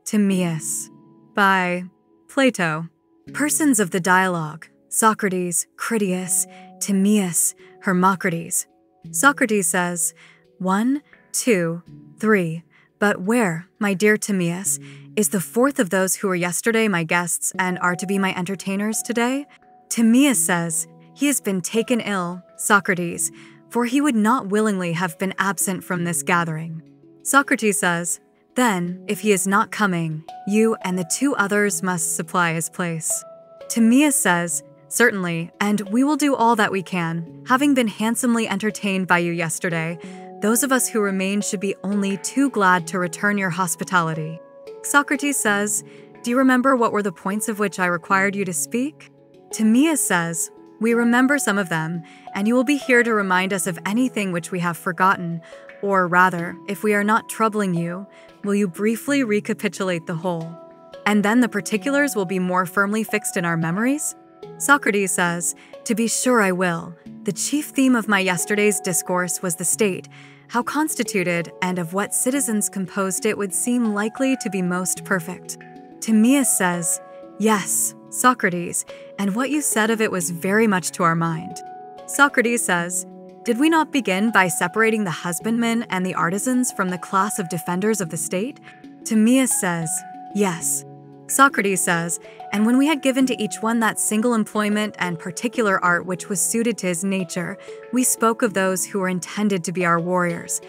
Timaeus by Plato. Persons of the dialogue: Socrates, Critias, Timaeus, Hermocrates. Socrates says, 1, 2, 3. But where, my dear Timaeus, is the fourth of those who were yesterday my guests and are to be my entertainers today? Timaeus says, he has been taken ill, Socrates, for he would not willingly have been absent from this gathering. Socrates says, then, if he is not coming, you and the 2 others must supply his place. Timaeus says, certainly, and we will do all that we can. Having been handsomely entertained by you yesterday, those of us who remain should be only too glad to return your hospitality. Socrates says, do you remember what were the points of which I required you to speak? Timaeus says, we remember some of them, and you will be here to remind us of anything which we have forgotten, or rather, if we are not troubling you, will you briefly recapitulate the whole? And then the particulars will be more firmly fixed in our memories? Socrates says, to be sure I will. The chief theme of my yesterday's discourse was the state, how constituted and of what citizens composed it would seem likely to be most perfect. Timaeus says, yes, Socrates, and what you said of it was very much to our mind. Socrates says, did we not begin by separating the husbandmen and the artisans from the class of defenders of the state? Timaeus says, yes. Socrates says, and when we had given to each one that single employment and particular art which was suited to his nature, we spoke of those who were intended to be our warriors,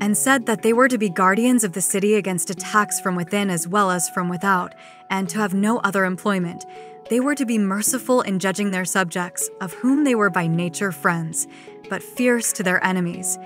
and said that they were to be guardians of the city against attacks from within as well as from without, and to have no other employment. They were to be merciful in judging their subjects, of whom they were by nature friends, but fierce to their enemies,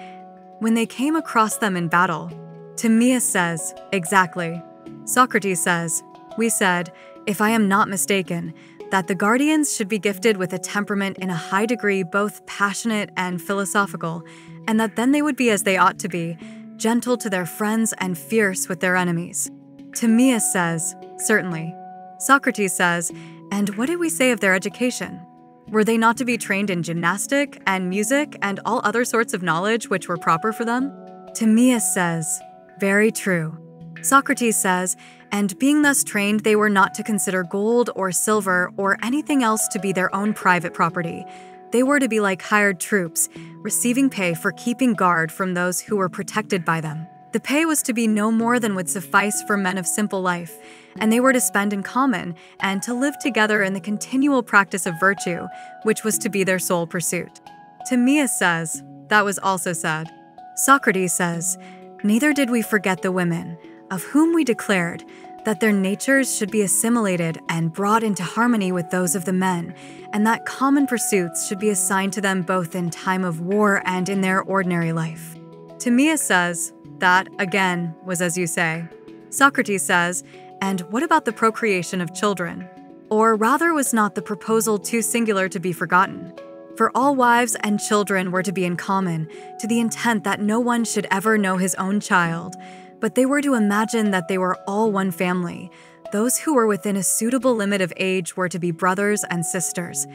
when they came across them in battle. Timaeus says, exactly. Socrates says, we said, if I am not mistaken, that the guardians should be gifted with a temperament in a high degree both passionate and philosophical, and that then they would be as they ought to be, gentle to their friends and fierce with their enemies. Timaeus says, certainly. Socrates says, and what did we say of their education? Were they not to be trained in gymnastic and music and all other sorts of knowledge which were proper for them? Timaeus says, very true. Socrates says, and being thus trained, they were not to consider gold or silver or anything else to be their own private property. They were to be like hired troops, receiving pay for keeping guard from those who were protected by them. The pay was to be no more than would suffice for men of simple life, and they were to spend in common and to live together in the continual practice of virtue, which was to be their sole pursuit. Timaeus says, that was also said. Socrates says, neither did we forget the women, of whom we declared that their natures should be assimilated and brought into harmony with those of the men, and that common pursuits should be assigned to them both in time of war and in their ordinary life. Timaeus says, that, again, was as you say. Socrates says, and what about the procreation of children? Or rather, was not the proposal too singular to be forgotten? For all wives and children were to be in common, to the intent that no one should ever know his own child, but they were to imagine that they were all one family. Those who were within a suitable limit of age were to be brothers and sisters.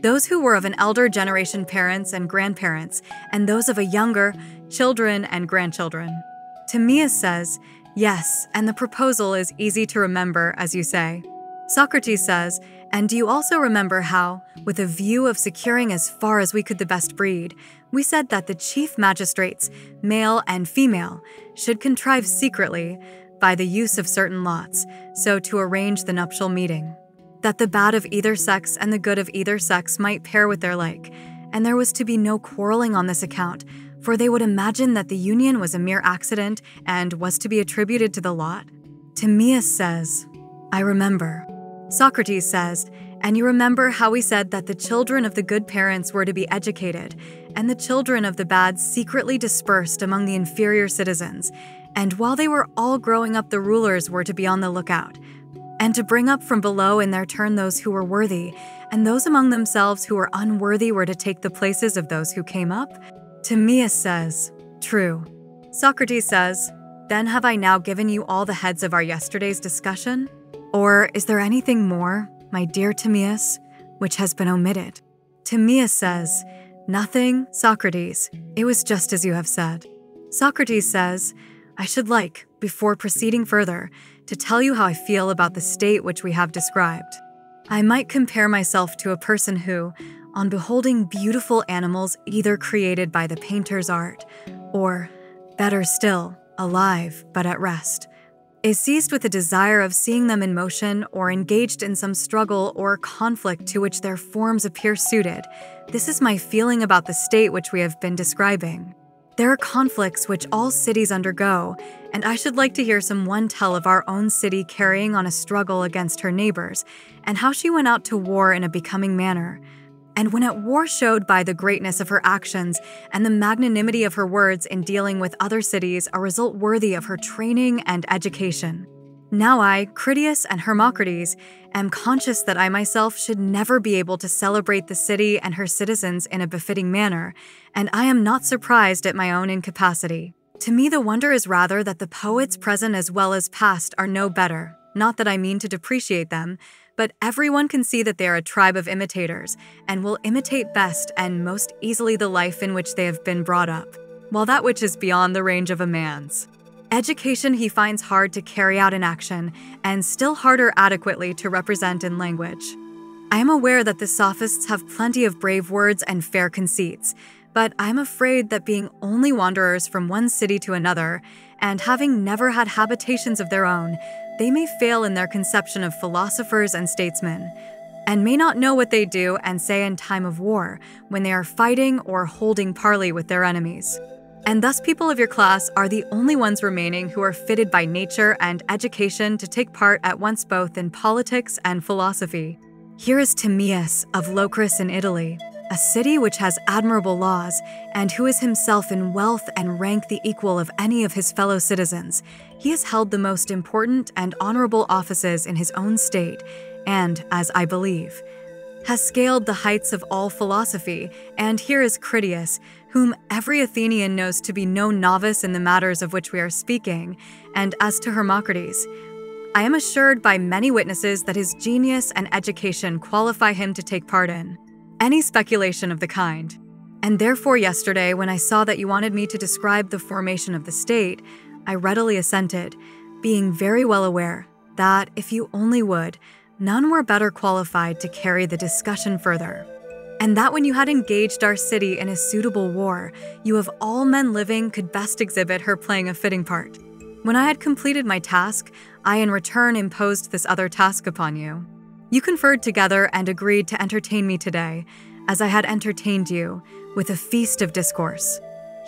Those who were of an elder generation parents and grandparents, and those of a younger, children and grandchildren. Timaeus says, yes, and the proposal is easy to remember, as you say. Socrates says, and do you also remember how, with a view of securing as far as we could the best breed, we said that the chief magistrates, male and female, should contrive secretly, by the use of certain lots, so to arrange the nuptial meeting, that the bad of either sex and the good of either sex might pair with their like, and there was to be no quarreling on this account, for they would imagine that the union was a mere accident and was to be attributed to the lot? Timaeus says, I remember. Socrates says, and you remember how we said that the children of the good parents were to be educated, and the children of the bad secretly dispersed among the inferior citizens, and while they were all growing up, the rulers were to be on the lookout, and to bring up from below in their turn those who were worthy, and those among themselves who were unworthy were to take the places of those who came up? Timaeus says, true. Socrates says, then have I now given you all the heads of our yesterday's discussion? Or is there anything more, my dear Timaeus, which has been omitted? Timaeus says, nothing, Socrates. It was just as you have said. Socrates says, I should like, before proceeding further, to tell you how I feel about the state which we have described. I might compare myself to a person who, on beholding beautiful animals either created by the painter's art, or, better still, alive but at rest, is seized with a desire of seeing them in motion or engaged in some struggle or conflict to which their forms appear suited. This is my feeling about the state which we have been describing. There are conflicts which all cities undergo, and I should like to hear someone tell of our own city carrying on a struggle against her neighbors, and how she went out to war in a becoming manner. And when at war showed by the greatness of her actions and the magnanimity of her words in dealing with other cities a result worthy of her training and education. Now I, Critias and Hermocrates, am conscious that I myself should never be able to celebrate the city and her citizens in a befitting manner, and I am not surprised at my own incapacity. To me the wonder is rather that the poets present as well as past are no better, not that I mean to depreciate them, but everyone can see that they are a tribe of imitators, and will imitate best and most easily the life in which they have been brought up, while that which is beyond the range of a man's education he finds hard to carry out in action, and still harder adequately to represent in language. I am aware that the sophists have plenty of brave words and fair conceits, but I am afraid that being only wanderers from one city to another, and having never had habitations of their own, they may fail in their conception of philosophers and statesmen, and may not know what they do and say in time of war, when they are fighting or holding parley with their enemies. And thus people of your class are the only ones remaining who are fitted by nature and education to take part at once both in politics and philosophy. Here is Timaeus of Locris in Italy, a city which has admirable laws, and who is himself in wealth and rank the equal of any of his fellow citizens. He has held the most important and honorable offices in his own state, and, as I believe, has scaled the heights of all philosophy. And here is Critias, whom every Athenian knows to be no novice in the matters of which we are speaking, and as to Hermocrates, I am assured by many witnesses that his genius and education qualify him to take part in any speculation of the kind. And therefore yesterday, when I saw that you wanted me to describe the formation of the state, I readily assented, being very well aware that, if you only would, none were better qualified to carry the discussion further. And that when you had engaged our city in a suitable war, you of all men living could best exhibit her playing a fitting part. When I had completed my task, I in return imposed this other task upon you. You conferred together and agreed to entertain me today, as I had entertained you, with a feast of discourse.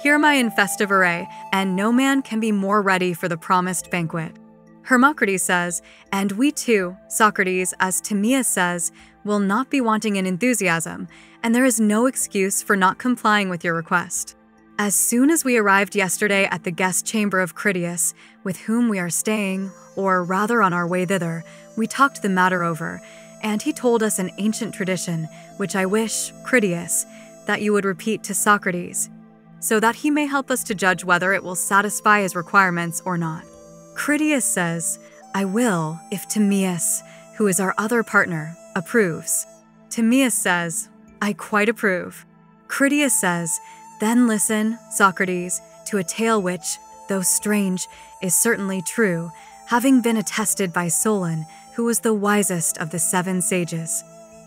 Here am I in festive array, and no man can be more ready for the promised banquet. Hermocrates says, and we too, Socrates, as Timaeus says, will not be wanting in enthusiasm, and there is no excuse for not complying with your request. As soon as we arrived yesterday at the guest chamber of Critias, with whom we are staying, or rather on our way thither, we talked the matter over, and he told us an ancient tradition, which I wish, Critias, that you would repeat to Socrates, so that he may help us to judge whether it will satisfy his requirements or not. Critias says, I will, if Timaeus, who is our other partner, approves. Timaeus says, I quite approve. Critias says, then listen, Socrates, to a tale which, though strange, is certainly true, having been attested by Solon, who was the wisest of the 7 sages.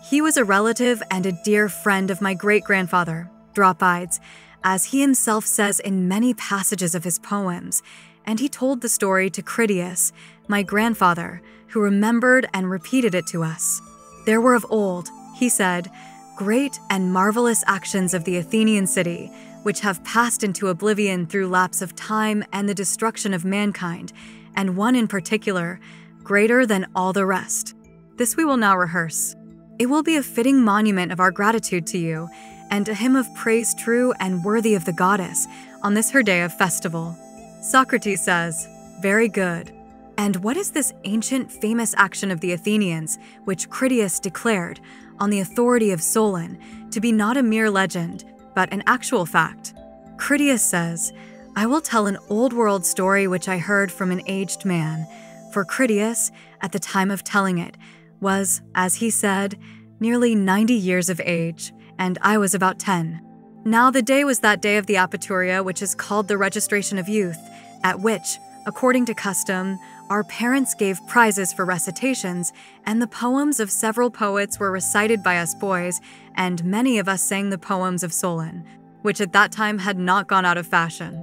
He was a relative and a dear friend of my great-grandfather, Dropides, as he himself says in many passages of his poems, and he told the story to Critias, my grandfather, who remembered and repeated it to us. There were of old, he said, great and marvelous actions of the Athenian city, which have passed into oblivion through lapse of time and the destruction of mankind, and one in particular, greater than all the rest. This we will now rehearse. It will be a fitting monument of our gratitude to you, and a hymn of praise true and worthy of the goddess, on this her day of festival. Socrates says, very good. And what is this ancient famous action of the Athenians, which Critias declared, on the authority of Solon, to be not a mere legend, but an actual fact? Critias says, I will tell an old-world story which I heard from an aged man, for Critias, at the time of telling it, was, as he said, nearly 90 years of age, and I was about 10. Now the day was that day of the Apaturia which is called the registration of youth, at which, according to custom, our parents gave prizes for recitations, and the poems of several poets were recited by us boys, and many of us sang the poems of Solon, which at that time had not gone out of fashion.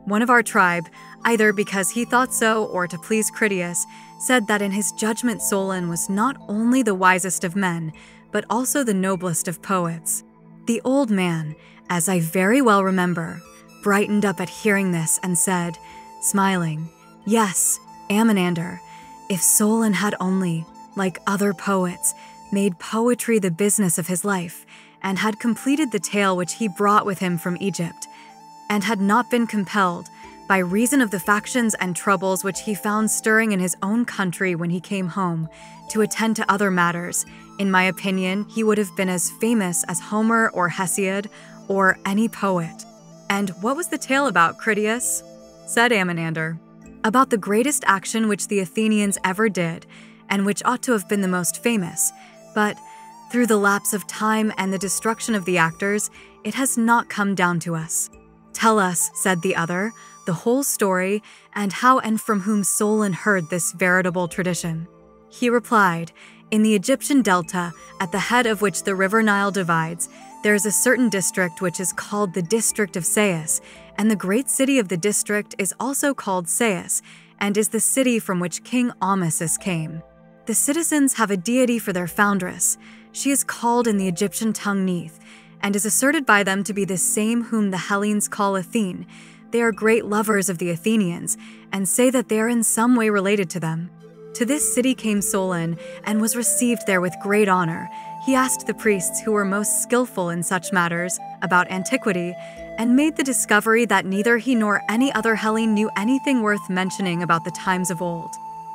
One of our tribe, either because he thought so or to please Critias, said that in his judgment Solon was not only the wisest of men, but also the noblest of poets. The old man, as I very well remember, brightened up at hearing this and said, smiling, "Yes, Amminander, if Solon had only, like other poets, made poetry the business of his life, and had completed the tale which he brought with him from Egypt, and had not been compelled, by reason of the factions and troubles which he found stirring in his own country when he came home, to attend to other matters, in my opinion, he would have been as famous as Homer or Hesiod, or any poet." "And what was the tale about, Critias?" said Amminander. "About the greatest action which the Athenians ever did, and which ought to have been the most famous, but through the lapse of time and the destruction of the actors, it has not come down to us." "Tell us," said the other, "the whole story, and how and from whom Solon heard this veritable tradition." He replied, "In the Egyptian delta, at the head of which the river Nile divides, there is a certain district which is called the district of Sais, and the great city of the district is also called Sais, and is the city from which King Amasis came. The citizens have a deity for their foundress. She is called in the Egyptian tongue Neith, and is asserted by them to be the same whom the Hellenes call Athene. They are great lovers of the Athenians, and say that they are in some way related to them. To this city came Solon, and was received there with great honor. He asked the priests who were most skillful in such matters about antiquity, and made the discovery that neither he nor any other Hellene knew anything worth mentioning about the times of old.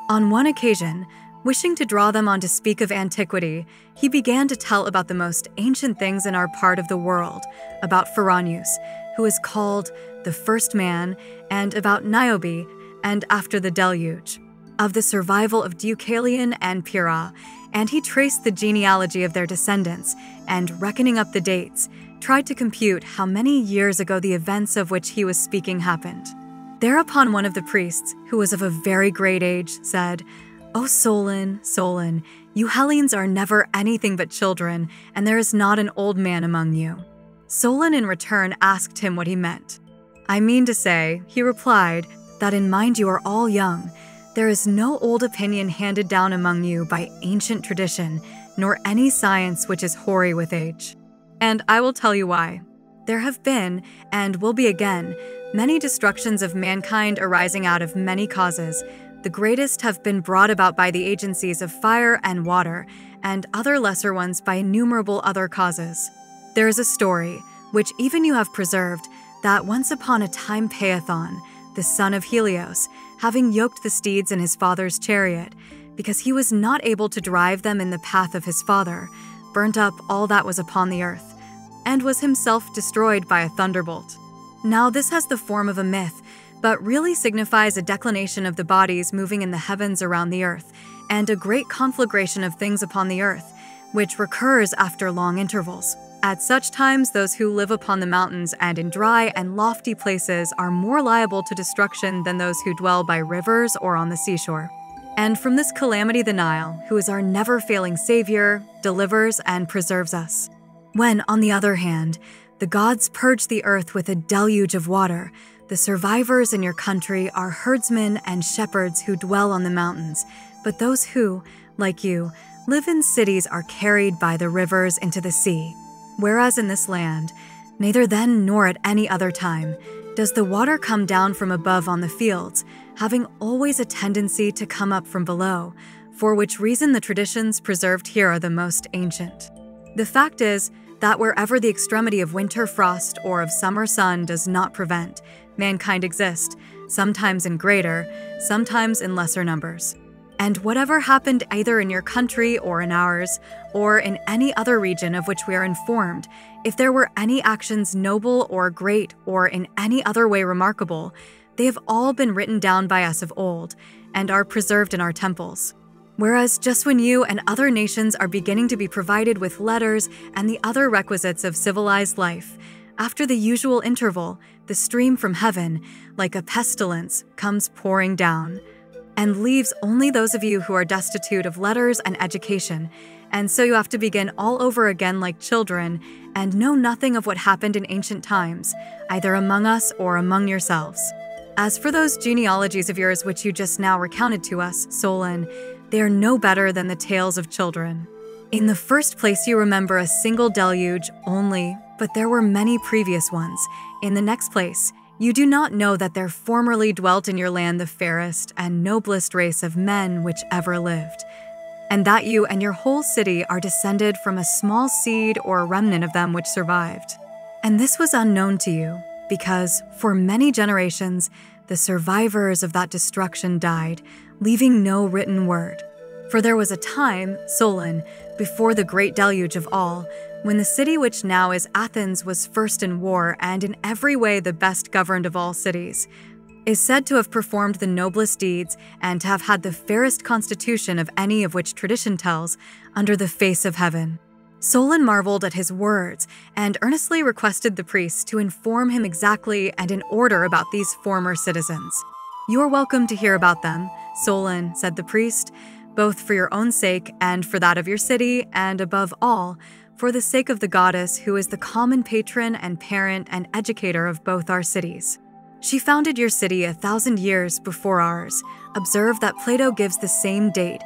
On one occasion, wishing to draw them on to speak of antiquity, he began to tell about the most ancient things in our part of the world, about Pharonius, who is called the first man, and about Niobe, and after the deluge, of the survival of Deucalion and Pyrrha, and he traced the genealogy of their descendants, and reckoning up the dates, tried to compute how many years ago the events of which he was speaking happened. Thereupon one of the priests, who was of a very great age, said, "O Solon, Solon, you Hellenes are never anything but children, and there is not an old man among you." Solon in return asked him what he meant. "I mean to say," he replied, "that in mind you are all young. There is no old opinion handed down among you by ancient tradition, nor any science which is hoary with age. And I will tell you why. There have been, and will be again, many destructions of mankind arising out of many causes. The greatest have been brought about by the agencies of fire and water, and other lesser ones by innumerable other causes. There is a story, which even you have preserved, that once upon a time Paethon, the son of Helios, having yoked the steeds in his father's chariot, because he was not able to drive them in the path of his father, burnt up all that was upon the earth, and was himself destroyed by a thunderbolt. Now this has the form of a myth, but really signifies a declination of the bodies moving in the heavens around the earth, and a great conflagration of things upon the earth, which recurs after long intervals. At such times, those who live upon the mountains and in dry and lofty places are more liable to destruction than those who dwell by rivers or on the seashore. And from this calamity the Nile, who is our never-failing Savior, delivers and preserves us. When, on the other hand, the gods purge the earth with a deluge of water, the survivors in your country are herdsmen and shepherds who dwell on the mountains, but those who, like you, live in cities are carried by the rivers into the sea. Whereas in this land, neither then nor at any other time, does the water come down from above on the fields, having always a tendency to come up from below, for which reason the traditions preserved here are the most ancient. The fact is that wherever the extremity of winter frost or of summer sun does not prevent, mankind exist, sometimes in greater, sometimes in lesser numbers. And whatever happened either in your country or in ours, or in any other region of which we are informed, if there were any actions noble or great or in any other way remarkable, they have all been written down by us of old, and are preserved in our temples. Whereas just when you and other nations are beginning to be provided with letters and the other requisites of civilized life, After the usual interval, the stream from heaven, like a pestilence, comes pouring down, and leaves only those of you who are destitute of letters and education, and so you have to begin all over again like children, and know nothing of what happened in ancient times, either among us or among yourselves. As for those genealogies of yours which you just now recounted to us, Solon, they are no better than the tales of children. In the first place you remember a single deluge only, but there were many previous ones. In the next place, you do not know that there formerly dwelt in your land the fairest and noblest race of men which ever lived, and that you and your whole city are descended from a small seed or a remnant of them which survived. And this was unknown to you, because for many generations the survivors of that destruction died, leaving no written word. For there was a time, Solon, before the great deluge of all, when the city which now is Athens was first in war and in every way the best governed of all cities, is said to have performed the noblest deeds and to have had the fairest constitution of any of which tradition tells under the face of heaven. Solon marveled at his words and earnestly requested the priests to inform him exactly and in order about these former citizens. "You are welcome to hear about them, Solon," said the priest, "both for your own sake and for that of your city, and above all, for the sake of the goddess who is the common patron and parent and educator of both our cities. She founded your city 1,000 years before ours. Observe that Plato gives the same date,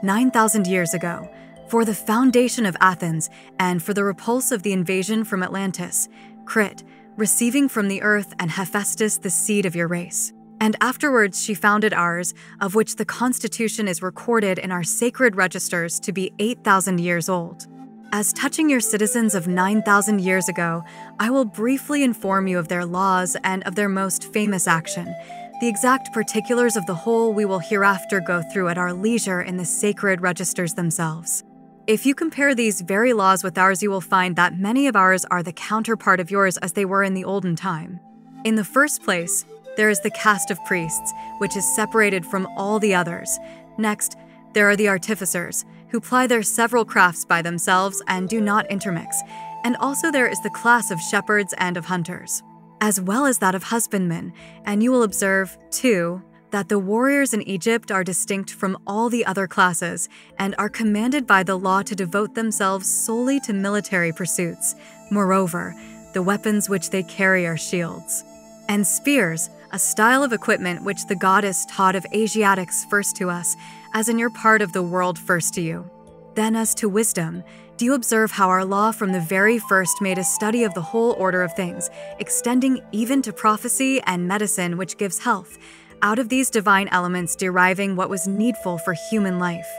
9,000 years ago, for the foundation of Athens and for the repulse of the invasion from Atlantis, Crete, receiving from the earth and Hephaestus the seed of your race. And afterwards she founded ours, of which the constitution is recorded in our sacred registers to be 8,000 years old. As touching your citizens of 9,000 years ago, I will briefly inform you of their laws and of their most famous action. The exact particulars of the whole we will hereafter go through at our leisure in the sacred registers themselves. If you compare these very laws with ours, you will find that many of ours are the counterpart of yours as they were in the olden time. In the first place, there is the caste of priests, which is separated from all the others. Next, there are the artificers, who ply their several crafts by themselves and do not intermix, and also there is the class of shepherds and of hunters, as well as that of husbandmen, and you will observe, too, that the warriors in Egypt are distinct from all the other classes and are commanded by the law to devote themselves solely to military pursuits. Moreover, the weapons which they carry are shields and spears, a style of equipment which the goddess taught of Asiatics first to us, as in your part of the world first to you. Then as to wisdom, do you observe how our law from the very first made a study of the whole order of things, extending even to prophecy and medicine which gives health, out of these divine elements deriving what was needful for human life,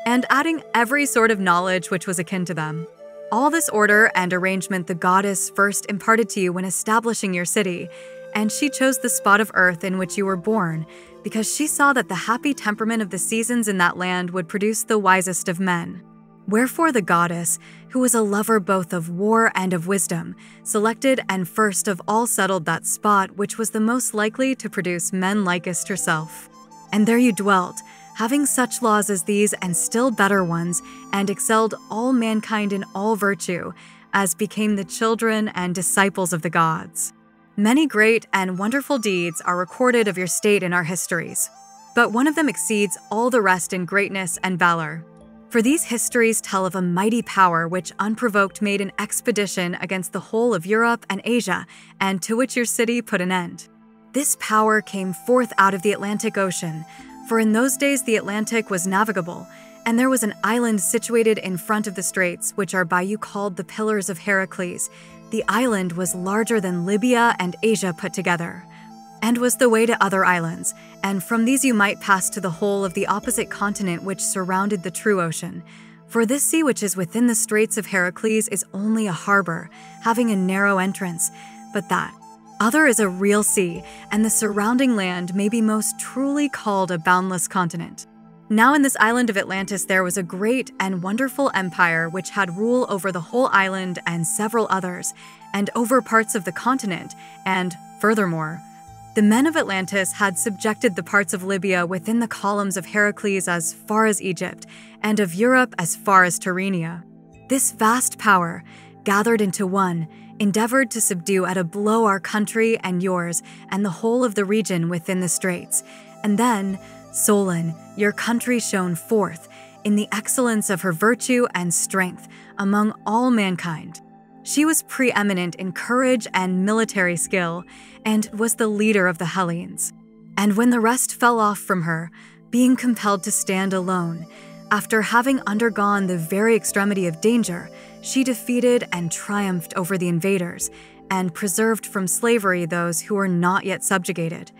and adding every sort of knowledge which was akin to them. All this order and arrangement the goddess first imparted to you when establishing your city, and she chose the spot of earth in which you were born, because she saw that the happy temperament of the seasons in that land would produce the wisest of men. Wherefore the goddess, who was a lover both of war and of wisdom, selected and first of all settled that spot which was the most likely to produce men likest herself. And there you dwelt, having such laws as these and still better ones, and excelled all mankind in all virtue, as became the children and disciples of the gods. Many great and wonderful deeds are recorded of your state in our histories, but one of them exceeds all the rest in greatness and valor. For these histories tell of a mighty power which unprovoked made an expedition against the whole of Europe and Asia, and to which your city put an end. This power came forth out of the Atlantic Ocean, for in those days the Atlantic was navigable, and there was an island situated in front of the straits, which are by you called the Pillars of Heracles. The island was larger than Libya and Asia put together, and was the way to other islands, and from these you might pass to the whole of the opposite continent which surrounded the true ocean. For this sea which is within the Straits of Heracles is only a harbor, having a narrow entrance, but that other is a real sea, and the surrounding land may be most truly called a boundless continent. Now in this island of Atlantis there was a great and wonderful empire which had rule over the whole island and several others, and over parts of the continent, and, furthermore, the men of Atlantis had subjected the parts of Libya within the columns of Heracles as far as Egypt, and of Europe as far as Tyrrhenia. This vast power, gathered into one, endeavored to subdue at a blow our country and yours and the whole of the region within the straits. And then, Solon, your country shone forth in the excellence of her virtue and strength among all mankind. She was preeminent in courage and military skill, and was the leader of the Hellenes. And when the rest fell off from her, being compelled to stand alone, after having undergone the very extremity of danger, she defeated and triumphed over the invaders, and preserved from slavery those who were not yet subjugated,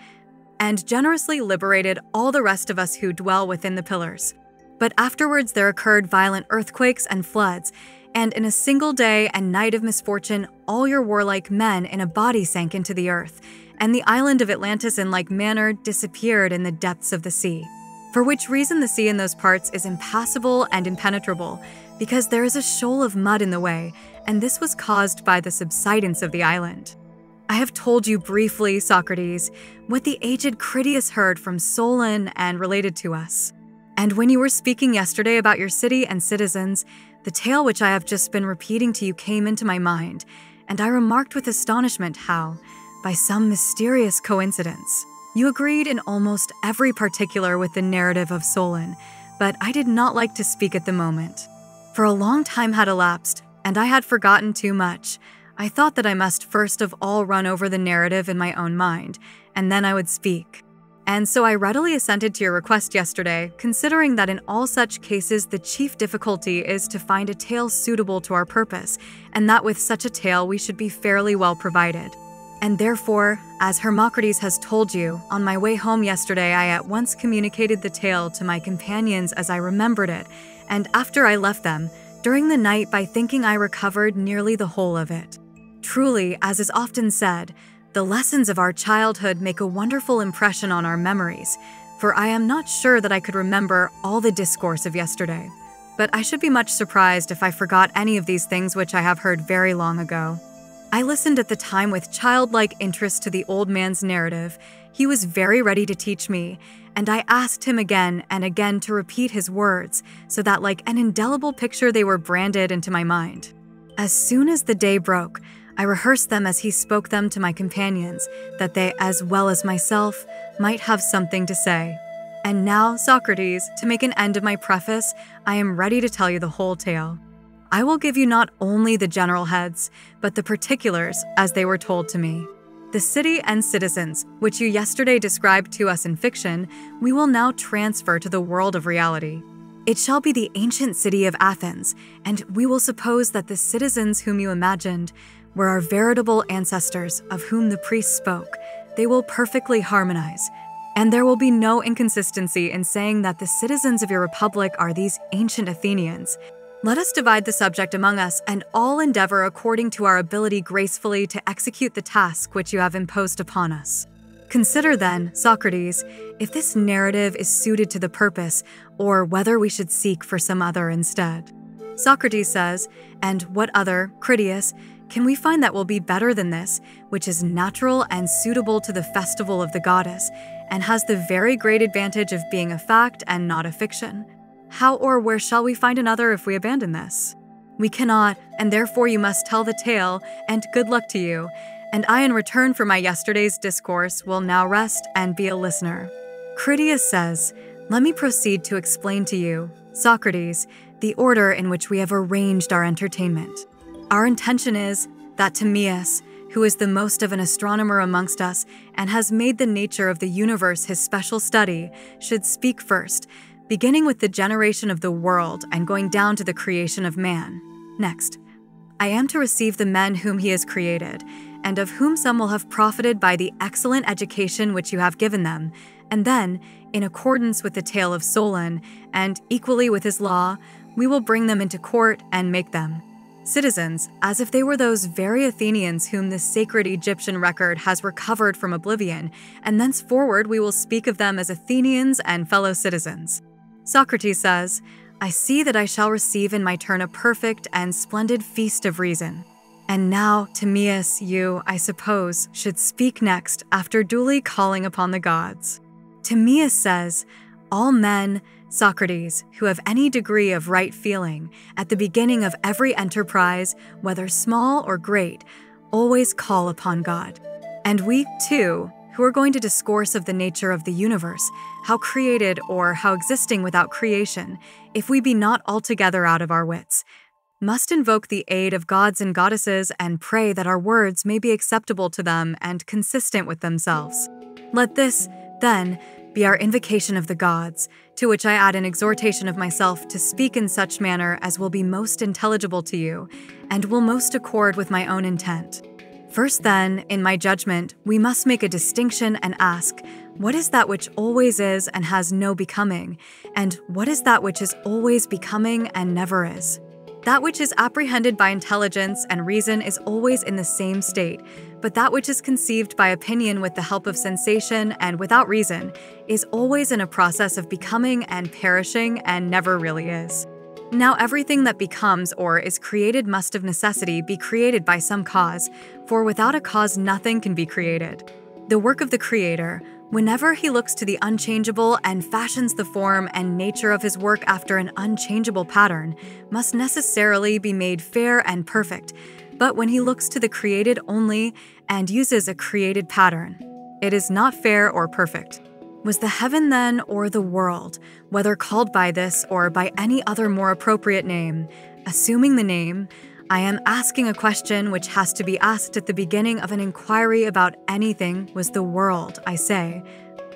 and generously liberated all the rest of us who dwell within the pillars. But afterwards there occurred violent earthquakes and floods, and in a single day and night of misfortune all your warlike men in a body sank into the earth, and the island of Atlantis in like manner disappeared in the depths of the sea. For which reason the sea in those parts is impassable and impenetrable, because there is a shoal of mud in the way, and this was caused by the subsidence of the island. I have told you briefly, Socrates, what the aged Critias heard from Solon and related to us. And when you were speaking yesterday about your city and citizens, the tale which I have just been repeating to you came into my mind, and I remarked with astonishment how, by some mysterious coincidence, you agreed in almost every particular with the narrative of Solon, but I did not like to speak at the moment. For a long time had elapsed, and I had forgotten too much. I thought that I must first of all run over the narrative in my own mind, and then I would speak. And so I readily assented to your request yesterday, considering that in all such cases the chief difficulty is to find a tale suitable to our purpose, and that with such a tale we should be fairly well provided. And therefore, as Hermocrates has told you, on my way home yesterday I at once communicated the tale to my companions as I remembered it, and after I left them, during the night by thinking I recovered nearly the whole of it. Truly, as is often said, the lessons of our childhood make a wonderful impression on our memories, for I am not sure that I could remember all the discourse of yesterday. But I should be much surprised if I forgot any of these things which I have heard very long ago. I listened at the time with childlike interest to the old man's narrative. He was very ready to teach me, and I asked him again and again to repeat his words, so that like an indelible picture they were branded into my mind. As soon as the day broke, I rehearsed them as he spoke them to my companions, that they, as well as myself, might have something to say. And now, Socrates, to make an end of my preface, I am ready to tell you the whole tale. I will give you not only the general heads, but the particulars as they were told to me. The city and citizens, which you yesterday described to us in fiction, we will now transfer to the world of reality. It shall be the ancient city of Athens, and we will suppose that the citizens whom you imagined were our veritable ancestors of whom the priests spoke. They will perfectly harmonize, and there will be no inconsistency in saying that the citizens of your republic are these ancient Athenians. Let us divide the subject among us and all endeavor according to our ability gracefully to execute the task which you have imposed upon us. Consider then, Socrates, if this narrative is suited to the purpose, or whether we should seek for some other instead. Socrates says, and what other, Critias, can we find that will be better than this, which is natural and suitable to the festival of the goddess, and has the very great advantage of being a fact and not a fiction? How or where shall we find another if we abandon this? We cannot, and therefore you must tell the tale, and good luck to you. And I, in return for my yesterday's discourse, will now rest and be a listener. Critias says, let me proceed to explain to you, Socrates, the order in which we have arranged our entertainment. Our intention is that Timaeus, who is the most of an astronomer amongst us and has made the nature of the universe his special study, should speak first, beginning with the generation of the world and going down to the creation of man. Next, I am to receive the men whom he has created, and of whom some will have profited by the excellent education which you have given them, and then, in accordance with the tale of Solon, and equally with his law, we will bring them into court and make them citizens, as if they were those very Athenians whom the sacred Egyptian record has recovered from oblivion, and thenceforward we will speak of them as Athenians and fellow citizens. Socrates says, I see that I shall receive in my turn a perfect and splendid feast of reason. And now, Timaeus, you, I suppose, should speak next after duly calling upon the gods. Timaeus says, all men, Socrates, who have any degree of right feeling, at the beginning of every enterprise, whether small or great, always call upon God. And we, too, who are going to discourse of the nature of the universe, how created or how existing without creation, if we be not altogether out of our wits, must invoke the aid of gods and goddesses and pray that our words may be acceptable to them and consistent with themselves. Let this, then, be our invocation of the gods, to which I add an exhortation of myself to speak in such manner as will be most intelligible to you, and will most accord with my own intent. First, then, in my judgment, we must make a distinction and ask, what is that which always is and has no becoming, and what is that which is always becoming and never is? That which is apprehended by intelligence and reason is always in the same state, but that which is conceived by opinion with the help of sensation and without reason is always in a process of becoming and perishing and never really is. Now everything that becomes or is created must of necessity be created by some cause, for without a cause nothing can be created. The work of the Creator, whenever he looks to the unchangeable and fashions the form and nature of his work after an unchangeable pattern, must necessarily be made fair and perfect. But when he looks to the created only and uses a created pattern, it is not fair or perfect. Was the heaven then, or the world, whether called by this or by any other more appropriate name, assuming the name, I am asking a question which has to be asked at the beginning of an inquiry about anything, was the world, I say,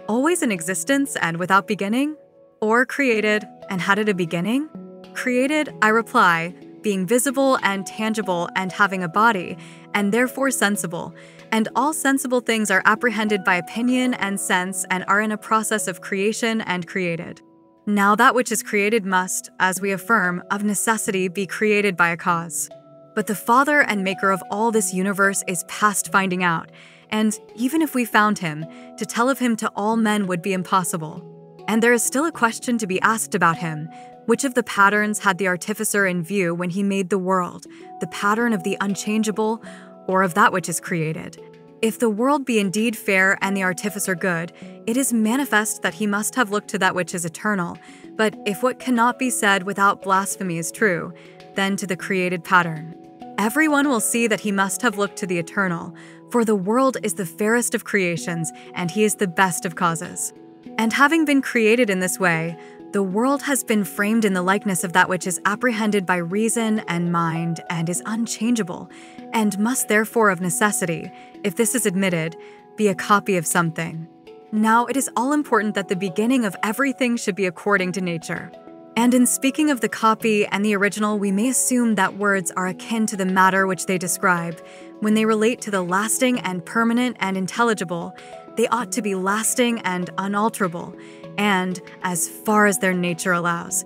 always in existence and without beginning? Or created and had it a beginning? Created, I reply, being visible and tangible and having a body, and therefore sensible, and all sensible things are apprehended by opinion and sense and are in a process of creation and created. Now that which is created must, as we affirm, of necessity be created by a cause. But the Father and Maker of all this universe is past finding out, and even if we found him, to tell of him to all men would be impossible. And there is still a question to be asked about him. Which of the patterns had the artificer in view when he made the world, the pattern of the unchangeable, or of that which is created? If the world be indeed fair and the artificer good, it is manifest that he must have looked to that which is eternal. But if what cannot be said without blasphemy is true, then to the created pattern. Everyone will see that he must have looked to the eternal, for the world is the fairest of creations, and he is the best of causes. And having been created in this way, the world has been framed in the likeness of that which is apprehended by reason and mind and is unchangeable, and must therefore of necessity, if this is admitted, be a copy of something. Now it is all important that the beginning of everything should be according to nature. And in speaking of the copy and the original, we may assume that words are akin to the matter which they describe. When they relate to the lasting and permanent and intelligible, they ought to be lasting and unalterable, and, as far as their nature allows,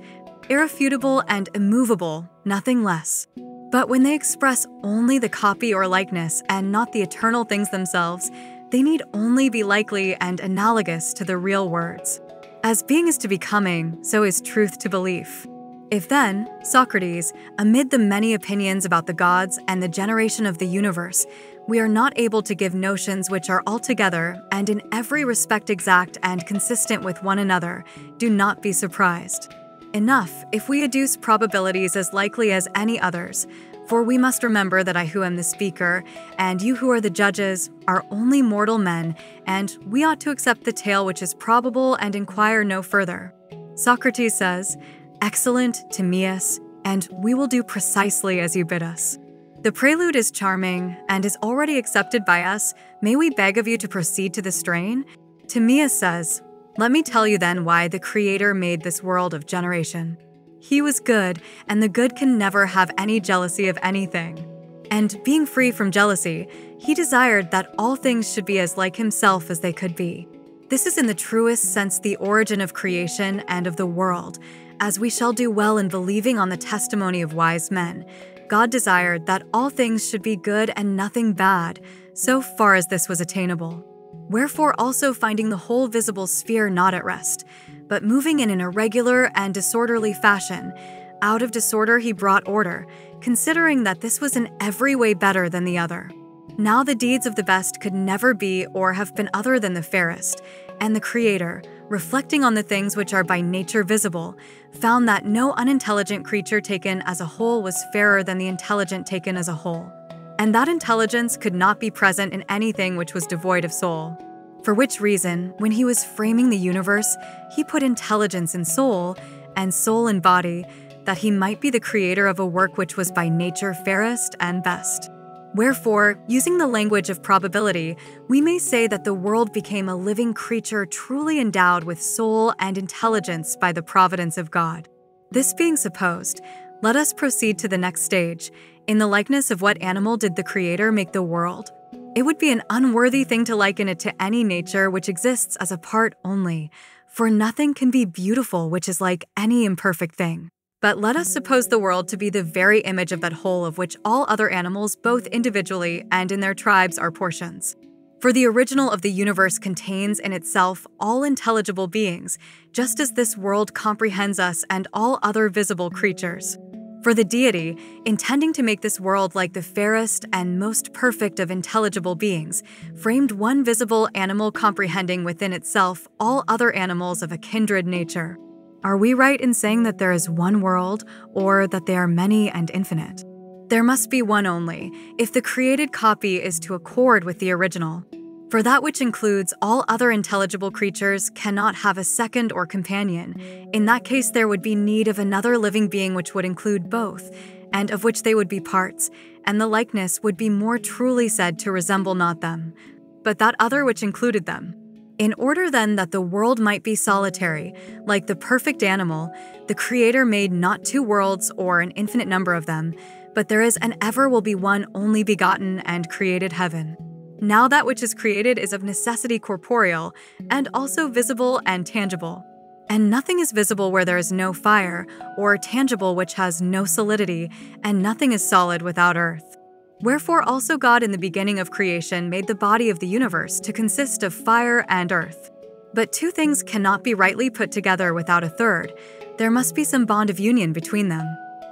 irrefutable and immovable, nothing less. But when they express only the copy or likeness and not the eternal things themselves, they need only be likely and analogous to the real words. As being is to becoming, so is truth to belief. If then, Socrates, amid the many opinions about the gods and the generation of the universe, we are not able to give notions which are altogether and in every respect exact and consistent with one another, do not be surprised. Enough if we adduce probabilities as likely as any others, for we must remember that I who am the speaker, and you who are the judges, are only mortal men, and we ought to accept the tale which is probable and inquire no further. Socrates says, "Excellent, Timaeus, and we will do precisely as you bid us." The prelude is charming and is already accepted by us. May we beg of you to proceed to the strain? Timaeus says, "Let me tell you then why the Creator made this world of generation. He was good, and the good can never have any jealousy of anything. And being free from jealousy, he desired that all things should be as like himself as they could be. This is in the truest sense the origin of creation and of the world, as we shall do well in believing on the testimony of wise men. God desired that all things should be good and nothing bad, so far as this was attainable. Wherefore also finding the whole visible sphere not at rest, but moving in an irregular and disorderly fashion, out of disorder he brought order, considering that this was in every way better than the other. Now the deeds of the best could never be or have been other than the fairest, and the Creator, reflecting on the things which are by nature visible, found that no unintelligent creature taken as a whole was fairer than the intelligent taken as a whole. and that intelligence could not be present in anything which was devoid of soul. For which reason, when he was framing the universe, he put intelligence in soul, and soul in body, that he might be the creator of a work which was by nature fairest and best. Wherefore, using the language of probability, we may say that the world became a living creature truly endowed with soul and intelligence by the providence of God. This being supposed, let us proceed to the next stage. In the likeness of what animal did the Creator make the world? It would be an unworthy thing to liken it to any nature which exists as a part only, for nothing can be beautiful which is like any imperfect thing. But let us suppose the world to be the very image of that whole of which all other animals, both individually and in their tribes, are portions. For the original of the universe contains in itself all intelligible beings, just as this world comprehends us and all other visible creatures. For the deity, intending to make this world like the fairest and most perfect of intelligible beings, framed one visible animal comprehending within itself all other animals of a kindred nature. Are we right in saying that there is one world, or that they are many and infinite? There must be one only, if the created copy is to accord with the original. For that which includes all other intelligible creatures cannot have a second or companion. In that case, there would be need of another living being which would include both, and of which they would be parts, and the likeness would be more truly said to resemble not them, but that other which included them. In order then that the world might be solitary, like the perfect animal, the Creator made not two worlds or an infinite number of them, but there is and ever will be one only begotten and created heaven. Now that which is created is of necessity corporeal, and also visible and tangible. And nothing is visible where there is no fire, or tangible which has no solidity, and nothing is solid without earth. Wherefore also God in the beginning of creation made the body of the universe to consist of fire and earth. But two things cannot be rightly put together without a third. There must be some bond of union between them.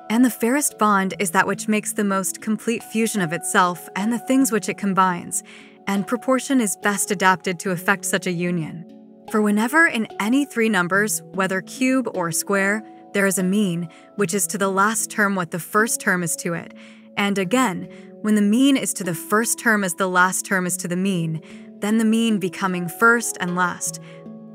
And the fairest bond is that which makes the most complete fusion of itself and the things which it combines, and proportion is best adapted to effect such a union. For whenever in any three numbers, whether cube or square, there is a mean, which is to the last term what the first term is to it, and again, when the mean is to the first term as the last term is to the mean, then the mean becoming first and last,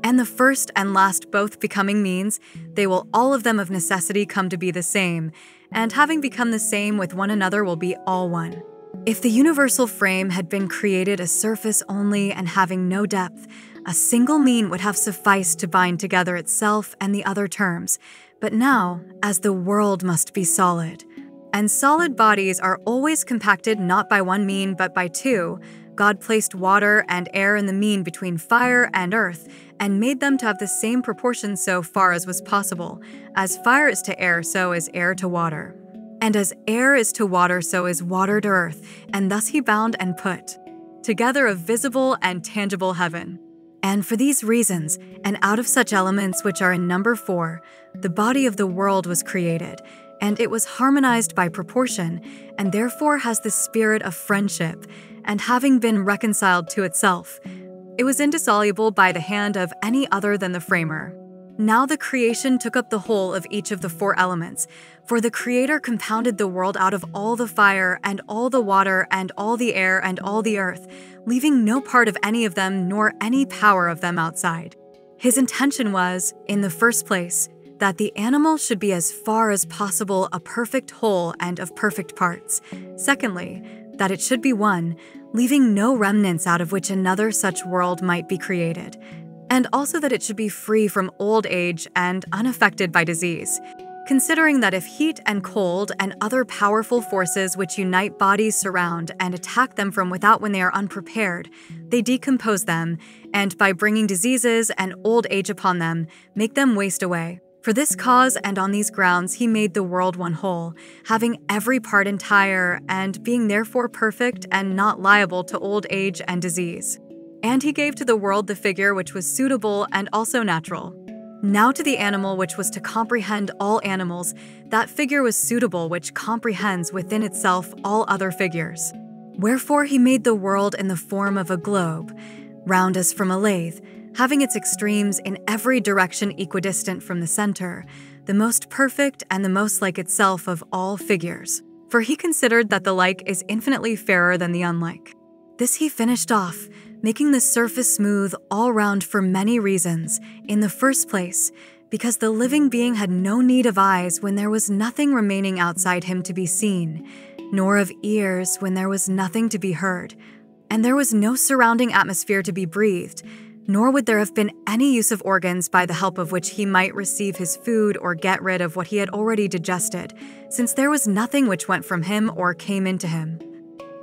and the first and last both becoming means, they will all of them of necessity come to be the same, and having become the same with one another will be all one. If the universal frame had been created a surface only and having no depth, a single mean would have sufficed to bind together itself and the other terms. But now, as the world must be solid, and solid bodies are always compacted not by one mean but by two, God placed water and air in the mean between fire and earth, and made them to have the same proportion so far as was possible. As fire is to air, so is air to water. And as air is to water, so is water to earth, and thus he bound and put together a visible and tangible heaven. And for these reasons, and out of such elements which are in number 4, the body of the world was created, and it was harmonized by proportion, and therefore has the spirit of friendship, and having been reconciled to itself, it was indissoluble by the hand of any other than the framer. Now the creation took up the whole of each of the 4 elements, for the Creator compounded the world out of all the fire, and all the water, and all the air, and all the earth, leaving no part of any of them, nor any power of them outside. His intention was, in the first place, that the animal should be as far as possible a perfect whole and of perfect parts. Secondly, that it should be one, leaving no remnants out of which another such world might be created. And also that it should be free from old age and unaffected by disease, considering that if heat and cold and other powerful forces which unite bodies surround and attack them from without when they are unprepared, they decompose them, and by bringing diseases and old age upon them, make them waste away. For this cause and on these grounds he made the world one whole, having every part entire, and being therefore perfect and not liable to old age and disease. And he gave to the world the figure which was suitable and also natural. Now to the animal which was to comprehend all animals, that figure was suitable which comprehends within itself all other figures. Wherefore he made the world in the form of a globe, round as from a lathe, having its extremes in every direction equidistant from the center, the most perfect and the most like itself of all figures. for he considered that the like is infinitely fairer than the unlike. This he finished off, making the surface smooth all round for many reasons. In the first place, because the living being had no need of eyes when there was nothing remaining outside him to be seen, nor of ears when there was nothing to be heard, and there was no surrounding atmosphere to be breathed, nor would there have been any use of organs by the help of which he might receive his food or get rid of what he had already digested, since there was nothing which went from him or came into him.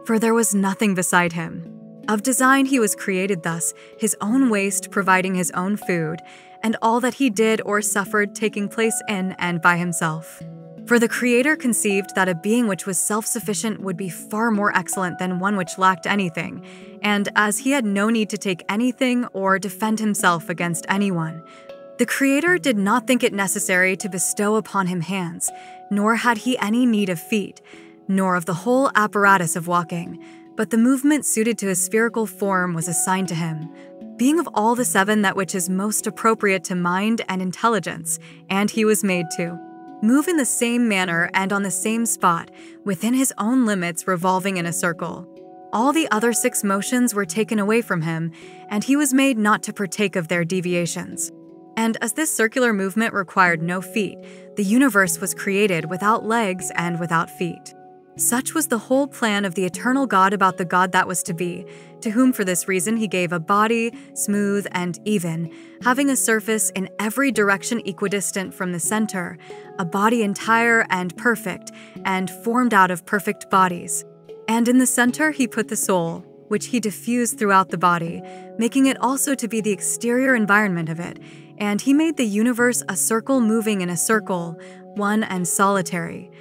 For there was nothing beside him. Of design he was created thus, his own waste providing his own food, and all that he did or suffered taking place in and by himself. For the Creator conceived that a being which was self-sufficient would be far more excellent than one which lacked anything, and as he had no need to take anything or defend himself against anyone, the Creator did not think it necessary to bestow upon him hands, nor had he any need of feet, nor of the whole apparatus of walking, but the movement suited to his spherical form was assigned to him, being of all the seven that which is most appropriate to mind and intelligence, and he was made to move in the same manner and on the same spot, within his own limits revolving in a circle. All the other 6 motions were taken away from him, and he was made not to partake of their deviations. And as this circular movement required no feet, the universe was created without legs and without feet. Such was the whole plan of the eternal God about the God that was to be, to whom for this reason he gave a body, smooth and even, having a surface in every direction equidistant from the center, a body entire and perfect, and formed out of perfect bodies. And in the center he put the soul, which he diffused throughout the body, making it also to be the exterior environment of it, and he made the universe a circle moving in a circle, one and solitary.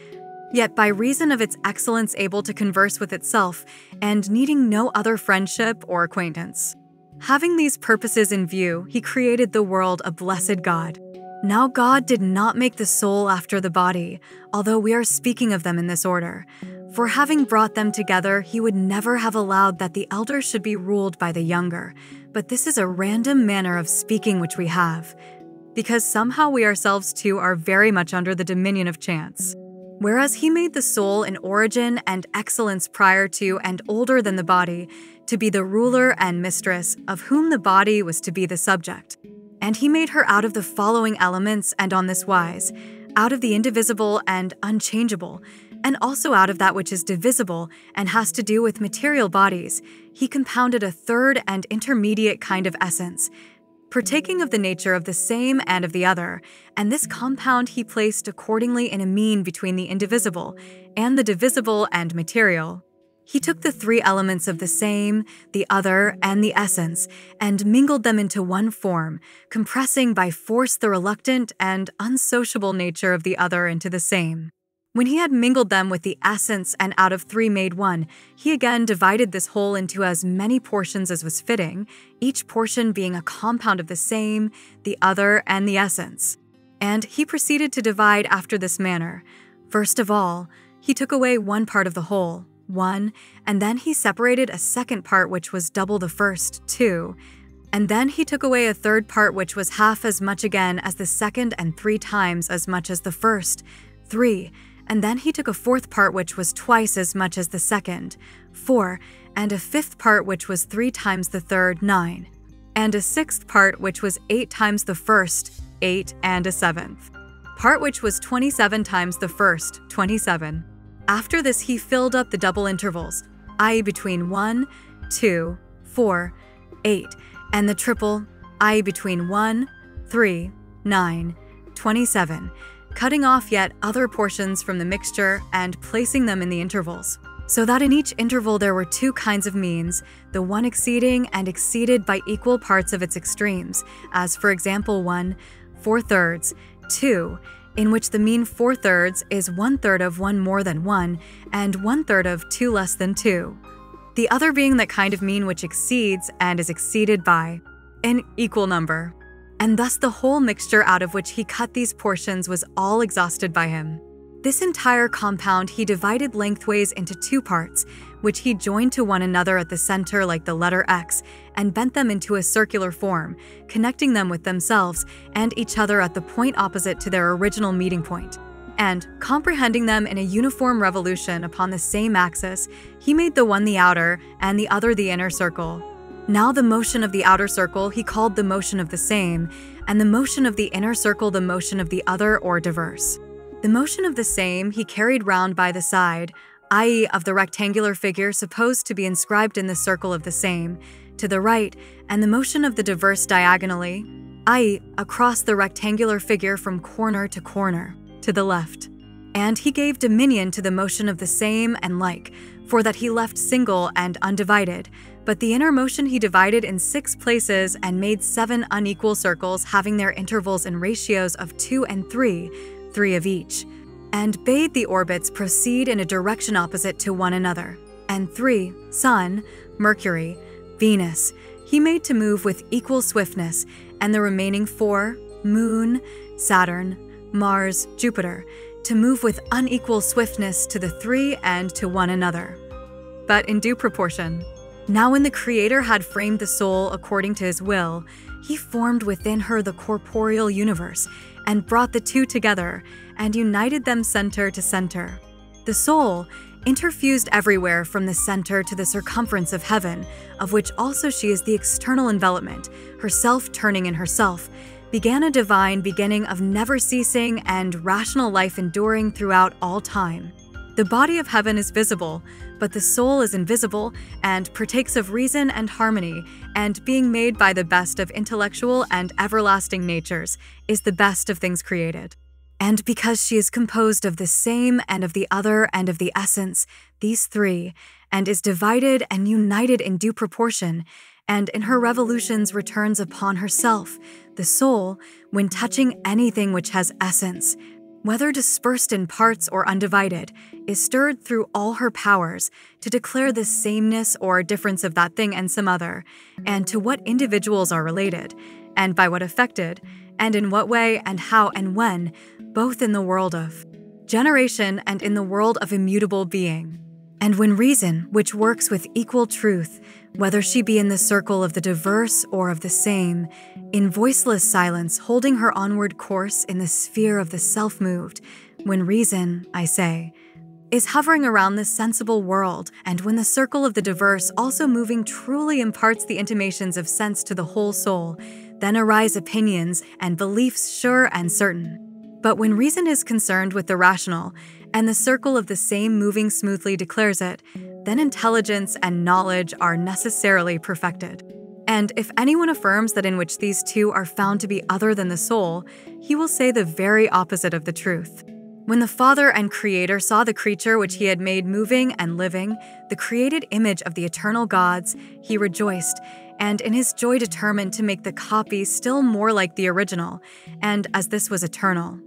Yet by reason of its excellence able to converse with itself, and needing no other friendship or acquaintance. Having these purposes in view, he created the world a blessed God. Now God did not make the soul after the body, although we are speaking of them in this order. For having brought them together, he would never have allowed that the elder should be ruled by the younger, but this is a random manner of speaking which we have, because somehow we ourselves too are very much under the dominion of chance. Whereas he made the soul in origin and excellence prior to and older than the body, to be the ruler and mistress, of whom the body was to be the subject. And he made her out of the following elements, and on this wise, out of the indivisible and unchangeable, and also out of that which is divisible and has to do with material bodies, he compounded a third and intermediate kind of essence, partaking of the nature of the same and of the other, and this compound he placed accordingly in a mean between the indivisible and the divisible and material. He took the 3 elements of the same, the other, and the essence, and mingled them into one form, compressing by force the reluctant and unsociable nature of the other into the same. When he had mingled them with the essence and out of 3 made one, he again divided this whole into as many portions as was fitting, each portion being a compound of the same, the other, and the essence. And he proceeded to divide after this manner. First of all, he took away one part of the whole, 1, and then he separated a second part which was double the first, 2, and then he took away a third part which was half as much again as the second and 3 times as much as the first, 3, and then he took a fourth part which was twice as much as the second, 4, and a fifth part which was 3 times the third, 9, and a sixth part which was 8 times the first, 8, and a seventh part which was 27 times the first, 27. After this he filled up the double intervals, i.e. between 1, 2, 4, 8, and the triple, i.e. between 1, 3, 9, 27, cutting off yet other portions from the mixture and placing them in the intervals, so that in each interval there were 2 kinds of means, the one exceeding and exceeded by equal parts of its extremes, as for example 1, 4/3, 2, in which the mean 4/3 is 1/3 of 1 more than 1, and 1/3 of 2 less than 2. The other being that kind of mean which exceeds and is exceeded by an equal number. And thus the whole mixture out of which he cut these portions was all exhausted by him. This entire compound he divided lengthways into 2 parts, which he joined to one another at the center like the letter X, and bent them into a circular form, connecting them with themselves and each other at the point opposite to their original meeting point. and, comprehending them in a uniform revolution upon the same axis, he made the one the outer and the other the inner circle. Now the motion of the outer circle he called the motion of the same, and the motion of the inner circle the motion of the other or diverse. The motion of the same he carried round by the side, i.e. of the rectangular figure supposed to be inscribed in the circle of the same, to the right, and the motion of the diverse diagonally, i.e. across the rectangular figure from corner to corner, to the left. And he gave dominion to the motion of the same and like, for that he left single and undivided, but the inner motion he divided in 6 places and made 7 unequal circles having their intervals in ratios of 2 and 3, 3 of each, and bade the orbits proceed in a direction opposite to one another. And 3, Sun, Mercury, Venus, he made to move with equal swiftness, and the remaining 4, Moon, Saturn, Mars, Jupiter, to move with unequal swiftness to the 3 and to one another, but in due proportion. Now when the Creator had framed the soul according to his will, he formed within her the corporeal universe, and brought the two together, and united them center to center. The soul, interfused everywhere from the center to the circumference of heaven, of which also she is the external envelopment, herself turning in herself, began a divine beginning of never-ceasing and rational life enduring throughout all time. The body of heaven is visible, but the soul is invisible and partakes of reason and harmony, and being made by the best of intellectual and everlasting natures, is the best of things created. And because she is composed of the same and of the other and of the essence, these 3, and is divided and united in due proportion, and in her revolutions returns upon herself, the soul, when touching anything which has essence, whether dispersed in parts or undivided, is stirred through all her powers to declare the sameness or difference of that thing and some other, and to what individuals are related, and by what affected, and in what way and how and when, both in the world of generation and in the world of immutable being. And when reason, which works with equal truth, whether she be in the circle of the diverse or of the same, in voiceless silence holding her onward course in the sphere of the self-moved, when reason, I say, is hovering around this sensible world, and when the circle of the diverse also moving truly imparts the intimations of sense to the whole soul, then arise opinions and beliefs sure and certain. But when reason is concerned with the rational, and the circle of the same moving smoothly declares it, then intelligence and knowledge are necessarily perfected. And if anyone affirms that in which these two are found to be other than the soul, he will say the very opposite of the truth. When the Father and Creator saw the creature which he had made moving and living, the created image of the eternal gods, he rejoiced, and in his joy determined to make the copy still more like the original, and as this was eternal,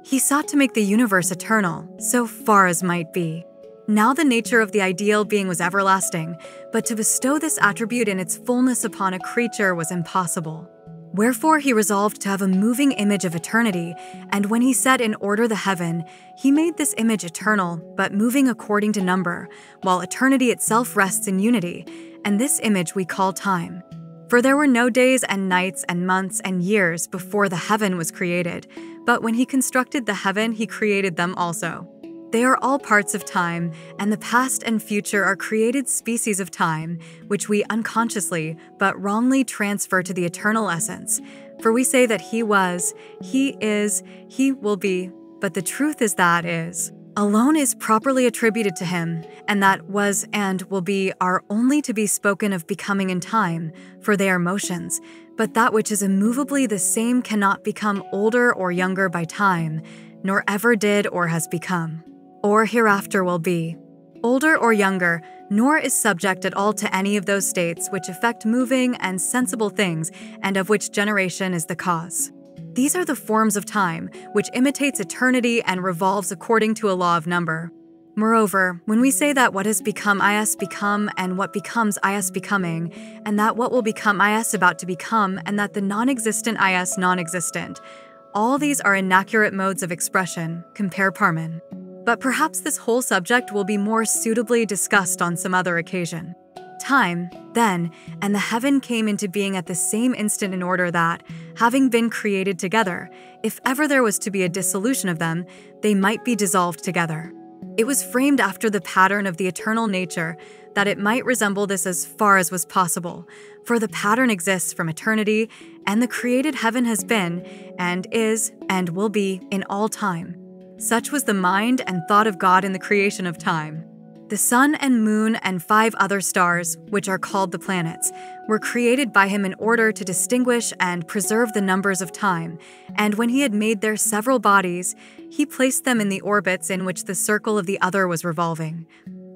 he sought to make the universe eternal, so far as might be. Now the nature of the ideal being was everlasting, but to bestow this attribute in its fullness upon a creature was impossible. Wherefore he resolved to have a moving image of eternity, and when he set in order the heaven, he made this image eternal, but moving according to number, while eternity itself rests in unity, and this image we call time. For there were no days and nights and months and years before the heaven was created, but when he constructed the heaven, he created them also. They are all parts of time, and the past and future are created species of time, which we unconsciously, but wrongly transfer to the eternal essence. For we say that he was, he is, he will be, but the truth is that is alone is properly attributed to him, and that was and will be are only to be spoken of becoming in time, for they are motions, but that which is immovably the same cannot become older or younger by time, nor ever did or has become, or hereafter will be, older or younger, nor is subject at all to any of those states which affect moving and sensible things, and of which generation is the cause. These are the forms of time, which imitates eternity and revolves according to a law of number. Moreover, when we say that what has become is become, and what becomes is becoming, and that what will become is about to become, and that the non-existent is non-existent, all these are inaccurate modes of expression, compare Parmen. But perhaps this whole subject will be more suitably discussed on some other occasion. Time, then, and the heaven came into being at the same instant in order that, having been created together, if ever there was to be a dissolution of them, they might be dissolved together. It was framed after the pattern of the eternal nature, that it might resemble this as far as was possible, for the pattern exists from eternity, and the created heaven has been, and is, and will be in all time. Such was the mind and thought of God in the creation of time. The sun and moon and 5 other stars, which are called the planets, were created by him in order to distinguish and preserve the numbers of time, and when he had made their several bodies, he placed them in the orbits in which the circle of the other was revolving.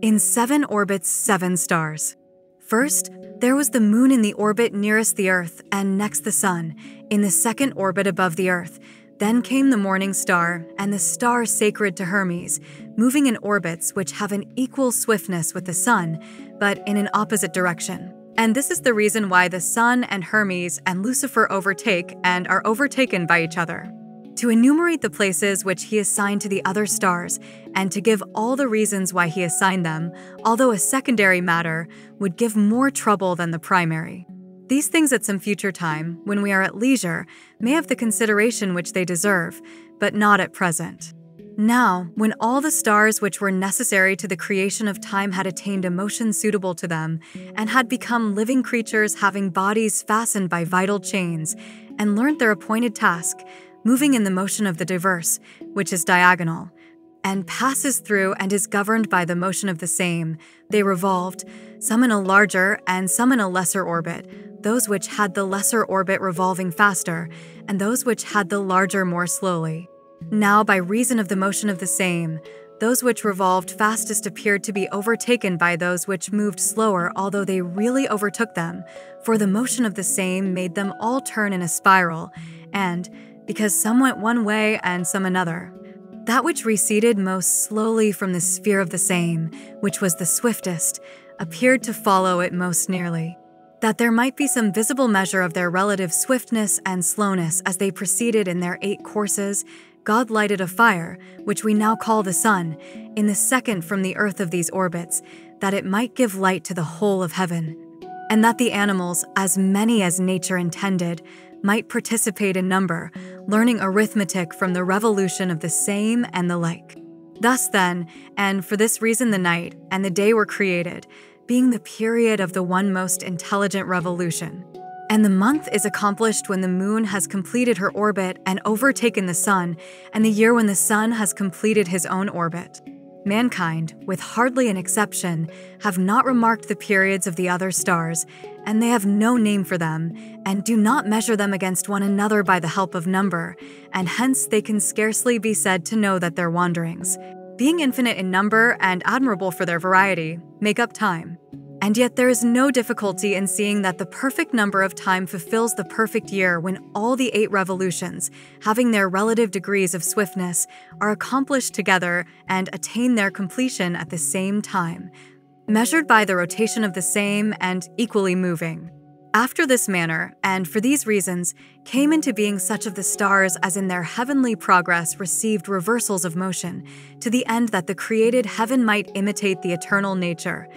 In 7 orbits, 7 stars. First, there was the moon in the orbit nearest the earth, and next the sun, in the second orbit above the earth. Then came the morning star, and the star sacred to Hermes, moving in orbits which have an equal swiftness with the sun, but in an opposite direction. And this is the reason why the sun and Hermes and Lucifer overtake and are overtaken by each other. To enumerate the places which he assigned to the other stars, and to give all the reasons why he assigned them, although a secondary matter, would give more trouble than the primary. These things at some future time, when we are at leisure, may have the consideration which they deserve, but not at present. Now, when all the stars which were necessary to the creation of time had attained a motion suitable to them, and had become living creatures having bodies fastened by vital chains, and learnt their appointed task, moving in the motion of the diverse, which is diagonal, and passes through and is governed by the motion of the same, they revolved, some in a larger and some in a lesser orbit, those which had the lesser orbit revolving faster, and those which had the larger more slowly. Now, by reason of the motion of the same, those which revolved fastest appeared to be overtaken by those which moved slower, although they really overtook them, for the motion of the same made them all turn in a spiral, and, because some went one way and some another, that which receded most slowly from the sphere of the same, which was the swiftest, appeared to follow it most nearly. That there might be some visible measure of their relative swiftness and slowness as they proceeded in their 8 courses, God lighted a fire, which we now call the sun, in the second from the earth of these orbits, that it might give light to the whole of heaven, and that the animals, as many as nature intended, might participate in number, learning arithmetic from the revolution of the same and the like. Thus then, and for this reason the night and the day were created, being the period of the one most intelligent revolution. And the month is accomplished when the moon has completed her orbit and overtaken the sun, and the year when the sun has completed his own orbit. Mankind, with hardly an exception, have not remarked the periods of the other stars, and they have no name for them, and do not measure them against one another by the help of number, and hence they can scarcely be said to know that their wanderings, being infinite in number and admirable for their variety, make up time. And yet there is no difficulty in seeing that the perfect number of time fulfills the perfect year when all the 8 revolutions, having their relative degrees of swiftness, are accomplished together and attain their completion at the same time, measured by the rotation of the same and equally moving. After this manner, and for these reasons, came into being such of the stars as in their heavenly progress received reversals of motion, to the end that the created heaven might imitate the eternal nature,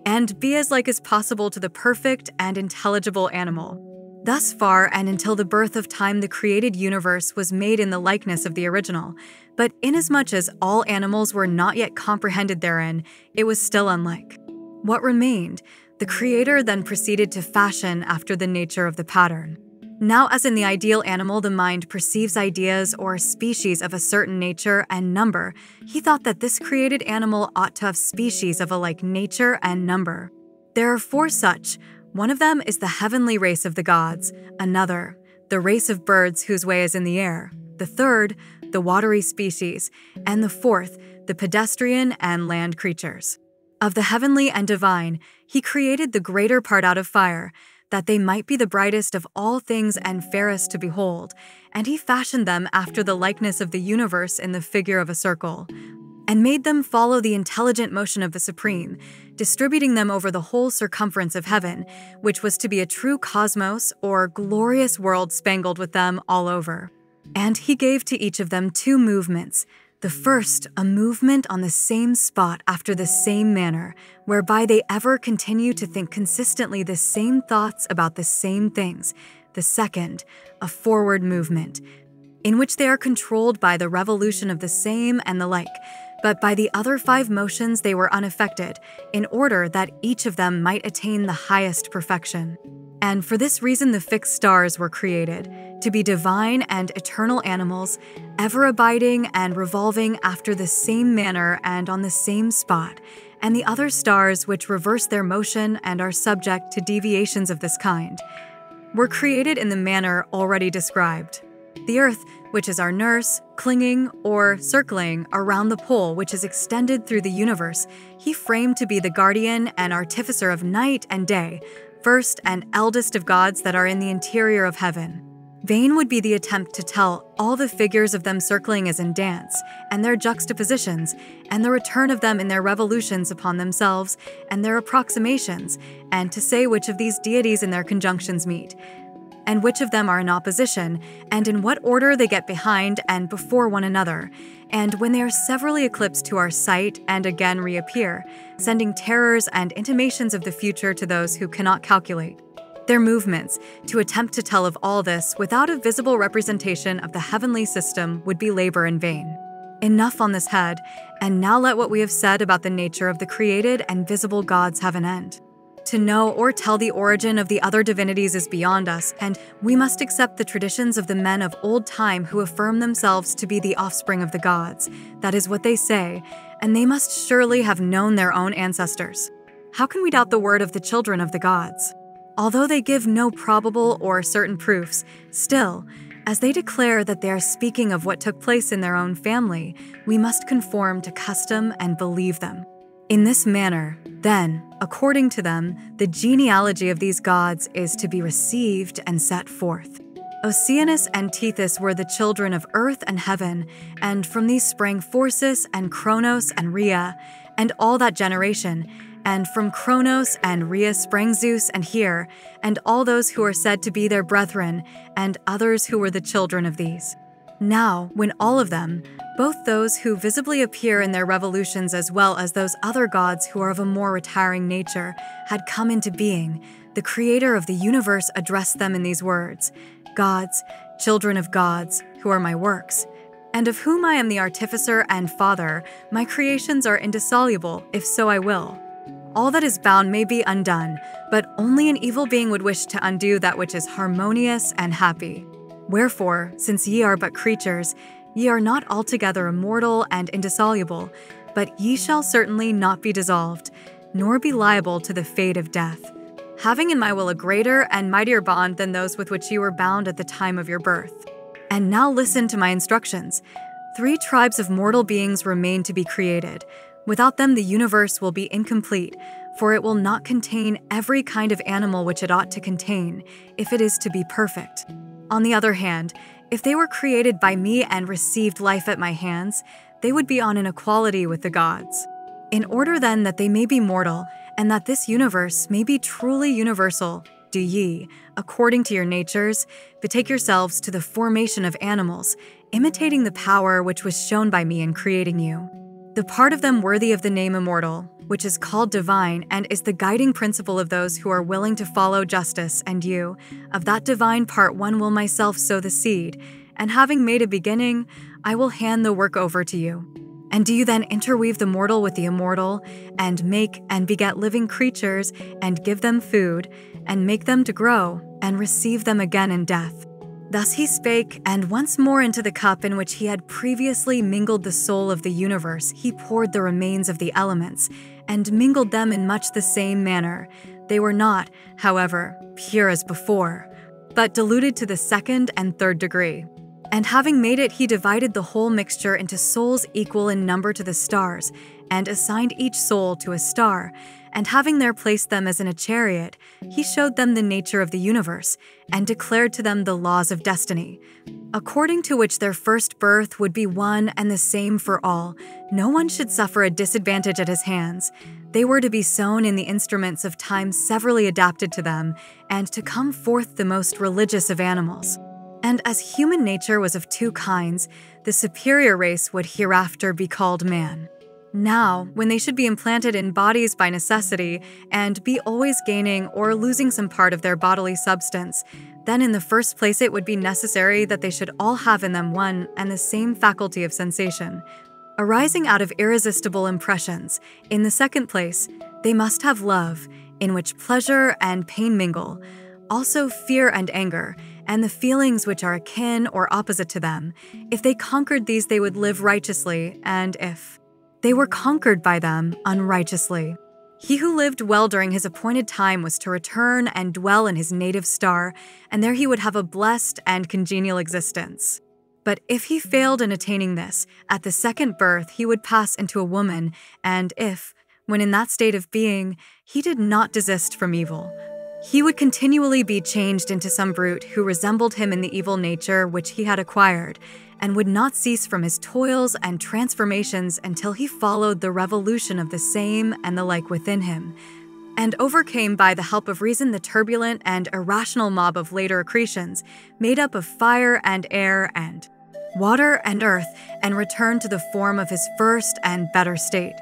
and be as like as possible to the perfect and intelligible animal. Thus far and until the birth of time the created universe was made in the likeness of the original, but inasmuch as all animals were not yet comprehended therein, it was still unlike. What remained, the Creator then proceeded to fashion after the nature of the pattern. Now, as in the ideal animal the mind perceives ideas or species of a certain nature and number, he thought that this created animal ought to have species of a like nature and number. There are 4 such. One of them is the heavenly race of the gods, another, the race of birds whose way is in the air, the third, the watery species, and the fourth, the pedestrian and land creatures. Of the heavenly and divine, he created the greater part out of fire, that they might be the brightest of all things and fairest to behold, and he fashioned them after the likeness of the universe in the figure of a circle, and made them follow the intelligent motion of the Supreme, distributing them over the whole circumference of heaven, which was to be a true cosmos or glorious world spangled with them all over. And he gave to each of them 2 movements, The first, a movement on the same spot after the same manner, whereby they ever continue to think consistently the same thoughts about the same things. The second, a forward movement, in which they are controlled by the revolution of the same and the like, but by the other 5 motions they were unaffected, in order that each of them might attain the highest perfection. And for this reason the fixed stars were created, to be divine and eternal animals, ever abiding and revolving after the same manner and on the same spot, and the other stars which reverse their motion and are subject to deviations of this kind, were created in the manner already described. The earth, which is our nurse, clinging or circling around the pole which is extended through the universe, he framed to be the guardian and artificer of night and day, first and eldest of gods that are in the interior of heaven. Vain would be the attempt to tell all the figures of them circling as in dance, and their juxtapositions, and the return of them in their revolutions upon themselves, and their approximations, and to say which of these deities in their conjunctions meet, and which of them are in opposition, and in what order they get behind and before one another, and when they are severally eclipsed to our sight and again reappear, sending terrors and intimations of the future to those who cannot calculate. Their movements, to attempt to tell of all this without a visible representation of the heavenly system, would be labor in vain. Enough on this head, and now let what we have said about the nature of the created and visible gods have an end. To know or tell the origin of the other divinities is beyond us, and we must accept the traditions of the men of old time who affirm themselves to be the offspring of the gods. That is what they say, and they must surely have known their own ancestors. How can we doubt the word of the children of the gods? Although they give no probable or certain proofs, still, as they declare that they are speaking of what took place in their own family, we must conform to custom and believe them. In this manner, then, according to them, the genealogy of these gods is to be received and set forth. Oceanus and Tethys were the children of earth and heaven, and from these sprang Phorcys and Kronos and Rhea, and all that generation, and from Kronos and Rhea sprang Zeus and Here, and all those who are said to be their brethren, and others who were the children of these. Now, when all of them, both those who visibly appear in their revolutions as well as those other gods who are of a more retiring nature, had come into being, the Creator of the universe addressed them in these words: Gods, children of gods, who are my works, and of whom I am the artificer and father, my creations are indissoluble, if so I will. All that is bound may be undone, but only an evil being would wish to undo that which is harmonious and happy. Wherefore, since ye are but creatures, ye are not altogether immortal and indissoluble, but ye shall certainly not be dissolved, nor be liable to the fate of death, having in my will a greater and mightier bond than those with which ye were bound at the time of your birth. And now listen to my instructions. 3 tribes of mortal beings remain to be created. Without them the universe will be incomplete, for it will not contain every kind of animal which it ought to contain, if it is to be perfect. On the other hand, if they were created by me and received life at my hands, they would be on an equality with the gods. In order then that they may be mortal, and that this universe may be truly universal, do ye, according to your natures, betake yourselves to the formation of animals, imitating the power which was shown by me in creating you. The part of them worthy of the name immortal, which is called divine and is the guiding principle of those who are willing to follow justice, and you, of that divine part one will myself sow the seed, and having made a beginning, I will hand the work over to you. And do you then interweave the mortal with the immortal, and make and beget living creatures, and give them food, and make them to grow, and receive them again in death. Thus he spake, and once more into the cup in which he had previously mingled the soul of the universe, he poured the remains of the elements, and mingled them in much the same manner. They were not, however, pure as before, but diluted to the 2nd and 3rd degree. And having made it, he divided the whole mixture into souls equal in number to the stars, and assigned each soul to a star, and having there placed them as in a chariot, he showed them the nature of the universe, and declared to them the laws of destiny, according to which their first birth would be one and the same for all. No one should suffer a disadvantage at his hands. They were to be sown in the instruments of time severally adapted to them, and to come forth the most religious of animals. And as human nature was of two kinds, the superior race would hereafter be called man. Now, when they should be implanted in bodies by necessity and be always gaining or losing some part of their bodily substance, then in the first place it would be necessary that they should all have in them one and the same faculty of sensation, arising out of irresistible impressions. In the second place, they must have love, in which pleasure and pain mingle, also fear and anger, and the feelings which are akin or opposite to them. If they conquered these, they would live righteously, and if they were conquered by them unrighteously. He who lived well during his appointed time was to return and dwell in his native star, and there he would have a blessed and congenial existence. But if he failed in attaining this, at the second birth he would pass into a woman, and if, when in that state of being, he did not desist from evil, he would continually be changed into some brute who resembled him in the evil nature which he had acquired, and would not cease from his toils and transformations until he followed the revolution of the same and the like within him, and overcame by the help of reason the turbulent and irrational mob of later accretions, made up of fire and air and water and earth, and returned to the form of his first and better state.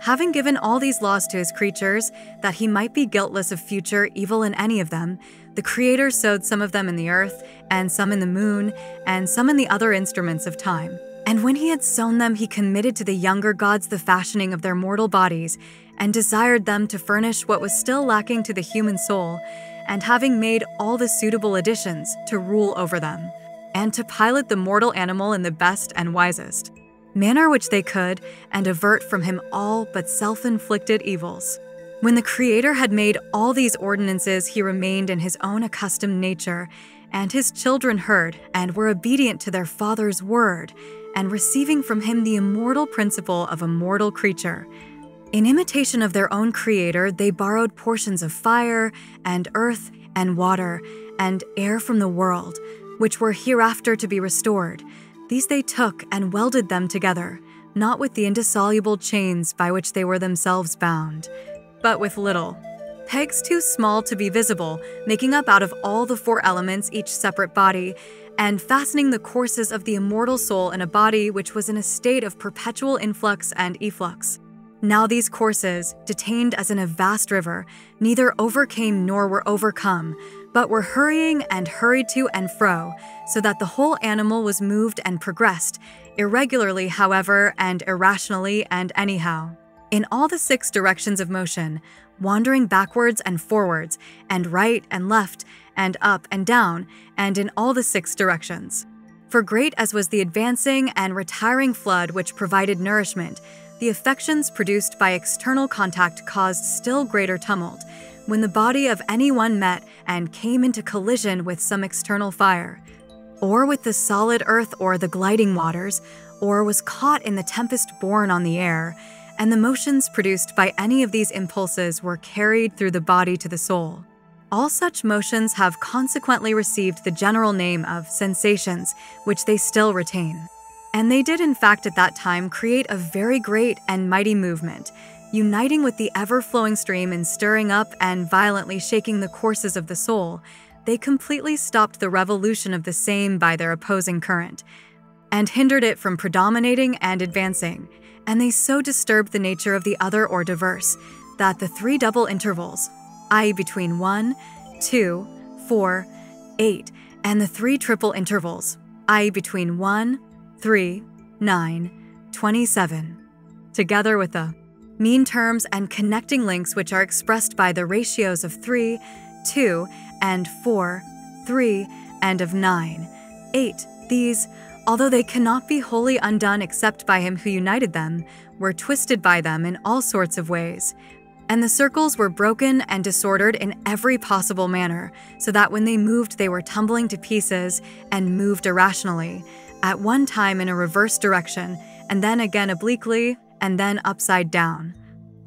Having given all these laws to his creatures, that he might be guiltless of future evil in any of them, the Creator sowed some of them in the earth, and some in the moon, and some in the other instruments of time. And when he had sown them, he committed to the younger gods the fashioning of their mortal bodies, and desired them to furnish what was still lacking to the human soul, and having made all the suitable additions, to rule over them, and to pilot the mortal animal in the best and wisest manner which they could, and avert from him all but self-inflicted evils. When the Creator had made all these ordinances, he remained in his own accustomed nature, and his children heard and were obedient to their Father's word, and receiving from him the immortal principle of a mortal creature. In imitation of their own Creator, they borrowed portions of fire, and earth, and water, and air from the world, which were hereafter to be restored. These they took and welded them together, not with the indissoluble chains by which they were themselves bound, but with little pegs too small to be visible, making up out of all the four elements each separate body, and fastening the courses of the immortal soul in a body which was in a state of perpetual influx and efflux. Now these courses, detained as in a vast river, neither overcame nor were overcome, but were hurrying and hurried to and fro, so that the whole animal was moved and progressed, irregularly, however, and irrationally and anyhow, in all the 6 directions of motion, wandering backwards and forwards, and right and left, and up and down, and in all the 6 directions. For great as was the advancing and retiring flood which provided nourishment, the affections produced by external contact caused still greater tumult, when the body of any one met and came into collision with some external fire, or with the solid earth or the gliding waters, or was caught in the tempest borne on the air, and the motions produced by any of these impulses were carried through the body to the soul. All such motions have consequently received the general name of sensations, which they still retain. And they did in fact at that time create a very great and mighty movement, uniting with the ever-flowing stream in stirring up and violently shaking the courses of the soul. They completely stopped the revolution of the same by their opposing current, and hindered it from predominating and advancing, and they so disturbed the nature of the other or diverse, that the 3 double intervals, i.e. between 1, 2, 4, 8, and the 3 triple intervals, i.e. between 1, 3, 9, 27, together with the mean terms and connecting links which are expressed by the ratios of 3, 2, and 4, 3, and of 9, 8. These, although they cannot be wholly undone except by him who united them, were twisted by them in all sorts of ways. And the circles were broken and disordered in every possible manner, so that when they moved they were tumbling to pieces and moved irrationally, at one time in a reverse direction, and then again obliquely, and then upside down.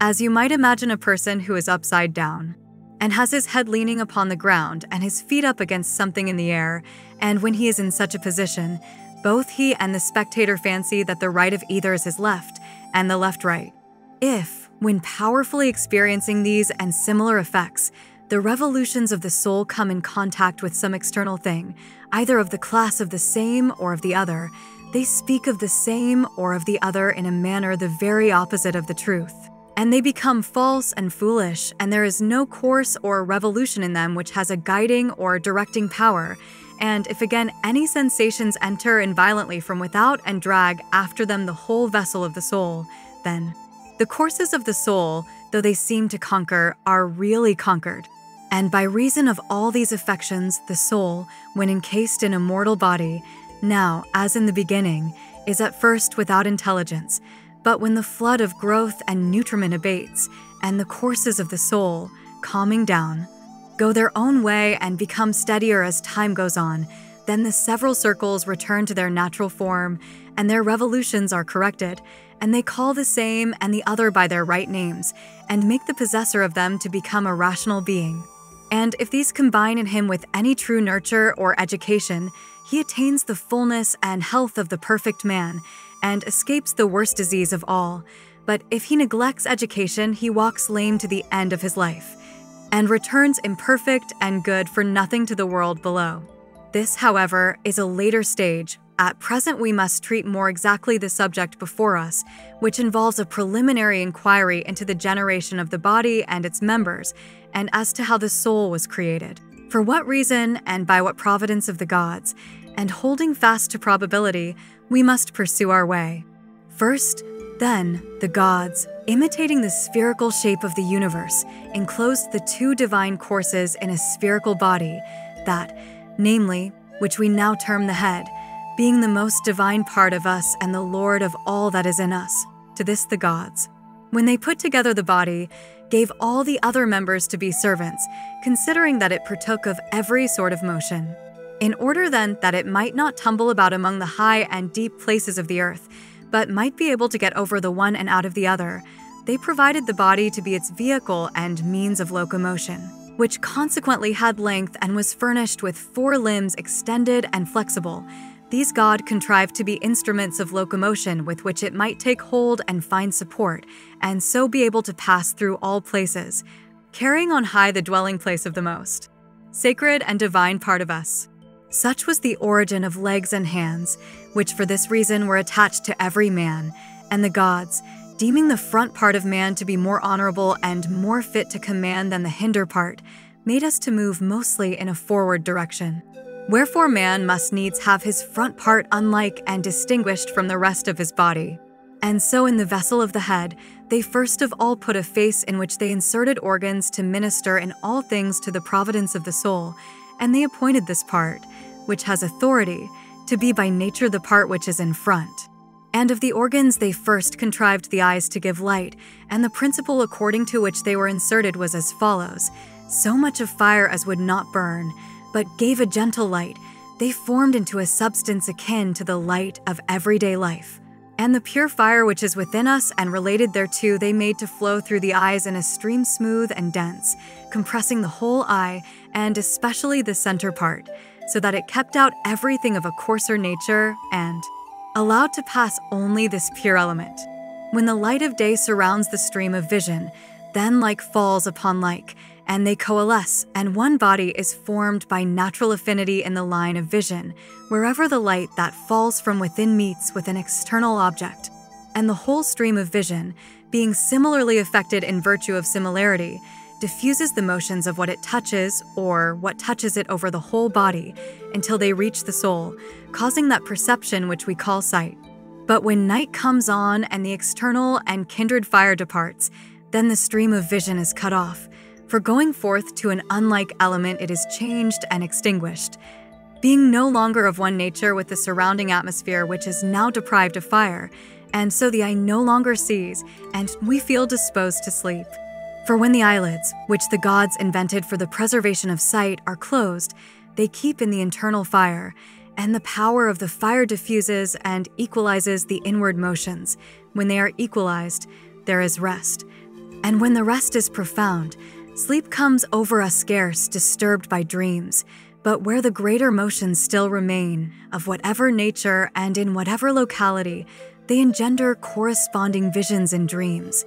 As you might imagine a person who is upside down, and has his head leaning upon the ground and his feet up against something in the air, and when he is in such a position, both he and the spectator fancy that the right of either is his left, and the left right. If, when powerfully experiencing these and similar effects, the revolutions of the soul come in contact with some external thing, either of the class of the same or of the other, they speak of the same or of the other in a manner the very opposite of the truth. And they become false and foolish, and there is no course or revolution in them which has a guiding or directing power. And if again any sensations enter in violently from without and drag after them the whole vessel of the soul, then the courses of the soul, though they seem to conquer, are really conquered. And by reason of all these affections, the soul, when encased in a mortal body, now, as in the beginning, is at first without intelligence, but when the flood of growth and nutriment abates, and the courses of the soul, calming down, go their own way and become steadier as time goes on, then the several circles return to their natural form, and their revolutions are corrected, and they call the same and the other by their right names, and make the possessor of them to become a rational being. And if these combine in him with any true nurture or education, he attains the fullness and health of the perfect man, and escapes the worst disease of all. But if he neglects education, he walks lame to the end of his life, and returns imperfect and good for nothing to the world below. This, however, is a later stage. At present we must treat more exactly the subject before us, which involves a preliminary inquiry into the generation of the body and its members, and as to how the soul was created, for what reason and by what providence of the gods, and holding fast to probability, we must pursue our way. First, then, the gods, imitating the spherical shape of the universe, enclosed the two divine courses in a spherical body, that, namely, which we now term the head, being the most divine part of us and the Lord of all that is in us, to this the gods, when they put together the body, gave all the other members to be servants, considering that it partook of every sort of motion. In order then that it might not tumble about among the high and deep places of the earth, but might be able to get over the one and out of the other, they provided the body to be its vehicle and means of locomotion, which consequently had length and was furnished with 4 limbs extended and flexible. These God contrived to be instruments of locomotion with which it might take hold and find support, and so be able to pass through all places, carrying on high the dwelling place of the most sacred and divine part of us. Such was the origin of legs and hands, which for this reason were attached to every man, and the gods, deeming the front part of man to be more honorable and more fit to command than the hinder part, made us to move mostly in a forward direction. Wherefore man must needs have his front part unlike and distinguished from the rest of his body. And so in the vessel of the head, they first of all put a face in which they inserted organs to minister in all things to the providence of the soul, and they appointed this part, which has authority, to be by nature the part which is in front. And of the organs they first contrived the eyes to give light, and the principle according to which they were inserted was as follows: so much of fire as would not burn, but gave a gentle light, they formed into a substance akin to the light of everyday life. And the pure fire which is within us and related thereto they made to flow through the eyes in a stream smooth and dense, compressing the whole eye, and especially the center part, so that it kept out everything of a coarser nature and allowed to pass only this pure element. When the light of day surrounds the stream of vision, then like falls upon like, and they coalesce, and one body is formed by natural affinity in the line of vision, wherever the light that falls from within meets with an external object. And the whole stream of vision, being similarly affected in virtue of similarity, diffuses the motions of what it touches or what touches it over the whole body until they reach the soul, causing that perception which we call sight. But when night comes on and the external and kindred fire departs, then the stream of vision is cut off, for going forth to an unlike element it is changed and extinguished, being no longer of one nature with the surrounding atmosphere which is now deprived of fire, and so the eye no longer sees, and we feel disposed to sleep. For when the eyelids, which the gods invented for the preservation of sight, are closed, they keep in the internal fire, and the power of the fire diffuses and equalizes the inward motions. When they are equalized, there is rest. And when the rest is profound, sleep comes over us scarce, disturbed by dreams, but where the greater motions still remain, of whatever nature and in whatever locality, they engender corresponding visions in dreams,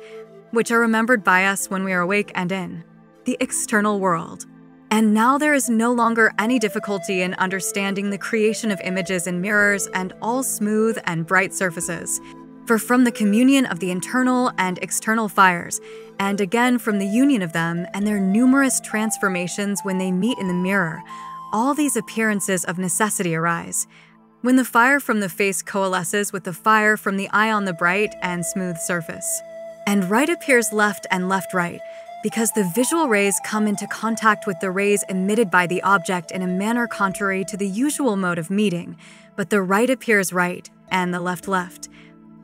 which are remembered by us when we are awake and in. the external world. And now there is no longer any difficulty in understanding the creation of images in mirrors and all smooth and bright surfaces. For from the communion of the internal and external fires, and again from the union of them and their numerous transformations when they meet in the mirror, all these appearances of necessity arise. When the fire from the face coalesces with the fire from the eye on the bright and smooth surface. And right appears left and left right, because the visual rays come into contact with the rays emitted by the object in a manner contrary to the usual mode of meeting, but the right appears right and the left left,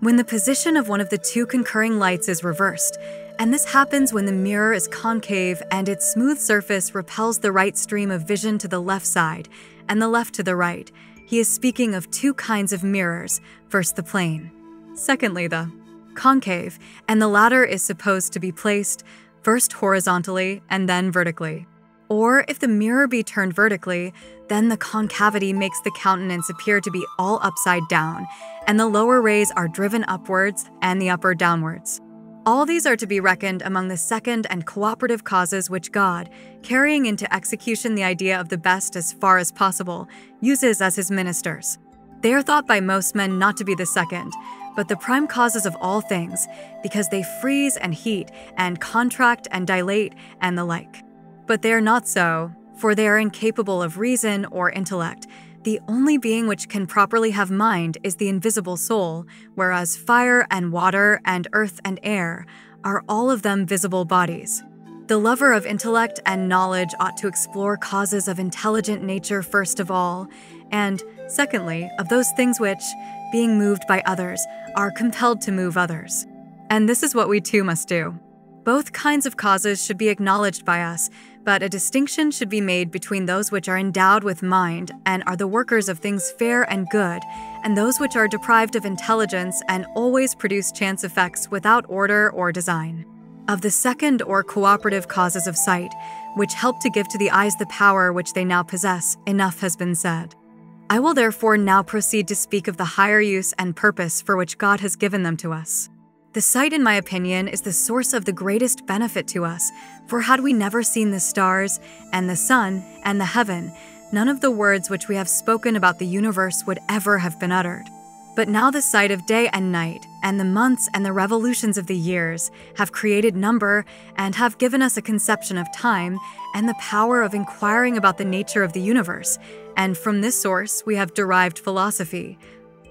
when the position of one of the two concurring lights is reversed, and this happens when the mirror is concave and its smooth surface repels the right stream of vision to the left side and the left to the right. He is speaking of two kinds of mirrors, first the plane, secondly the concave, and the latter is supposed to be placed first horizontally and then vertically. Or if the mirror be turned vertically, then the concavity makes the countenance appear to be all upside down, and the lower rays are driven upwards and the upper downwards. All these are to be reckoned among the second and cooperative causes which God, carrying into execution the idea of the best as far as possible, uses as his ministers. They are thought by most men not to be the second, but the prime causes of all things, because they freeze and heat and contract and dilate and the like. But they are not so, for they are incapable of reason or intellect. The only being which can properly have mind is the invisible soul, whereas fire and water and earth and air are all of them visible bodies. The lover of intellect and knowledge ought to explore causes of intelligent nature first of all, and, secondly, of those things which, being moved by others, are compelled to move others. And this is what we too must do. Both kinds of causes should be acknowledged by us, but a distinction should be made between those which are endowed with mind and are the workers of things fair and good, and those which are deprived of intelligence and always produce chance effects without order or design. Of the second or cooperative causes of sight, which help to give to the eyes the power which they now possess, enough has been said. I will therefore now proceed to speak of the higher use and purpose for which God has given them to us. The sight, in my opinion, is the source of the greatest benefit to us, for had we never seen the stars, and the sun, and the heaven, none of the words which we have spoken about the universe would ever have been uttered. But now the sight of day and night, and the months and the revolutions of the years, have created number, and have given us a conception of time, and the power of inquiring about the nature of the universe, and from this source we have derived philosophy,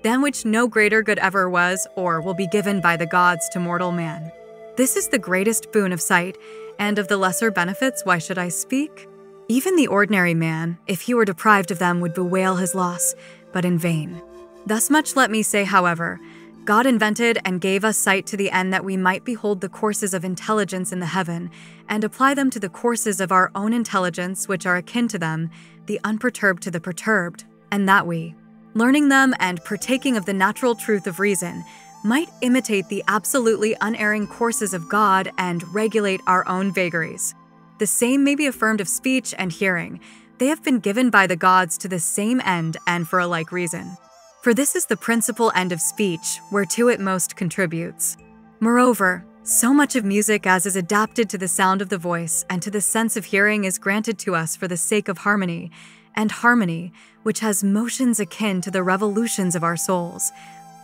than which no greater good ever was or will be given by the gods to mortal man. This is the greatest boon of sight, and of the lesser benefits why should I speak? Even the ordinary man, if he were deprived of them, would bewail his loss, but in vain. Thus much let me say, however, God invented and gave us sight to the end that we might behold the courses of intelligence in the heaven, and apply them to the courses of our own intelligence which are akin to them, the unperturbed to the perturbed, and that we, learning them and partaking of the natural truth of reason, might imitate the absolutely unerring courses of God and regulate our own vagaries. The same may be affirmed of speech and hearing. They have been given by the gods to the same end and for a like reason. For this is the principal end of speech, whereto it most contributes. Moreover, so much of music as is adapted to the sound of the voice and to the sense of hearing is granted to us for the sake of harmony, and harmony, which has motions akin to the revolutions of our souls,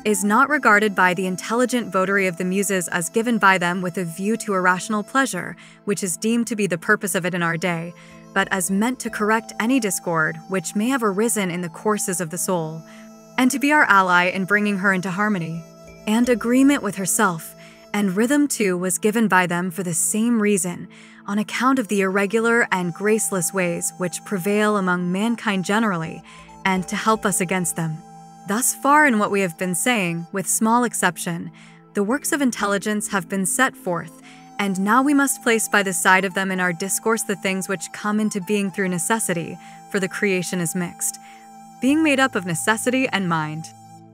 is not regarded by the intelligent votary of the Muses as given by them with a view to a rational pleasure, which is deemed to be the purpose of it in our day, but as meant to correct any discord which may have arisen in the courses of the soul, and to be our ally in bringing her into harmony and agreement with herself. And rhythm too was given by them for the same reason, on account of the irregular and graceless ways which prevail among mankind generally, and to help us against them. Thus far in what we have been saying, with small exception, the works of intelligence have been set forth, and now we must place by the side of them in our discourse the things which come into being through necessity, for the creation is mixed, being made up of necessity and mind.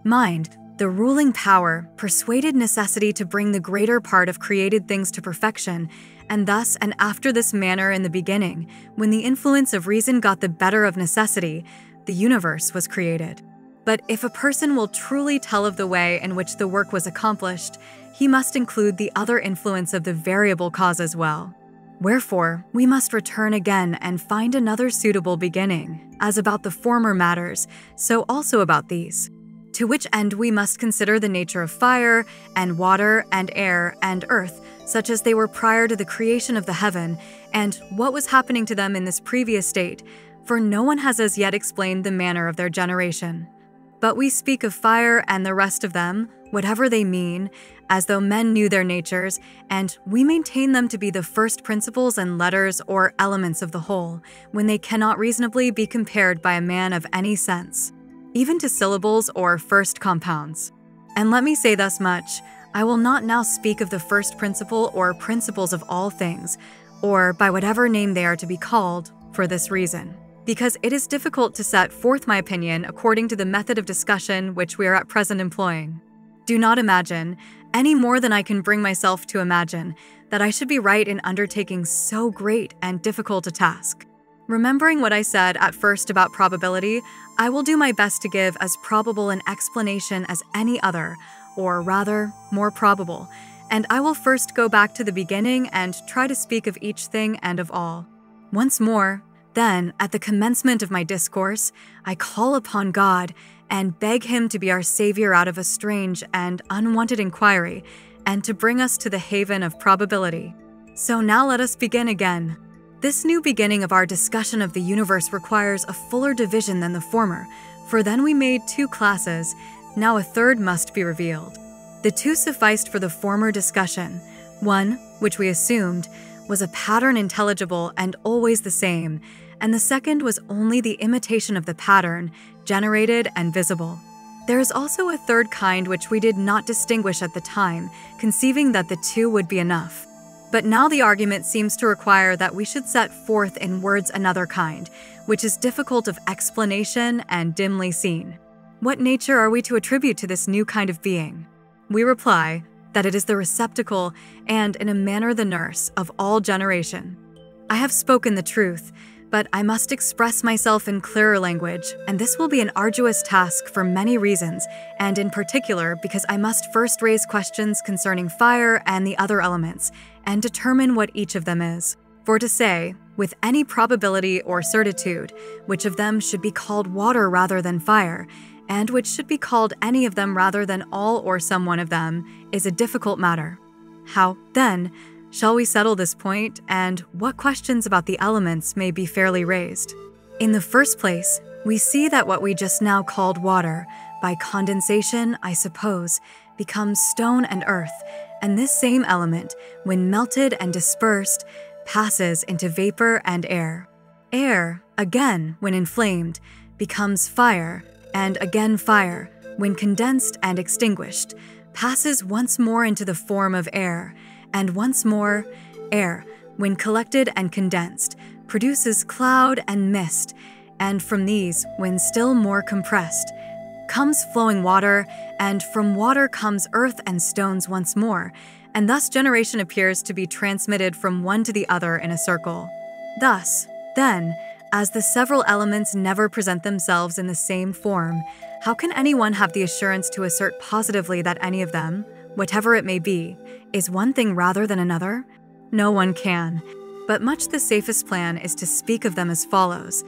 Mind, the ruling power, persuaded necessity to bring the greater part of created things to perfection, and thus and after this manner in the beginning, when the influence of reason got the better of necessity, the universe was created. But if a person will truly tell of the way in which the work was accomplished, he must include the other influence of the variable cause as well. Wherefore, we must return again and find another suitable beginning, as about the former matters, so also about these. To which end we must consider the nature of fire, and water, and air, and earth, such as they were prior to the creation of the heaven, and what was happening to them in this previous state, for no one has as yet explained the manner of their generation. But we speak of fire and the rest of them, whatever they mean, as though men knew their natures, and we maintain them to be the first principles and letters or elements of the whole, when they cannot reasonably be compared by a man of any sense, even to syllables or first compounds. And let me say thus much, I will not now speak of the first principle or principles of all things, or by whatever name they are to be called, for this reason, because it is difficult to set forth my opinion according to the method of discussion which we are at present employing. Do not imagine, any more than I can bring myself to imagine, that I should be right in undertaking so great and difficult a task. Remembering what I said at first about probability, I will do my best to give as probable an explanation as any other, or rather, more probable, and I will first go back to the beginning and try to speak of each thing and of all. Once more, then, at the commencement of my discourse, I call upon God and beg Him to be our Savior out of a strange and unwanted inquiry, and to bring us to the haven of probability. So now let us begin again. This new beginning of our discussion of the universe requires a fuller division than the former, for then we made 2 classes, now a third must be revealed. The 2 sufficed for the former discussion. One, which we assumed, was a pattern intelligible and always the same, and the second was only the imitation of the pattern, generated and visible. There is also a third kind which we did not distinguish at the time, conceiving that the 2 would be enough. But now the argument seems to require that we should set forth in words another kind, which is difficult of explanation and dimly seen. What nature are we to attribute to this new kind of being? We reply that it is the receptacle and, in a manner, the nurse of all generation. I have spoken the truth, but I must express myself in clearer language, and this will be an arduous task for many reasons, and in particular because I must first raise questions concerning fire and the other elements, and determine what each of them is. For to say, with any probability or certitude, which of them should be called water rather than fire, and which should be called any of them rather than all or some one of them, is a difficult matter. How, then, shall we settle this point, and what questions about the elements may be fairly raised? In the first place, we see that what we just now called water, by condensation, I suppose, becomes stone and earth, and this same element, when melted and dispersed, passes into vapor and air. Air, again, when inflamed, becomes fire, and again fire, when condensed and extinguished, passes once more into the form of air, and once more, air, when collected and condensed, produces cloud and mist, and from these, when still more compressed, comes flowing water, and from water comes earth and stones once more, and thus generation appears to be transmitted from one to the other in a circle. Thus, then, as the several elements never present themselves in the same form, how can anyone have the assurance to assert positively that any of them, whatever it may be, is one thing rather than another? No one can. But much the safest plan is to speak of them as follows.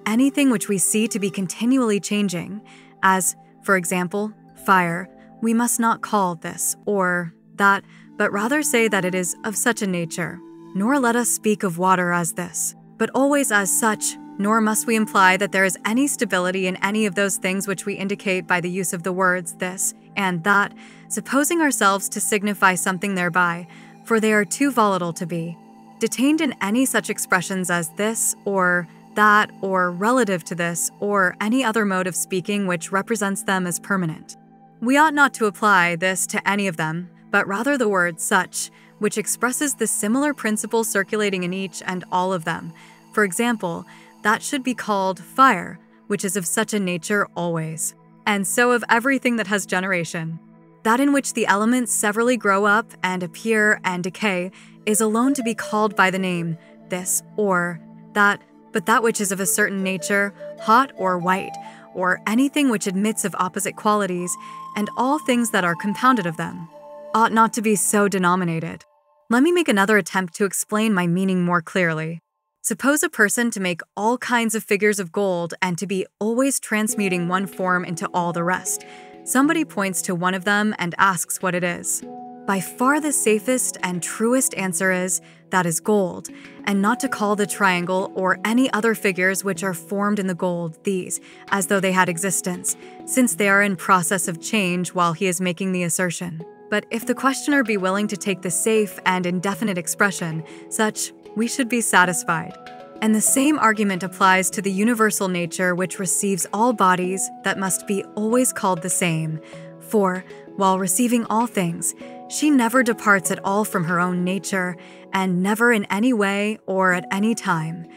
Anything which we see to be continually changing, as, for example, fire, we must not call this or that, but rather say that it is of such a nature. Nor let us speak of water as this, but always as such, nor must we imply that there is any stability in any of those things which we indicate by the use of the words this and that, supposing ourselves to signify something thereby, for they are too volatile to be detained in any such expressions as this or that or relative to this or any other mode of speaking which represents them as permanent. We ought not to apply this to any of them, but rather the word such, which expresses the similar principle circulating in each and all of them. For example, that should be called fire, which is of such a nature always. And so of everything that has generation. That in which the elements severally grow up and appear and decay is alone to be called by the name, this or that, but that which is of a certain nature, hot or white, or anything which admits of opposite qualities, and all things that are compounded of them, ought not to be so denominated. Let me make another attempt to explain my meaning more clearly. Suppose a person to make all kinds of figures of gold and to be always transmuting one form into all the rest. Somebody points to one of them and asks what it is. By far the safest and truest answer is, that is gold, and not to call the triangle or any other figures which are formed in the gold these, as though they had existence, since they are in process of change while he is making the assertion. But if the questioner be willing to take the safe and indefinite expression, such, we should be satisfied. And the same argument applies to the universal nature which receives all bodies that must be always called the same. For, while receiving all things, she never departs at all from her own nature, and never in any way or at any time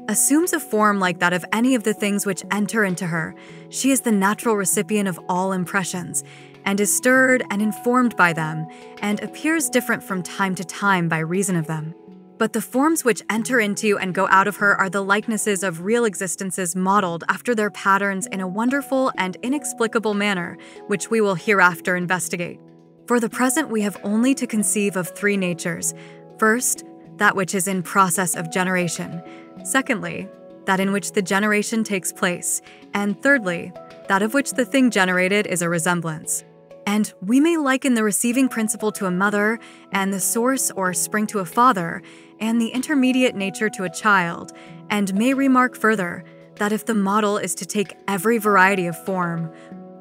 assumes a form like that of any of the things which enter into her. She is the natural recipient of all impressions, and is stirred and informed by them, and appears different from time to time by reason of them. But the forms which enter into and go out of her are the likenesses of real existences modeled after their patterns in a wonderful and inexplicable manner, which we will hereafter investigate. For the present, we have only to conceive of three natures. First, that which is in process of generation. Secondly, that in which the generation takes place. And thirdly, that of which the thing generated is a resemblance. And we may liken the receiving principle to a mother, and the source or spring to a father, and the intermediate nature to a child, and may remark further that if the model is to take every variety of form,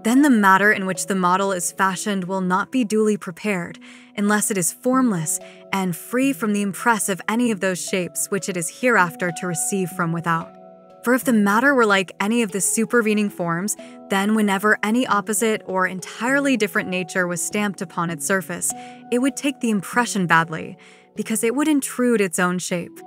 then the matter in which the model is fashioned will not be duly prepared, unless it is formless and free from the impress of any of those shapes which it is hereafter to receive from without. For if the matter were like any of the supervening forms, then whenever any opposite or entirely different nature was stamped upon its surface, it would take the impression badly, because it would intrude its own shape.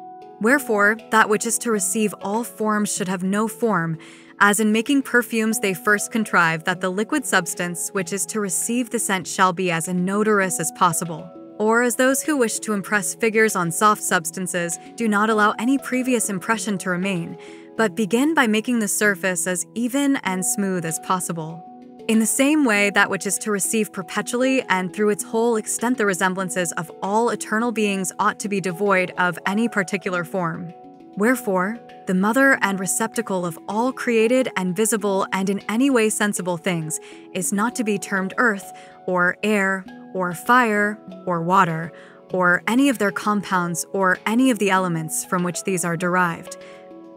Wherefore, that which is to receive all forms should have no form, as in making perfumes they first contrive that the liquid substance which is to receive the scent shall be as inodorous as possible. Or as those who wish to impress figures on soft substances do not allow any previous impression to remain, but begin by making the surface as even and smooth as possible. In the same way, that which is to receive perpetually and through its whole extent the resemblances of all eternal beings ought to be devoid of any particular form. Wherefore, the mother and receptacle of all created and visible and in any way sensible things is not to be termed earth, or air, or fire, or water, or any of their compounds, or any of the elements from which these are derived,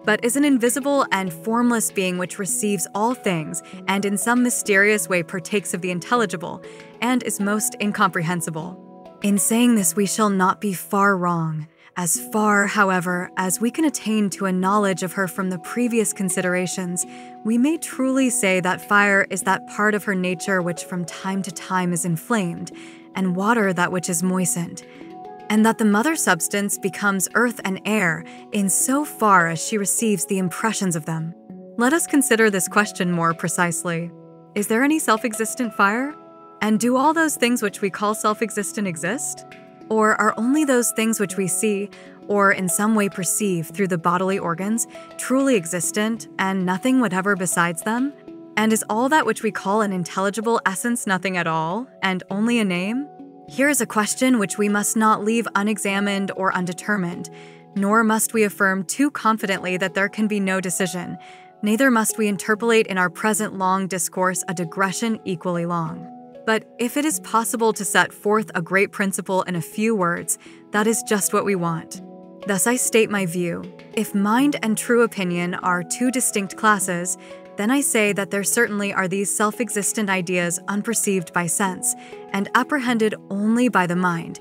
but is an invisible and formless being which receives all things and in some mysterious way partakes of the intelligible, and is most incomprehensible. In saying this, we shall not be far wrong. As far, however, as we can attain to a knowledge of her from the previous considerations, we may truly say that fire is that part of her nature which from time to time is inflamed, and water that which is moistened, and that the mother substance becomes earth and air in so far as she receives the impressions of them. Let us consider this question more precisely. Is there any self-existent fire? And do all those things which we call self-existent exist? Or are only those things which we see, or in some way perceive through the bodily organs, truly existent, and nothing whatever besides them? And is all that which we call an intelligible essence nothing at all, and only a name? Here is a question which we must not leave unexamined or undetermined, nor must we affirm too confidently that there can be no decision, neither must we interpolate in our present long discourse a digression equally long. But if it is possible to set forth a great principle in a few words, that is just what we want. Thus I state my view. If mind and true opinion are two distinct classes, then I say that there certainly are these self-existent ideas unperceived by sense, and apprehended only by the mind.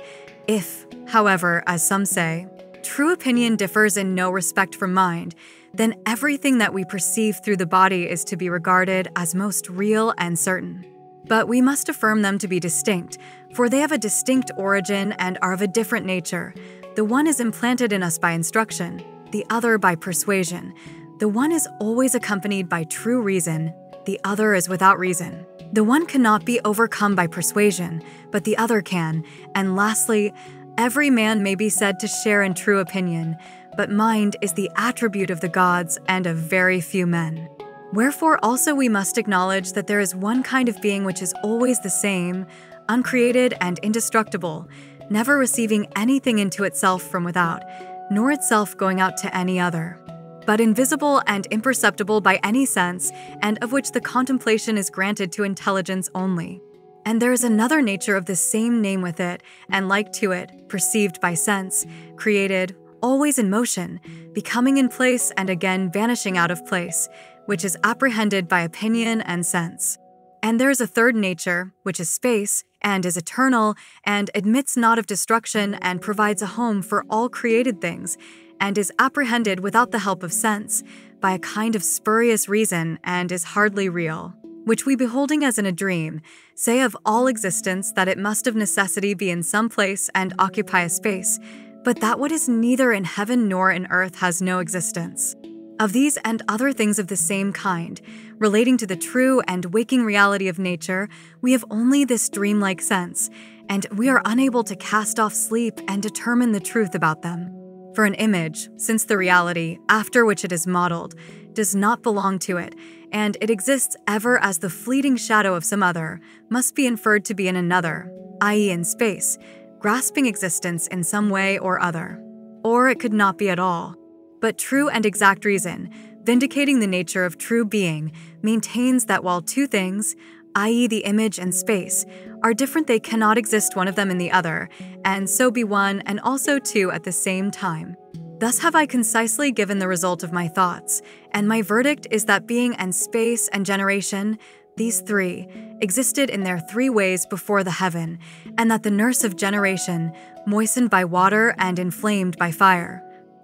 If, however, as some say, true opinion differs in no respect from mind, then everything that we perceive through the body is to be regarded as most real and certain. But we must affirm them to be distinct, for they have a distinct origin and are of a different nature. The one is implanted in us by instruction, the other by persuasion. The one is always accompanied by true reason, the other is without reason. The one cannot be overcome by persuasion, but the other can. And lastly, every man may be said to share in true opinion, but mind is the attribute of the gods and of very few men. Wherefore also we must acknowledge that there is one kind of being which is always the same, uncreated and indestructible, never receiving anything into itself from without, nor itself going out to any other, but invisible and imperceptible by any sense, and of which the contemplation is granted to intelligence only. And there is another nature of the same name with it, and like to it, perceived by sense, created, always in motion, becoming in place and again vanishing out of place, which is apprehended by opinion and sense. And there is a third nature, which is space, and is eternal, and admits not of destruction, and provides a home for all created things, and is apprehended without the help of sense, by a kind of spurious reason, and is hardly real, which we beholding as in a dream, say of all existence that it must of necessity be in some place and occupy a space, but that what is neither in heaven nor in earth has no existence. Of these and other things of the same kind, relating to the true and waking reality of nature, we have only this dreamlike sense, and we are unable to cast off sleep and determine the truth about them. For an image, since the reality, after which it is modeled, does not belong to it, and it exists ever as the fleeting shadow of some other, must be inferred to be in another, i.e. in space, grasping existence in some way or other. Or it could not be at all. But true and exact reason, vindicating the nature of true being, maintains that while two things, i.e. the image and space, are different, they cannot exist one of them in the other, and so be one and also two at the same time. Thus have I concisely given the result of my thoughts, and my verdict is that being and space and generation, these three, existed in their three ways before the heaven, and that the nurse of generation, moistened by water and inflamed by fire,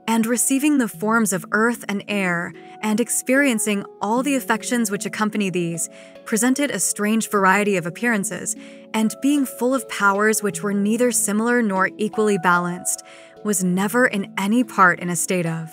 and receiving the forms of earth and air, and experiencing all the affections which accompany these, presented a strange variety of appearances, and being full of powers which were neither similar nor equally balanced, was never in any part in a state of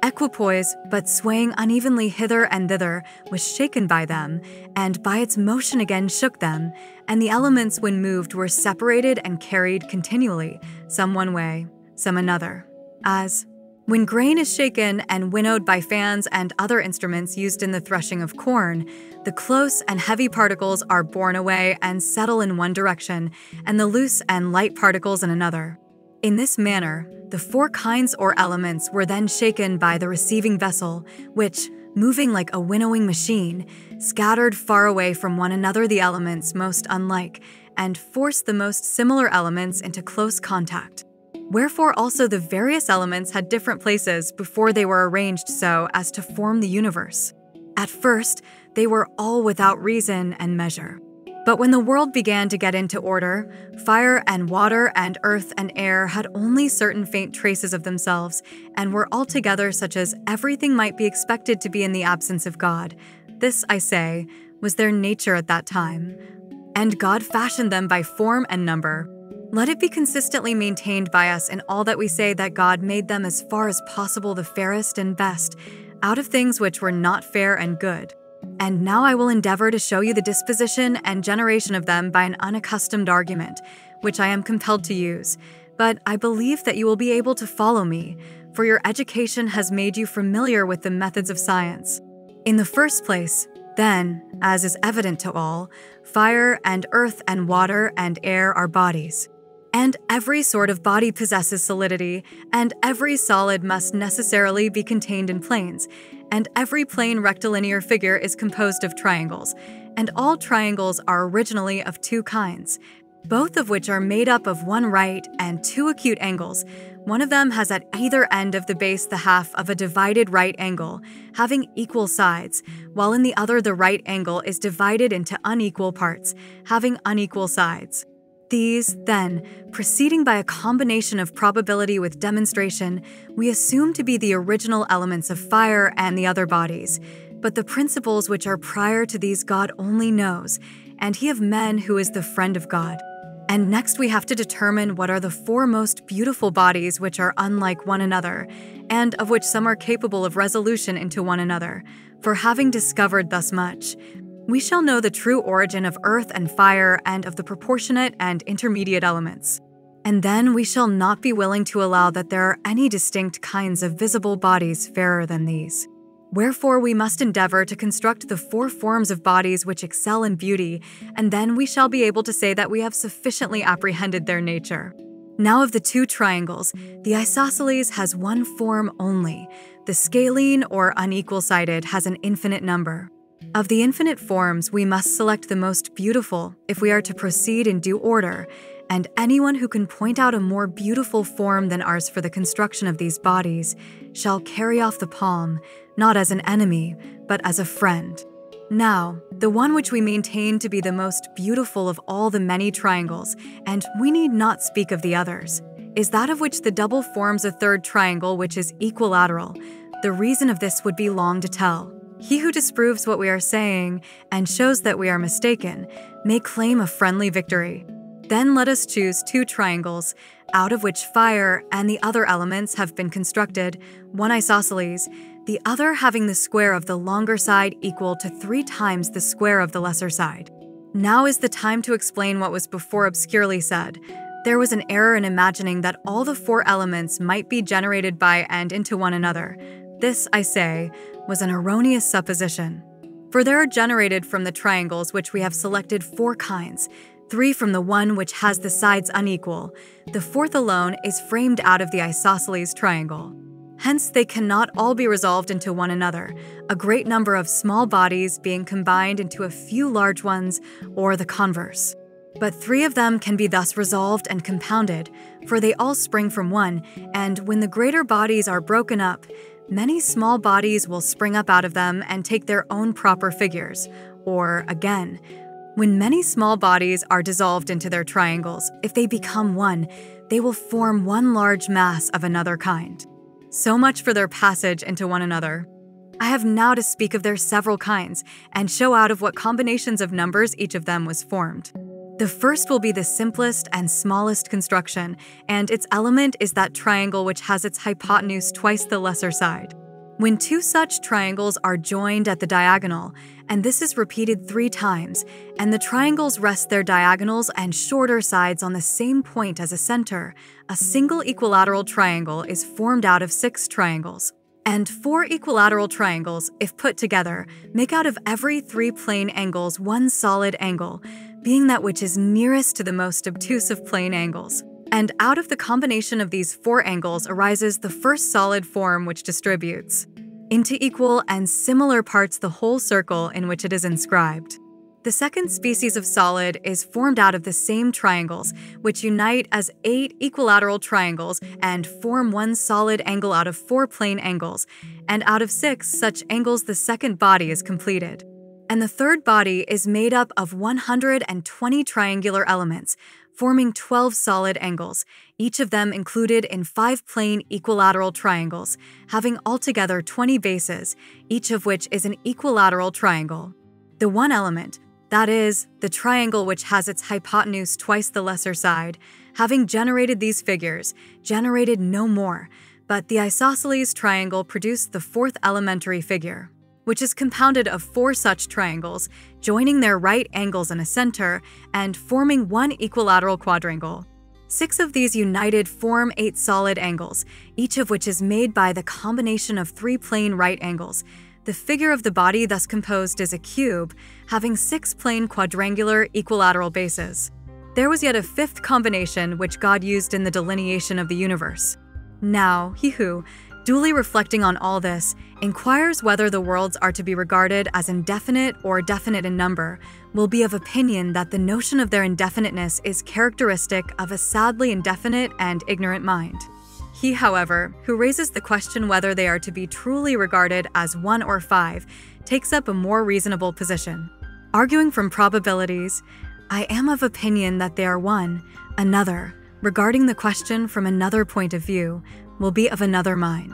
equipoise, but swaying unevenly hither and thither, was shaken by them, and by its motion again shook them, and the elements when moved were separated and carried continually, some one way, some another. As when grain is shaken and winnowed by fans and other instruments used in the threshing of corn, the close and heavy particles are borne away and settle in one direction, and the loose and light particles in another. In this manner, the four kinds or elements were then shaken by the receiving vessel, which, moving like a winnowing machine, scattered far away from one another the elements most unlike, and forced the most similar elements into close contact. Wherefore also the various elements had different places before they were arranged so as to form the universe. At first, they were all without reason and measure. But when the world began to get into order, fire and water and earth and air had only certain faint traces of themselves, and were altogether such as everything might be expected to be in the absence of God. This, I say, was their nature at that time. And God fashioned them by form and number. Let it be consistently maintained by us in all that we say that God made them as far as possible the fairest and best, out of things which were not fair and good. And now I will endeavor to show you the disposition and generation of them by an unaccustomed argument, which I am compelled to use, but I believe that you will be able to follow me, for your education has made you familiar with the methods of science. In the first place, then, as is evident to all, fire and earth and water and air are bodies. And every sort of body possesses solidity, and every solid must necessarily be contained in planes, and every plane rectilinear figure is composed of triangles, and all triangles are originally of two kinds, both of which are made up of one right and two acute angles. One of them has at either end of the base the half of a divided right angle, having equal sides, while in the other the right angle is divided into unequal parts, having unequal sides. These, then, proceeding by a combination of probability with demonstration, we assume to be the original elements of fire and the other bodies, but the principles which are prior to these God only knows, and he of men who is the friend of God. And next we have to determine what are the four most beautiful bodies which are unlike one another, and of which some are capable of resolution into one another. For having discovered thus much, we shall know the true origin of earth and fire and of the proportionate and intermediate elements. And then we shall not be willing to allow that there are any distinct kinds of visible bodies fairer than these. Wherefore we must endeavor to construct the four forms of bodies which excel in beauty, and then we shall be able to say that we have sufficiently apprehended their nature. Now of the two triangles, the isosceles has one form only. The scalene or unequal-sided has an infinite number. Of the infinite forms, we must select the most beautiful if we are to proceed in due order, and anyone who can point out a more beautiful form than ours for the construction of these bodies shall carry off the palm, not as an enemy, but as a friend. Now, the one which we maintain to be the most beautiful of all the many triangles, and we need not speak of the others, is that of which the double forms a third triangle which is equilateral. The reason of this would be long to tell. He who disproves what we are saying and shows that we are mistaken may claim a friendly victory. Then let us choose two triangles, out of which fire and the other elements have been constructed, one isosceles, the other having the square of the longer side equal to 3 times the square of the lesser side. Now is the time to explain what was before obscurely said. There was an error in imagining that all the 4 elements might be generated by and into one another. This, I say, was an erroneous supposition. For there are generated from the triangles which we have selected 4 kinds, 3 from the one which has the sides unequal. The 4th alone is framed out of the isosceles triangle. Hence they cannot all be resolved into one another, a great number of small bodies being combined into a few large ones, or the converse. But 3 of them can be thus resolved and compounded, for they all spring from one, and when the greater bodies are broken up, many small bodies will spring up out of them and take their own proper figures. Or, again, when many small bodies are dissolved into their triangles, if they become one, they will form one large mass of another kind. So much for their passage into one another. I have now to speak of their several kinds and show out of what combinations of numbers each of them was formed. The first will be the simplest and smallest construction, and its element is that triangle which has its hypotenuse twice the lesser side. When 2 such triangles are joined at the diagonal, and this is repeated 3 times, and the triangles rest their diagonals and shorter sides on the same point as a center, a single equilateral triangle is formed out of 6 triangles. And 4 equilateral triangles, if put together, make out of every 3 plane angles one solid angle, being that which is nearest to the most obtuse of plane angles. And out of the combination of these 4 angles arises the first solid form which distributes into equal and similar parts the whole circle in which it is inscribed. The second species of solid is formed out of the same triangles, which unite as 8 equilateral triangles and form one solid angle out of 4 plane angles, and out of 6 such angles the second body is completed. And the third body is made up of 120 triangular elements, forming 12 solid angles, each of them included in 5 plane equilateral triangles, having altogether 20 bases, each of which is an equilateral triangle. The one element, that is, the triangle which has its hypotenuse twice the lesser side, having generated these figures, generated no more, but the isosceles triangle produced the 4th elementary figure, which is compounded of 4 such triangles, joining their right angles in a center and forming one equilateral quadrangle. 6 of these united form 8 solid angles, each of which is made by the combination of 3 plane right angles. The figure of the body thus composed is a cube, having 6 plane quadrangular equilateral bases. There was yet a 5th combination which God used in the delineation of the universe. Now, he who, duly reflecting on all this, inquires whether the worlds are to be regarded as indefinite or definite in number, will be of opinion that the notion of their indefiniteness is characteristic of a sadly indefinite and ignorant mind. He, however, who raises the question whether they are to be truly regarded as 1 or 5, takes up a more reasonable position. Arguing from probabilities, I am of opinion that they are one. Another, regarding the question from another point of view, will be of another mind.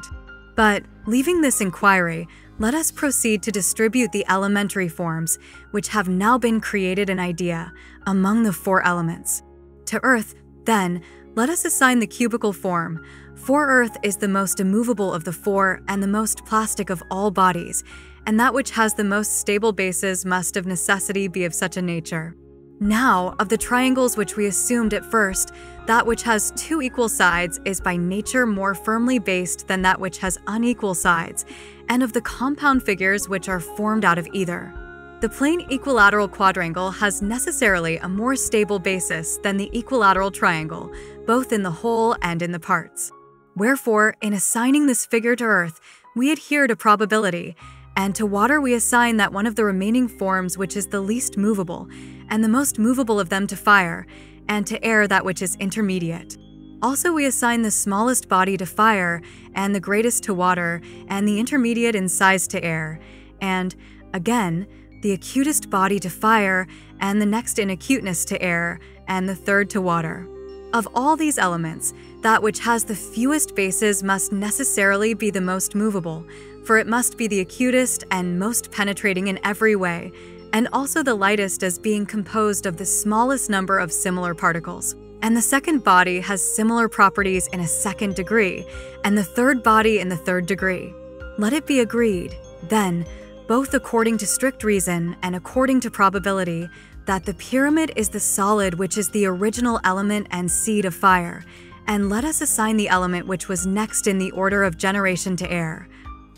But, leaving this inquiry, let us proceed to distribute the elementary forms, which have now been created in idea, among the 4 elements. To earth, then, let us assign the cubical form, for earth is the most immovable of the 4 and the most plastic of all bodies, and that which has the most stable bases must of necessity be of such a nature. Now, of the triangles which we assumed at first, that which has 2 equal sides is by nature more firmly based than that which has unequal sides, and of the compound figures which are formed out of either. The plane equilateral quadrangle has necessarily a more stable basis than the equilateral triangle, both in the whole and in the parts. Wherefore, in assigning this figure to earth, we adhere to probability, and to water we assign that one of the remaining forms which is the least movable, and the most movable of them to fire, and to air that which is intermediate. Also we assign the smallest body to fire, and the greatest to water, and the intermediate in size to air, and, again, the acutest body to fire, and the next in acuteness to air, and the third to water. Of all these elements, that which has the fewest bases must necessarily be the most movable, for it must be the acutest and most penetrating in every way, and also the lightest as being composed of the smallest number of similar particles. And the second body has similar properties in a second degree, and the third body in the third degree. Let it be agreed, then, both according to strict reason and according to probability, that the pyramid is the solid which is the original element and seed of fire, and let us assign the element which was next in the order of generation to air,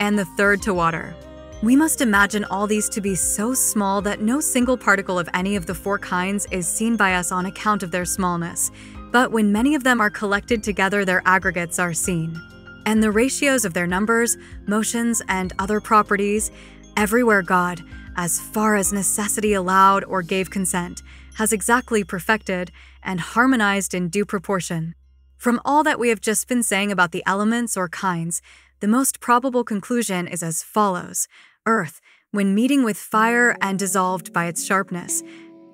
and the third to water. We must imagine all these to be so small that no single particle of any of the four kinds is seen by us on account of their smallness, but when many of them are collected together their aggregates are seen. And the ratios of their numbers, motions, and other properties, everywhere God, as far as necessity allowed or gave consent, has exactly perfected and harmonized in due proportion. From all that we have just been saying about the elements or kinds, the most probable conclusion is as follows. Earth, when meeting with fire and dissolved by its sharpness,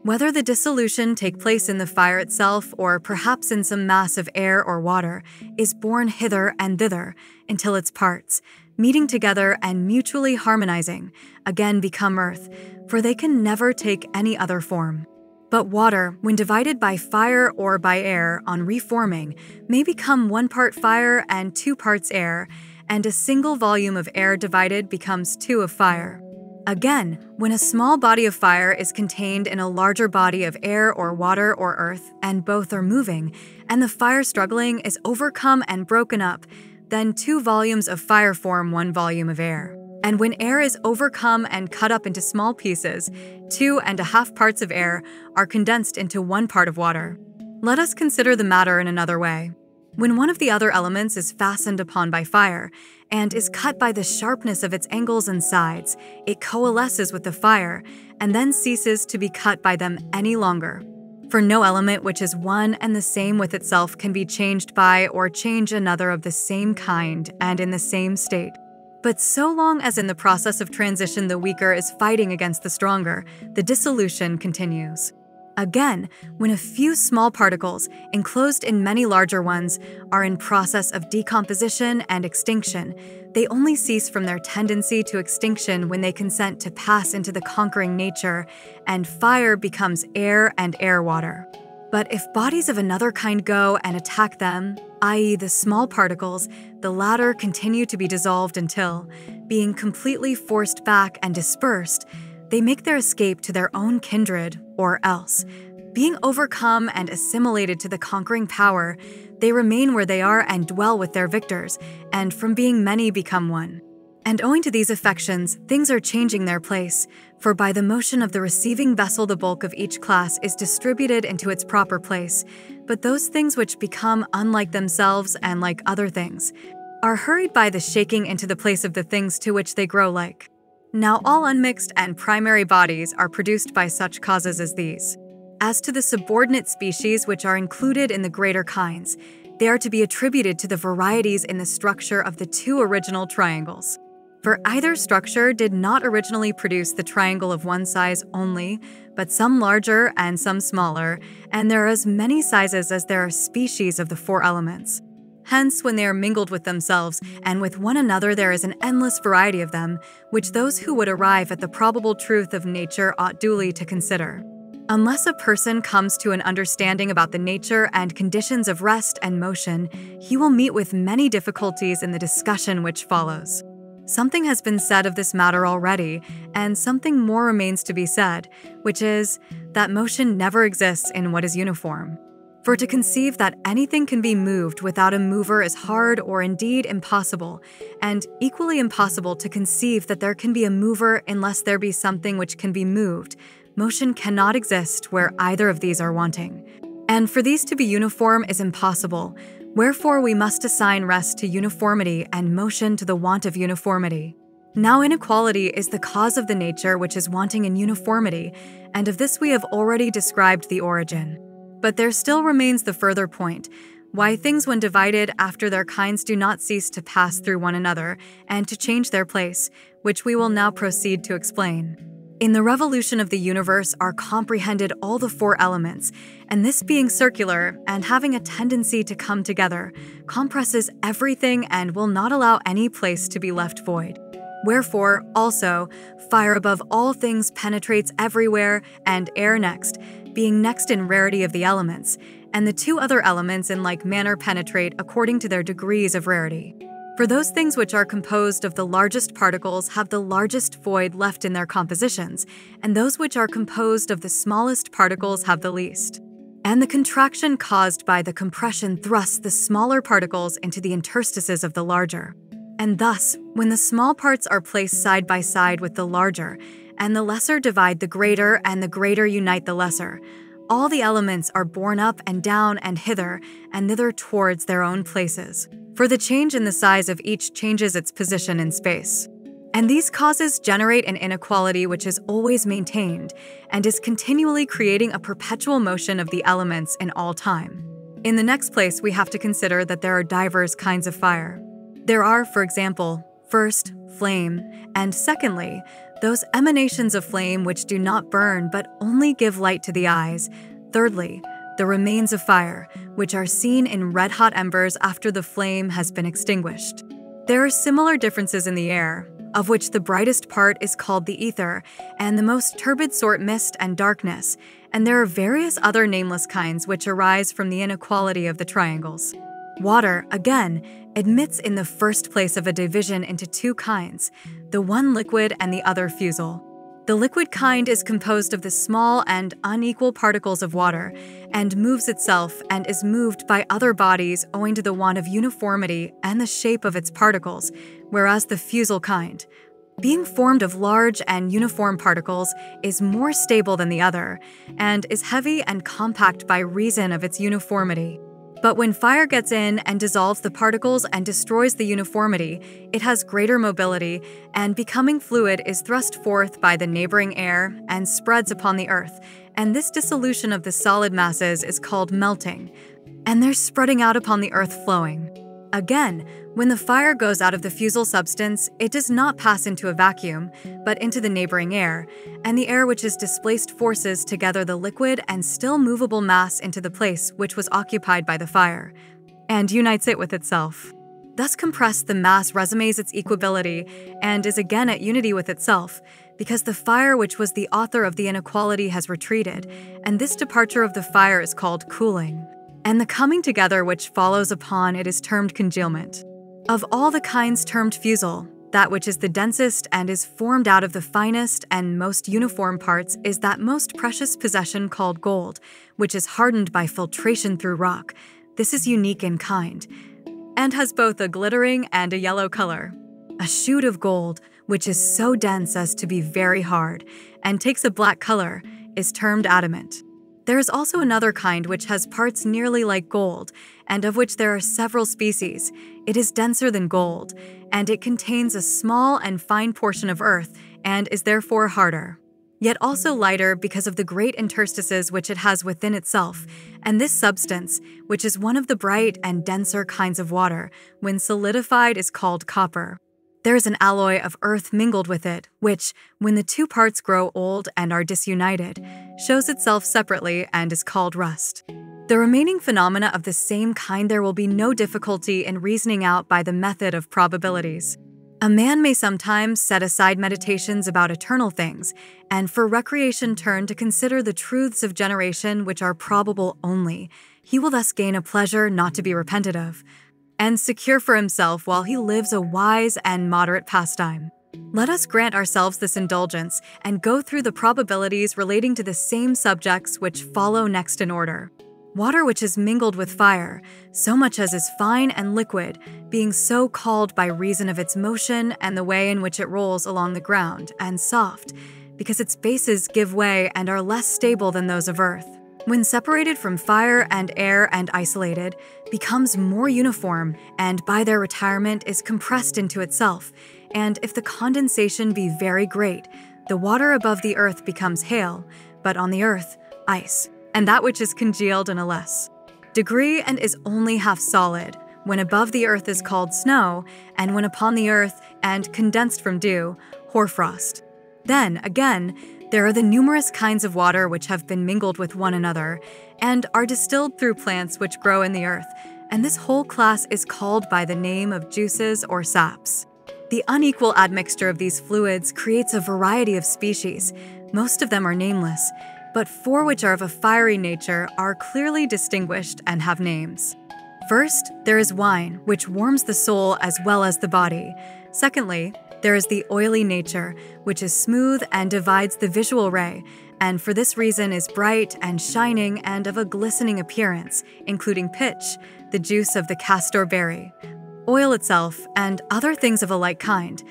whether the dissolution take place in the fire itself or perhaps in some mass of air or water, is borne hither and thither until its parts, meeting together and mutually harmonizing, again become earth, for they can never take any other form. But water, when divided by fire or by air on reforming, may become 1 part fire and 2 parts air, and a single volume of air divided becomes 2 of fire. Again, when a small body of fire is contained in a larger body of air or water or earth, and both are moving, and the fire struggling is overcome and broken up, then 2 volumes of fire form 1 volume of air. And when air is overcome and cut up into small pieces, 2½ parts of air are condensed into 1 part of water. Let us consider the matter in another way. When one of the other elements is fastened upon by fire, and is cut by the sharpness of its angles and sides, it coalesces with the fire, and then ceases to be cut by them any longer. For no element which is one and the same with itself can be changed by or change another of the same kind and in the same state. But so long as in the process of transition the weaker is fighting against the stronger, the dissolution continues. Again, when a few small particles, enclosed in many larger ones, are in process of decomposition and extinction, they only cease from their tendency to extinction when they consent to pass into the conquering nature, and fire becomes air and air-water. But if bodies of another kind go and attack them, i.e. the small particles, the latter continue to be dissolved until, being completely forced back and dispersed, they make their escape to their own kindred, or else, being overcome and assimilated to the conquering power, they remain where they are and dwell with their victors, and from being many become one. And owing to these affections, things are changing their place, for by the motion of the receiving vessel the bulk of each class is distributed into its proper place, but those things which become unlike themselves and like other things, are hurried by the shaking into the place of the things to which they grow like. Now all unmixed and primary bodies are produced by such causes as these. As to the subordinate species which are included in the greater kinds, they are to be attributed to the varieties in the structure of the 2 original triangles. For either structure did not originally produce the triangle of one size only, but some larger and some smaller, and there are as many sizes as there are species of the 4 elements. Hence, when they are mingled with themselves and with one another there is an endless variety of them, which those who would arrive at the probable truth of nature ought duly to consider. Unless a person comes to an understanding about the nature and conditions of rest and motion, he will meet with many difficulties in the discussion which follows. Something has been said of this matter already, and something more remains to be said, which is that motion never exists in what is uniform. For to conceive that anything can be moved without a mover is hard or indeed impossible, and equally impossible to conceive that there can be a mover unless there be something which can be moved. Motion cannot exist where either of these are wanting. And for these to be uniform is impossible, wherefore we must assign rest to uniformity and motion to the want of uniformity. Now inequality is the cause of the nature which is wanting in uniformity, and of this we have already described the origin. But there still remains the further point, why things when divided after their kinds do not cease to pass through one another and to change their place, which we will now proceed to explain. In the revolution of the universe are comprehended all the four elements, and this being circular and having a tendency to come together, compresses everything and will not allow any place to be left void. Wherefore, also, fire above all things penetrates everywhere, and air next, being next in rarity of the elements, and the two other elements in like manner penetrate according to their degrees of rarity. For those things which are composed of the largest particles have the largest void left in their compositions, and those which are composed of the smallest particles have the least. And the contraction caused by the compression thrusts the smaller particles into the interstices of the larger. And thus, when the small parts are placed side by side with the larger, and the lesser divide the greater, and the greater unite the lesser, all the elements are borne up and down and hither and thither towards their own places. For the change in the size of each changes its position in space. And these causes generate an inequality which is always maintained, and is continually creating a perpetual motion of the elements in all time. In the next place, we have to consider that there are divers kinds of fire. There are, for example, first, flame, and secondly, those emanations of flame which do not burn but only give light to the eyes. Thirdly, the remains of fire, which are seen in red-hot embers after the flame has been extinguished. There are similar differences in the air, of which the brightest part is called the ether, and the most turbid sort mist and darkness, and there are various other nameless kinds which arise from the inequality of the triangles. Water, again, admits in the first place of a division into two kinds, the one liquid and the other fusel. The liquid kind is composed of the small and unequal particles of water, and moves itself and is moved by other bodies owing to the want of uniformity and the shape of its particles, whereas the fusel kind, being formed of large and uniform particles, is more stable than the other, and is heavy and compact by reason of its uniformity. But when fire gets in and dissolves the particles and destroys the uniformity, it has greater mobility, and becoming fluid is thrust forth by the neighboring air and spreads upon the earth, and this dissolution of the solid masses is called melting, and their spreading out upon the earth flowing. Again, when the fire goes out of the fusel substance, it does not pass into a vacuum, but into the neighboring air, and the air which is displaced forces together the liquid and still movable mass into the place which was occupied by the fire, and unites it with itself. Thus compressed, the mass resumes its equability and is again at unity with itself, because the fire which was the author of the inequality has retreated, and this departure of the fire is called cooling. And the coming together which follows upon it is termed congealment. Of all the kinds termed fusel, that which is the densest and is formed out of the finest and most uniform parts is that most precious possession called gold, which is hardened by filtration through rock. This is unique in kind, and has both a glittering and a yellow color. A shoot of gold, which is so dense as to be very hard, and takes a black color, is termed adamant. There is also another kind which has parts nearly like gold, and of which there are several species. It is denser than gold, and it contains a small and fine portion of earth, and is therefore harder, yet also lighter because of the great interstices which it has within itself. And this substance, which is one of the bright and denser kinds of water, when solidified is called copper. There is an alloy of earth mingled with it, which, when the two parts grow old and are disunited, shows itself separately and is called rust. The remaining phenomena of the same kind there will be no difficulty in reasoning out by the method of probabilities. A man may sometimes set aside meditations about eternal things, and for recreation turn to consider the truths of generation which are probable only. He will thus gain a pleasure not to be repented of, and secure for himself while he lives a wise and moderate pastime. Let us grant ourselves this indulgence and go through the probabilities relating to the same subjects which follow next in order. water which is mingled with fire, so much as is fine and liquid, being so called by reason of its motion and the way in which it rolls along the ground, and soft, because its bases give way and are less stable than those of earth. When separated from fire and air and isolated, becomes more uniform, and by their retirement is compressed into itself, and if the condensation be very great, the water above the earth becomes hail, but on the earth, ice, and that which is congealed in a less degree and is only half solid, when above the earth is called snow, and when upon the earth and condensed from dew, hoarfrost. Then, again, there are the numerous kinds of water which have been mingled with one another, and are distilled through plants which grow in the earth, and this whole class is called by the name of juices or saps. The unequal admixture of these fluids creates a variety of species. Most of them are nameless, but 4 which are of a fiery nature are clearly distinguished and have names. First, there is wine, which warms the soul as well as the body. Secondly, there is the oily nature, which is smooth and divides the visual ray, and for this reason is bright and shining and of a glistening appearance, including pitch, the juice of the castor berry, oil itself, and other things of a like kind.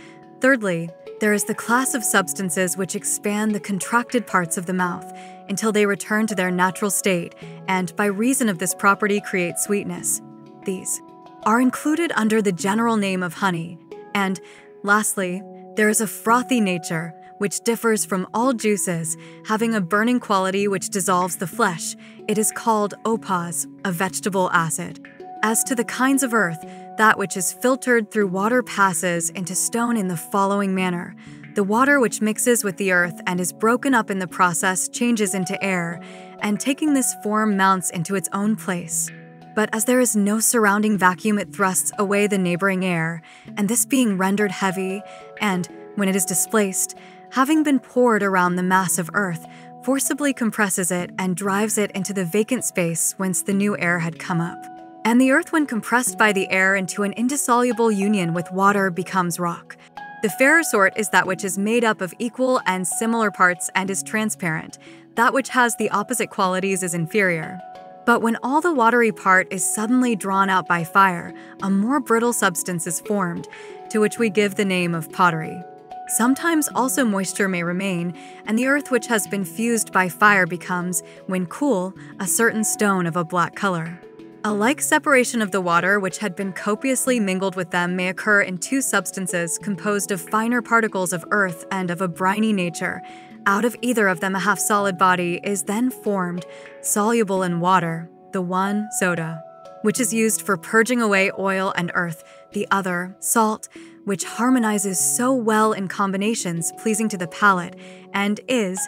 Thirdly, there is the class of substances which expand the contracted parts of the mouth until they return to their natural state, and by reason of this property create sweetness. These are included under the general name of honey. And lastly, there is a frothy nature, which differs from all juices, having a burning quality which dissolves the flesh. It is called opaz, a vegetable acid. As to the kinds of earth, that which is filtered through water passes into stone in the following manner. The water which mixes with the earth and is broken up in the process changes into air, and taking this form mounts into its own place. But as there is no surrounding vacuum, it thrusts away the neighboring air, and this being rendered heavy, and, when it is displaced, having been poured around the mass of earth, forcibly compresses it and drives it into the vacant space whence the new air had come up. And the earth, when compressed by the air into an indissoluble union with water, becomes rock. The fairer sort is that which is made up of equal and similar parts and is transparent. That which has the opposite qualities is inferior. But when all the watery part is suddenly drawn out by fire, a more brittle substance is formed, to which we give the name of pottery. Sometimes also moisture may remain, and the earth which has been fused by fire becomes, when cool, a certain stone of a black color. A like separation of the water which had been copiously mingled with them may occur in 2 substances composed of finer particles of earth and of a briny nature. Out of either of them a half-solid body is then formed, soluble in water, the one soda, which is used for purging away oil and earth, the other salt, which harmonizes so well in combinations pleasing to the palate, and is,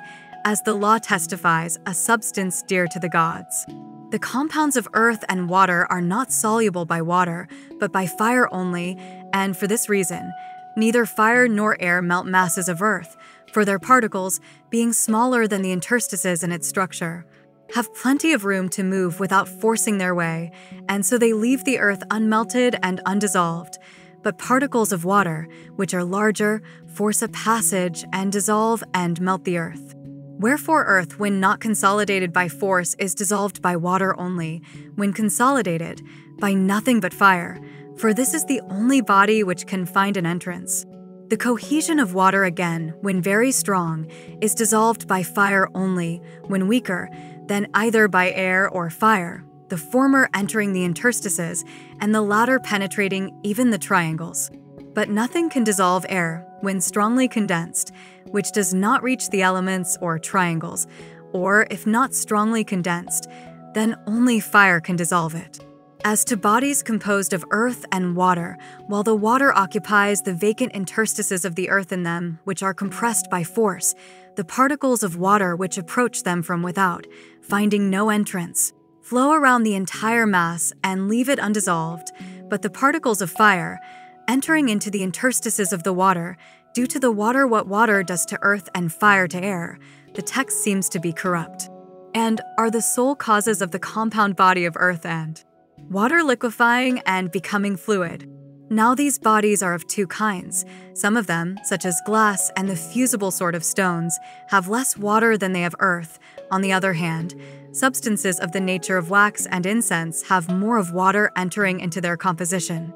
as the law testifies, a substance dear to the gods. The compounds of earth and water are not soluble by water, but by fire only, and for this reason, neither fire nor air melt masses of earth, for their particles, being smaller than the interstices in its structure, have plenty of room to move without forcing their way, and so they leave the earth unmelted and undissolved. But particles of water, which are larger, force a passage and dissolve and melt the earth. Wherefore earth, when not consolidated by force, is dissolved by water only, when consolidated, by nothing but fire, for this is the only body which can find an entrance. The cohesion of water again, when very strong, is dissolved by fire only, when weaker, then either by air or fire, the former entering the interstices, and the latter penetrating even the triangles. But nothing can dissolve air, when strongly condensed, which does not reach the elements or triangles, or if not strongly condensed, then only fire can dissolve it. As to bodies composed of earth and water, while the water occupies the vacant interstices of the earth in them, which are compressed by force, the particles of water which approach them from without, finding no entrance, flow around the entire mass and leave it undissolved, but the particles of fire, entering into the interstices of the water, do to the water what water does to earth and fire to air, the text seems to be corrupt, and are the sole causes of the compound body of earth and water liquefying and becoming fluid. Now these bodies are of two kinds. Some of them, such as glass and the fusible sort of stones, have less water than they have earth. On the other hand, substances of the nature of wax and incense have more of water entering into their composition.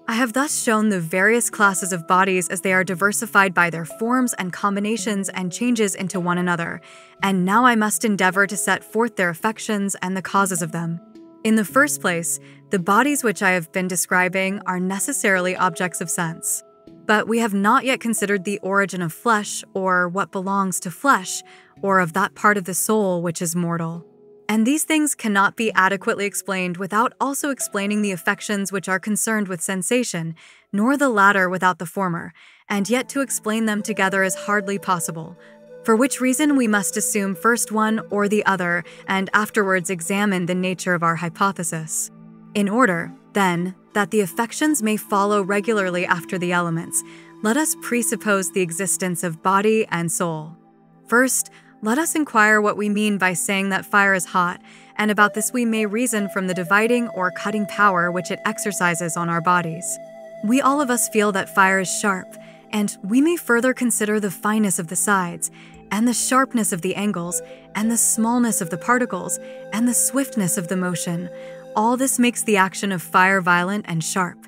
I have thus shown the various classes of bodies as they are diversified by their forms and combinations and changes into one another, and now I must endeavor to set forth their affections and the causes of them. In the first place, the bodies which I have been describing are necessarily objects of sense. But we have not yet considered the origin of flesh, or what belongs to flesh, or of that part of the soul which is mortal. And these things cannot be adequately explained without also explaining the affections which are concerned with sensation, nor the latter without the former, and yet to explain them together is hardly possible. For which reason we must assume first one or the other, and afterwards examine the nature of our hypothesis. In order, then, that the affections may follow regularly after the elements, let us presuppose the existence of body and soul. First, let us inquire what we mean by saying that fire is hot, and about this we may reason from the dividing or cutting power which it exercises on our bodies. We all of us feel that fire is sharp, and we may further consider the fineness of the sides, and the sharpness of the angles, and the smallness of the particles, and the swiftness of the motion. All this makes the action of fire violent and sharp,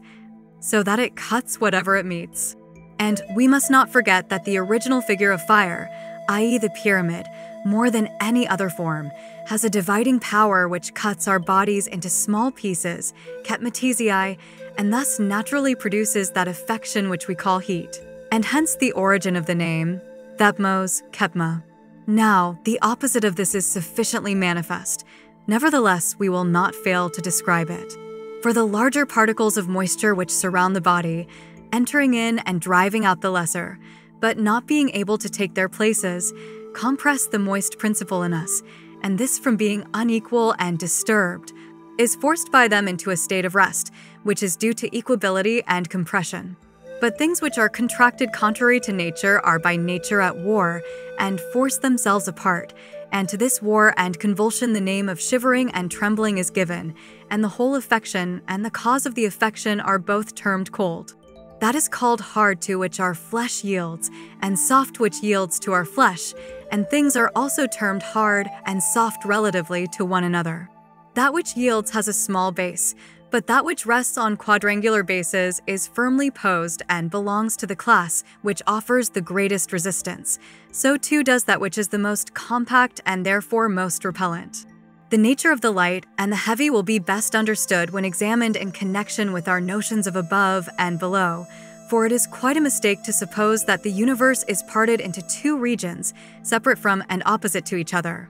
so that it cuts whatever it meets. And we must not forget that the original figure of fire, i.e. the pyramid, more than any other form, has a dividing power which cuts our bodies into small pieces, kepmatizii, and thus naturally produces that affection which we call heat, and hence the origin of the name, thepmos, kepma. Now, the opposite of this is sufficiently manifest. Nevertheless, we will not fail to describe it. For the larger particles of moisture which surround the body, entering in and driving out the lesser, but not being able to take their places, compress the moist principle in us, and this from being unequal and disturbed, is forced by them into a state of rest, which is due to equability and compression. But things which are contracted contrary to nature are by nature at war, and force themselves apart, and to this war and convulsion the name of shivering and trembling is given, and the whole affection and the cause of the affection are both termed cold. That is called hard to which our flesh yields, and soft which yields to our flesh, and things are also termed hard and soft relatively to one another. That which yields has a small base, but that which rests on quadrangular bases is firmly posed and belongs to the class which offers the greatest resistance. So too does that which is the most compact and therefore most repellent. The nature of the light and the heavy will be best understood when examined in connection with our notions of above and below, for it is quite a mistake to suppose that the universe is parted into two regions, separate from and opposite to each other.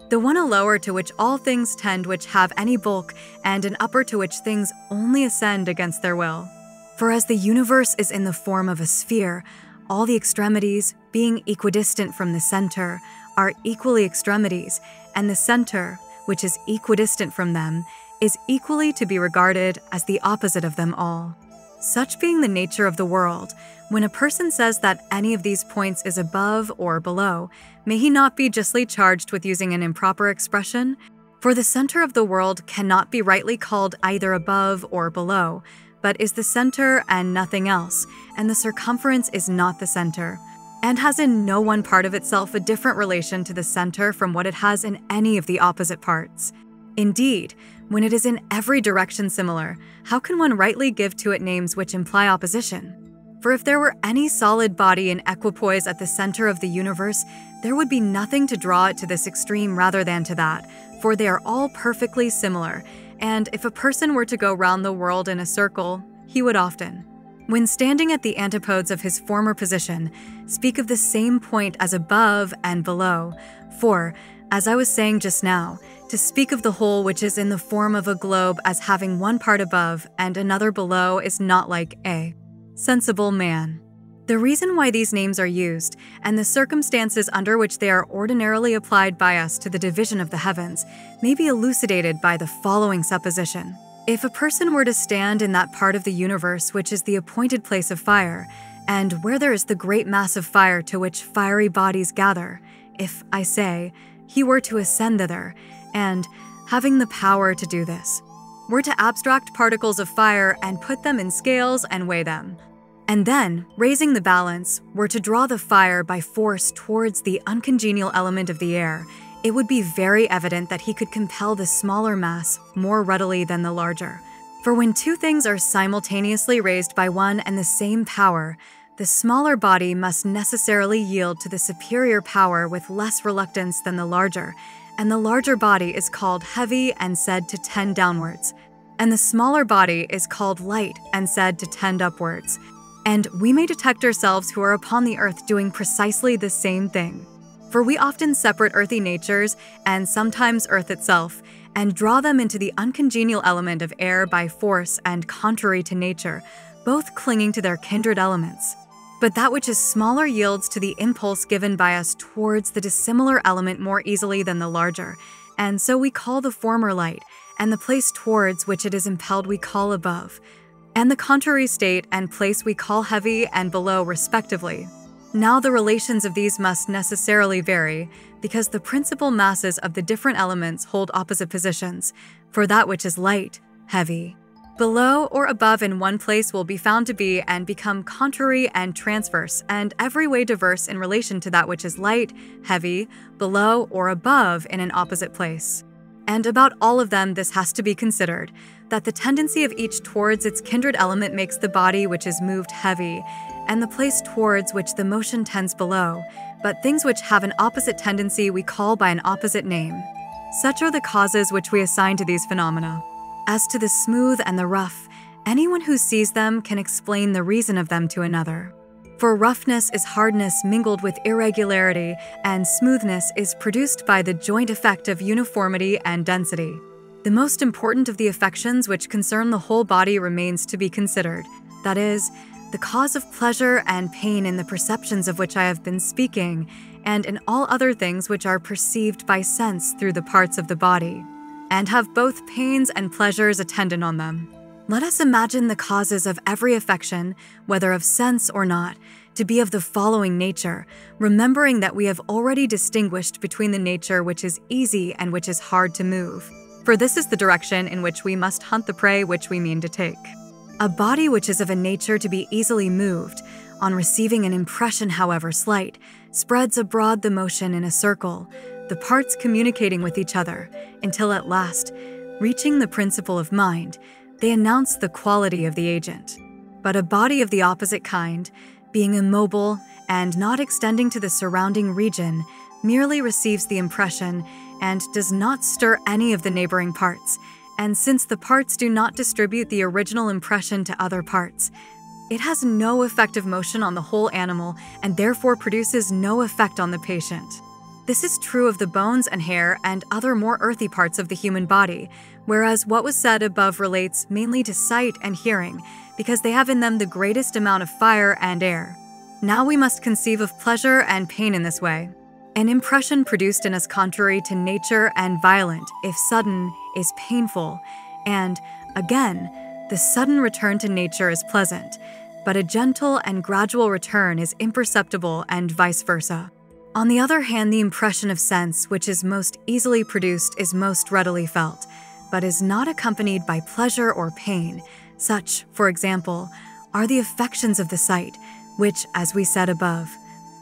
The one a lower to which all things tend which have any bulk, and an upper to which things only ascend against their will. For as the universe is in the form of a sphere, all the extremities, being equidistant from the center, are equally extremities, and the center, which is equidistant from them, is equally to be regarded as the opposite of them all. Such being the nature of the world, when a person says that any of these points is above or below, may he not be justly charged with using an improper expression? For the center of the world cannot be rightly called either above or below, but is the center and nothing else, and the circumference is not the center, and has in no one part of itself a different relation to the center from what it has in any of the opposite parts. Indeed, when it is in every direction similar, how can one rightly give to it names which imply opposition? For if there were any solid body in equipoise at the center of the universe, there would be nothing to draw it to this extreme rather than to that, for they are all perfectly similar, and if a person were to go round the world in a circle, he would often, when standing at the antipodes of his former position, speak of the same point as above and below, for, as I was saying just now, to speak of the whole which is in the form of a globe as having one part above and another below is not like a sensible man. The reason why these names are used, and the circumstances under which they are ordinarily applied by us to the division of the heavens, may be elucidated by the following supposition. If a person were to stand in that part of the universe which is the appointed place of fire, and where there is the great mass of fire to which fiery bodies gather, if, I say, he were to ascend thither, and, having the power to do this, were to abstract particles of fire and put them in scales and weigh them. And then, raising the balance, were to draw the fire by force towards the uncongenial element of the air, it would be very evident that he could compel the smaller mass more readily than the larger. For when two things are simultaneously raised by one and the same power, the smaller body must necessarily yield to the superior power with less reluctance than the larger, and the larger body is called heavy and said to tend downwards, and the smaller body is called light and said to tend upwards. And we may detect ourselves who are upon the earth doing precisely the same thing. For we often separate earthy natures, and sometimes earth itself, and draw them into the uncongenial element of air by force and contrary to nature, both clinging to their kindred elements. But that which is smaller yields to the impulse given by us towards the dissimilar element more easily than the larger, and so we call the former light, and the place towards which it is impelled we call above, and the contrary state and place we call heavy and below respectively. Now the relations of these must necessarily vary, because the principal masses of the different elements hold opposite positions, for that which is light, heavy. Below or above in one place will be found to be and become contrary and transverse, and every way diverse in relation to that which is light, heavy, below or above in an opposite place. And about all of them this has to be considered, that the tendency of each towards its kindred element makes the body which is moved heavy, and the place towards which the motion tends below, but things which have an opposite tendency we call by an opposite name. Such are the causes which we assign to these phenomena. As to the smooth and the rough, anyone who sees them can explain the reason of them to another. For roughness is hardness mingled with irregularity, and smoothness is produced by the joint effect of uniformity and density. The most important of the affections which concern the whole body remains to be considered, that is, the cause of pleasure and pain in the perceptions of which I have been speaking, and in all other things which are perceived by sense through the parts of the body, and have both pains and pleasures attendant on them. Let us imagine the causes of every affection, whether of sense or not, to be of the following nature, remembering that we have already distinguished between the nature which is easy and which is hard to move. For this is the direction in which we must hunt the prey which we mean to take. A body which is of a nature to be easily moved, on receiving an impression however slight, spreads abroad the motion in a circle, the parts communicating with each other, until at last, reaching the principle of mind, they announce the quality of the agent. But a body of the opposite kind, being immobile and not extending to the surrounding region, merely receives the impression and does not stir any of the neighboring parts, and since the parts do not distribute the original impression to other parts, it has no effective motion on the whole animal and therefore produces no effect on the patient. This is true of the bones and hair and other more earthy parts of the human body, whereas what was said above relates mainly to sight and hearing, because they have in them the greatest amount of fire and air. Now we must conceive of pleasure and pain in this way. An impression produced in us contrary to nature and violent, if sudden, is painful, and, again, the sudden return to nature is pleasant, but a gentle and gradual return is imperceptible and vice versa. On the other hand, the impression of sense, which is most easily produced, is most readily felt, but is not accompanied by pleasure or pain. Such, for example, are the affections of the sight, which, as we said above,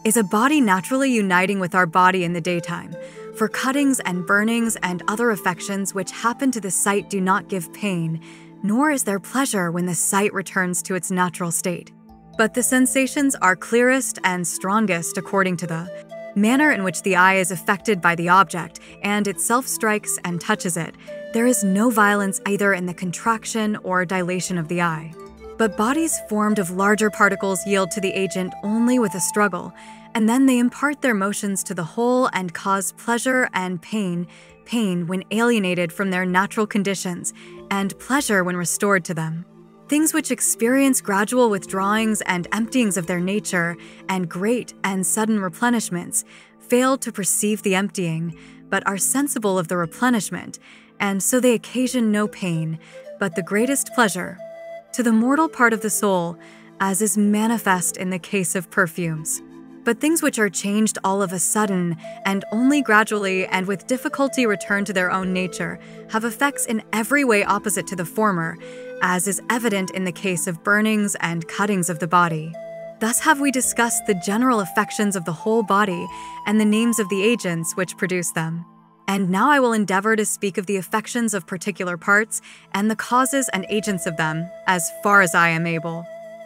is a body naturally uniting with our body in the daytime, for cuttings and burnings and other affections which happen to the sight do not give pain, nor is there pleasure when the sight returns to its natural state. But the sensations are clearest and strongest according to the manner in which the eye is affected by the object, and itself strikes and touches it. There is no violence either in the contraction or dilation of the eye. But bodies formed of larger particles yield to the agent only with a struggle, and then they impart their motions to the whole and cause pleasure and pain when alienated from their natural conditions, and pleasure when restored to them. Things which experience gradual withdrawings and emptyings of their nature, and great and sudden replenishments, fail to perceive the emptying, but are sensible of the replenishment, and so they occasion no pain, but the greatest pleasure to the mortal part of the soul, as is manifest in the case of perfumes. But things which are changed all of a sudden and only gradually and with difficulty return to their own nature have effects in every way opposite to the former, as is evident in the case of burnings and cuttings of the body. Thus have we discussed the general affections of the whole body and the names of the agents which produce them. And now I will endeavor to speak of the affections of particular parts and the causes and agents of them, as far as I am able.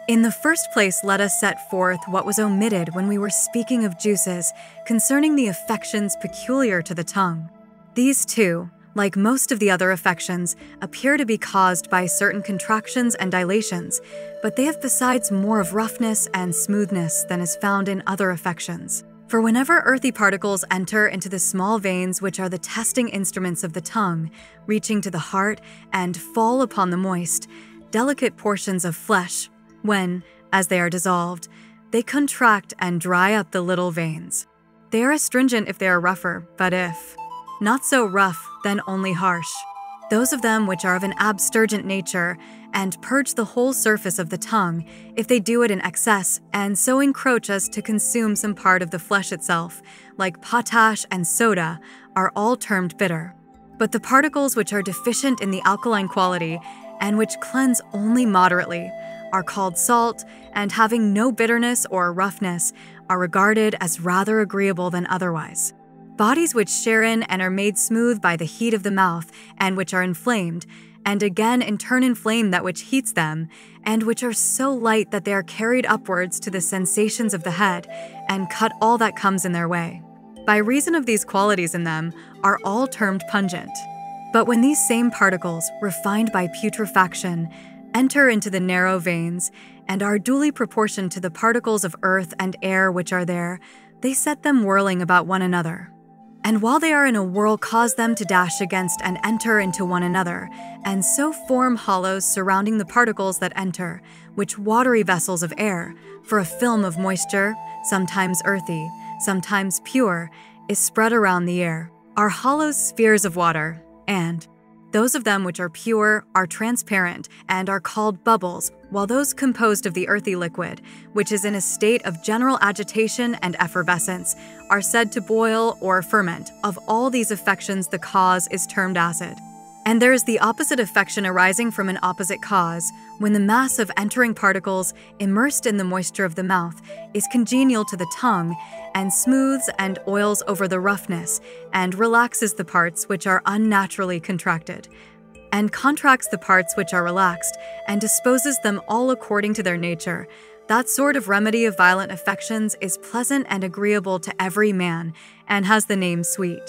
In the first place, let us set forth what was omitted when we were speaking of juices concerning the affections peculiar to the tongue. These too, like most of the other affections, appear to be caused by certain contractions and dilations, but they have besides more of roughness and smoothness than is found in other affections. For whenever earthy particles enter into the small veins which are the testing instruments of the tongue, reaching to the heart and fall upon the moist, delicate portions of flesh, when, as they are dissolved, they contract and dry up the little veins. They are astringent if they are rougher, but if not so rough, then only harsh. Those of them which are of an abstergent nature, and purge the whole surface of the tongue, if they do it in excess, and so encroach as to consume some part of the flesh itself, like potash and soda, are all termed bitter. But the particles which are deficient in the alkaline quality, and which cleanse only moderately, are called salt, and having no bitterness or roughness, are regarded as rather agreeable than otherwise. Bodies which share in and are made smooth by the heat of the mouth, and which are inflamed, and again in turn inflame that which heats them, and which are so light that they are carried upwards to the sensations of the head, and cut all that comes in their way, by reason of these qualities in them, are all termed pungent. But when these same particles, refined by putrefaction, enter into the narrow veins, and are duly proportioned to the particles of earth and air which are there, they set them whirling about one another. And while they are in a whirl, cause them to dash against and enter into one another, and so form hollows surrounding the particles that enter, which watery vessels of air, for a film of moisture, sometimes earthy, sometimes pure, is spread around the air, are hollow spheres of water, and those of them which are pure are transparent and are called bubbles, while those composed of the earthy liquid, which is in a state of general agitation and effervescence, are said to boil or ferment. Of all these affections, the cause is termed acid. And there is the opposite affection arising from an opposite cause, when the mass of entering particles, immersed in the moisture of the mouth, is congenial to the tongue, and smooths and oils over the roughness, and relaxes the parts which are unnaturally contracted, and contracts the parts which are relaxed, and disposes them all according to their nature. That sort of remedy of violent affections is pleasant and agreeable to every man, and has the name sweet.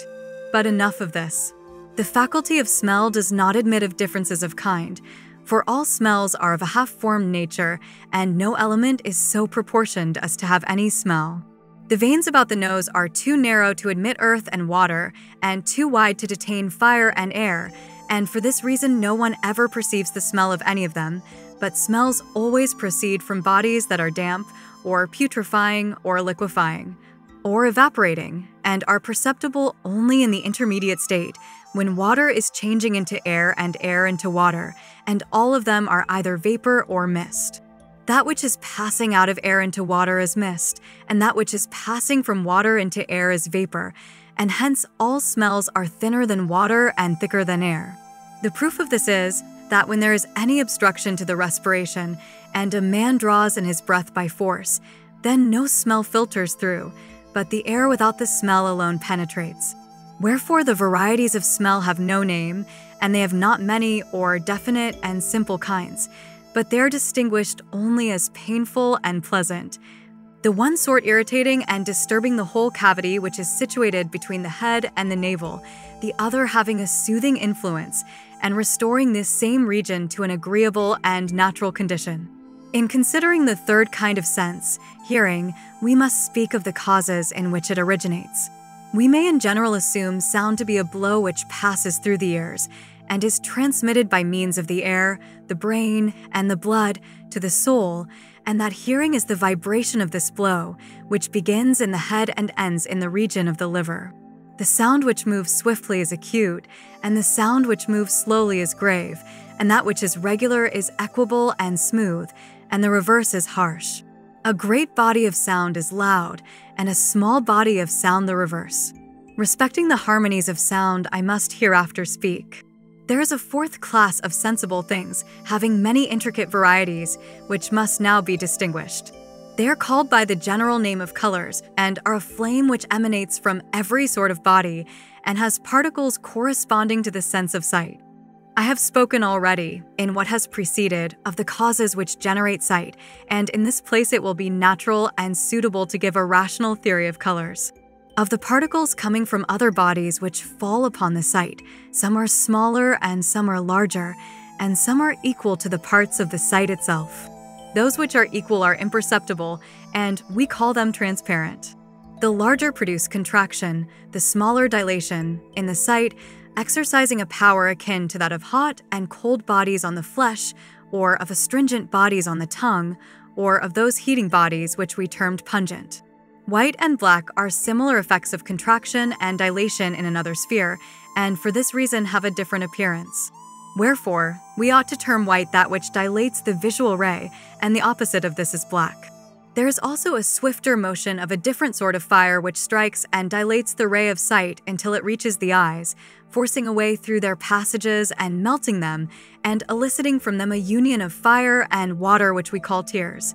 But enough of this. The faculty of smell does not admit of differences of kind, for all smells are of a half-formed nature, and no element is so proportioned as to have any smell. The veins about the nose are too narrow to admit earth and water, and too wide to detain fire and air, and for this reason no one ever perceives the smell of any of them, but smells always proceed from bodies that are damp, or putrefying, or liquefying, or evaporating, and are perceptible only in the intermediate state, when water is changing into air and air into water, and all of them are either vapor or mist. That which is passing out of air into water is mist, and that which is passing from water into air is vapor, and hence all smells are thinner than water and thicker than air. The proof of this is that when there is any obstruction to the respiration, and a man draws in his breath by force, then no smell filters through, but the air without the smell alone penetrates. Wherefore the varieties of smell have no name, and they have not many or definite and simple kinds, but they are distinguished only as painful and pleasant, the one sort irritating and disturbing the whole cavity which is situated between the head and the navel, the other having a soothing influence, and restoring this same region to an agreeable and natural condition. In considering the third kind of sense, hearing, we must speak of the causes in which it originates. We may in general assume sound to be a blow which passes through the ears, and is transmitted by means of the air, the brain, and the blood to the soul, and that hearing is the vibration of this blow, which begins in the head and ends in the region of the liver. The sound which moves swiftly is acute, and the sound which moves slowly is grave, and that which is regular is equable and smooth, and the reverse is harsh. A great body of sound is loud, and a small body of sound the reverse. Respecting the harmonies of sound, I must hereafter speak. There is a fourth class of sensible things, having many intricate varieties, which must now be distinguished. They are called by the general name of colors, and are a flame which emanates from every sort of body, and has particles corresponding to the sense of sight. I have spoken already, in what has preceded, of the causes which generate sight, and in this place it will be natural and suitable to give a rational theory of colors. Of the particles coming from other bodies which fall upon the sight, some are smaller and some are larger, and some are equal to the parts of the sight itself. Those which are equal are imperceptible, and we call them transparent. The larger produce contraction, the smaller dilation, in the sight, exercising a power akin to that of hot and cold bodies on the flesh, or of astringent bodies on the tongue, or of those heating bodies which we termed pungent. White and black are similar effects of contraction and dilation in another sphere, and for this reason have a different appearance. Wherefore, we ought to term white that which dilates the visual ray, and the opposite of this is black. There is also a swifter motion of a different sort of fire which strikes and dilates the ray of sight until it reaches the eyes, forcing a way through their passages and melting them, and eliciting from them a union of fire and water which we call tears.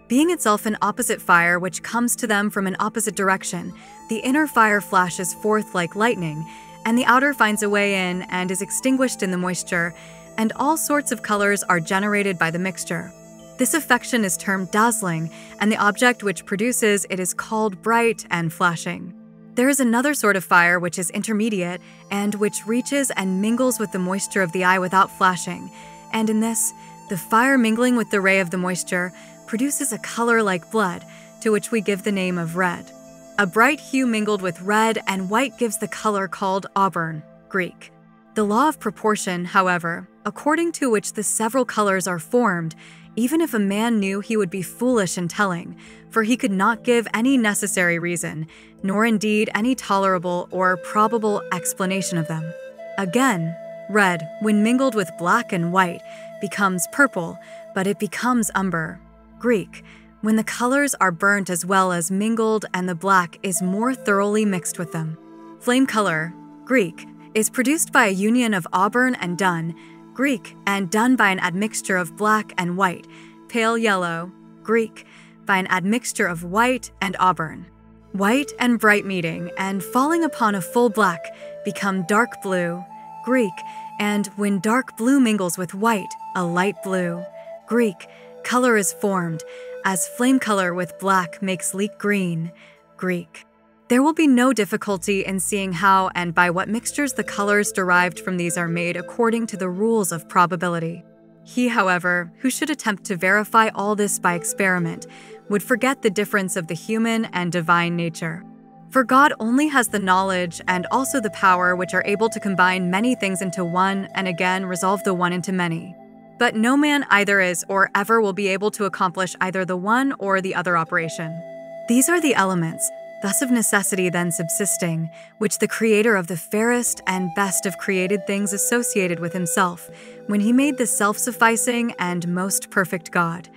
Being itself an opposite fire which comes to them from an opposite direction, the inner fire flashes forth like lightning, and the outer finds a way in and is extinguished in the moisture, and all sorts of colors are generated by the mixture. This affection is termed dazzling, and the object which produces it is called bright and flashing. There is another sort of fire which is intermediate, and which reaches and mingles with the moisture of the eye without flashing, and in this, the fire mingling with the ray of the moisture produces a color like blood, to which we give the name of red. A bright hue mingled with red and white gives the color called auburn, Greek. The law of proportion, however, according to which the several colors are formed, even if a man knew, he would be foolish in telling, for he could not give any necessary reason, nor indeed any tolerable or probable explanation of them. Again, red, when mingled with black and white, becomes purple, but it becomes umber, Greek, when the colors are burnt as well as mingled and the black is more thoroughly mixed with them. Flame color, Greek, is produced by a union of auburn and dun, Greek, and done by an admixture of black and white, pale yellow, Greek, by an admixture of white and auburn. White and bright meeting, and falling upon a full black, become dark blue, Greek, and when dark blue mingles with white, a light blue, Greek, color is formed, as flame color with black makes leek green, Greek. There will be no difficulty in seeing how and by what mixtures the colors derived from these are made according to the rules of probability. He, however, who should attempt to verify all this by experiment, would forget the difference of the human and divine nature. For God only has the knowledge and also the power which are able to combine many things into one and again resolve the one into many. But no man either is or ever will be able to accomplish either the one or the other operation. These are the elements, thus of necessity then subsisting, which the Creator of the fairest and best of created things associated with himself, when he made the self-sufficing and most perfect God,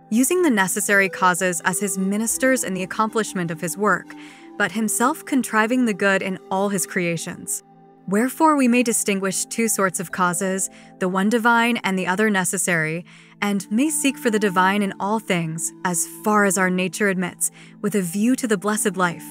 using the necessary causes as his ministers in the accomplishment of his work, but himself contriving the good in all his creations. Wherefore we may distinguish two sorts of causes, the one divine and the other necessary, and may seek for the divine in all things, as far as our nature admits, with a view to the blessed life,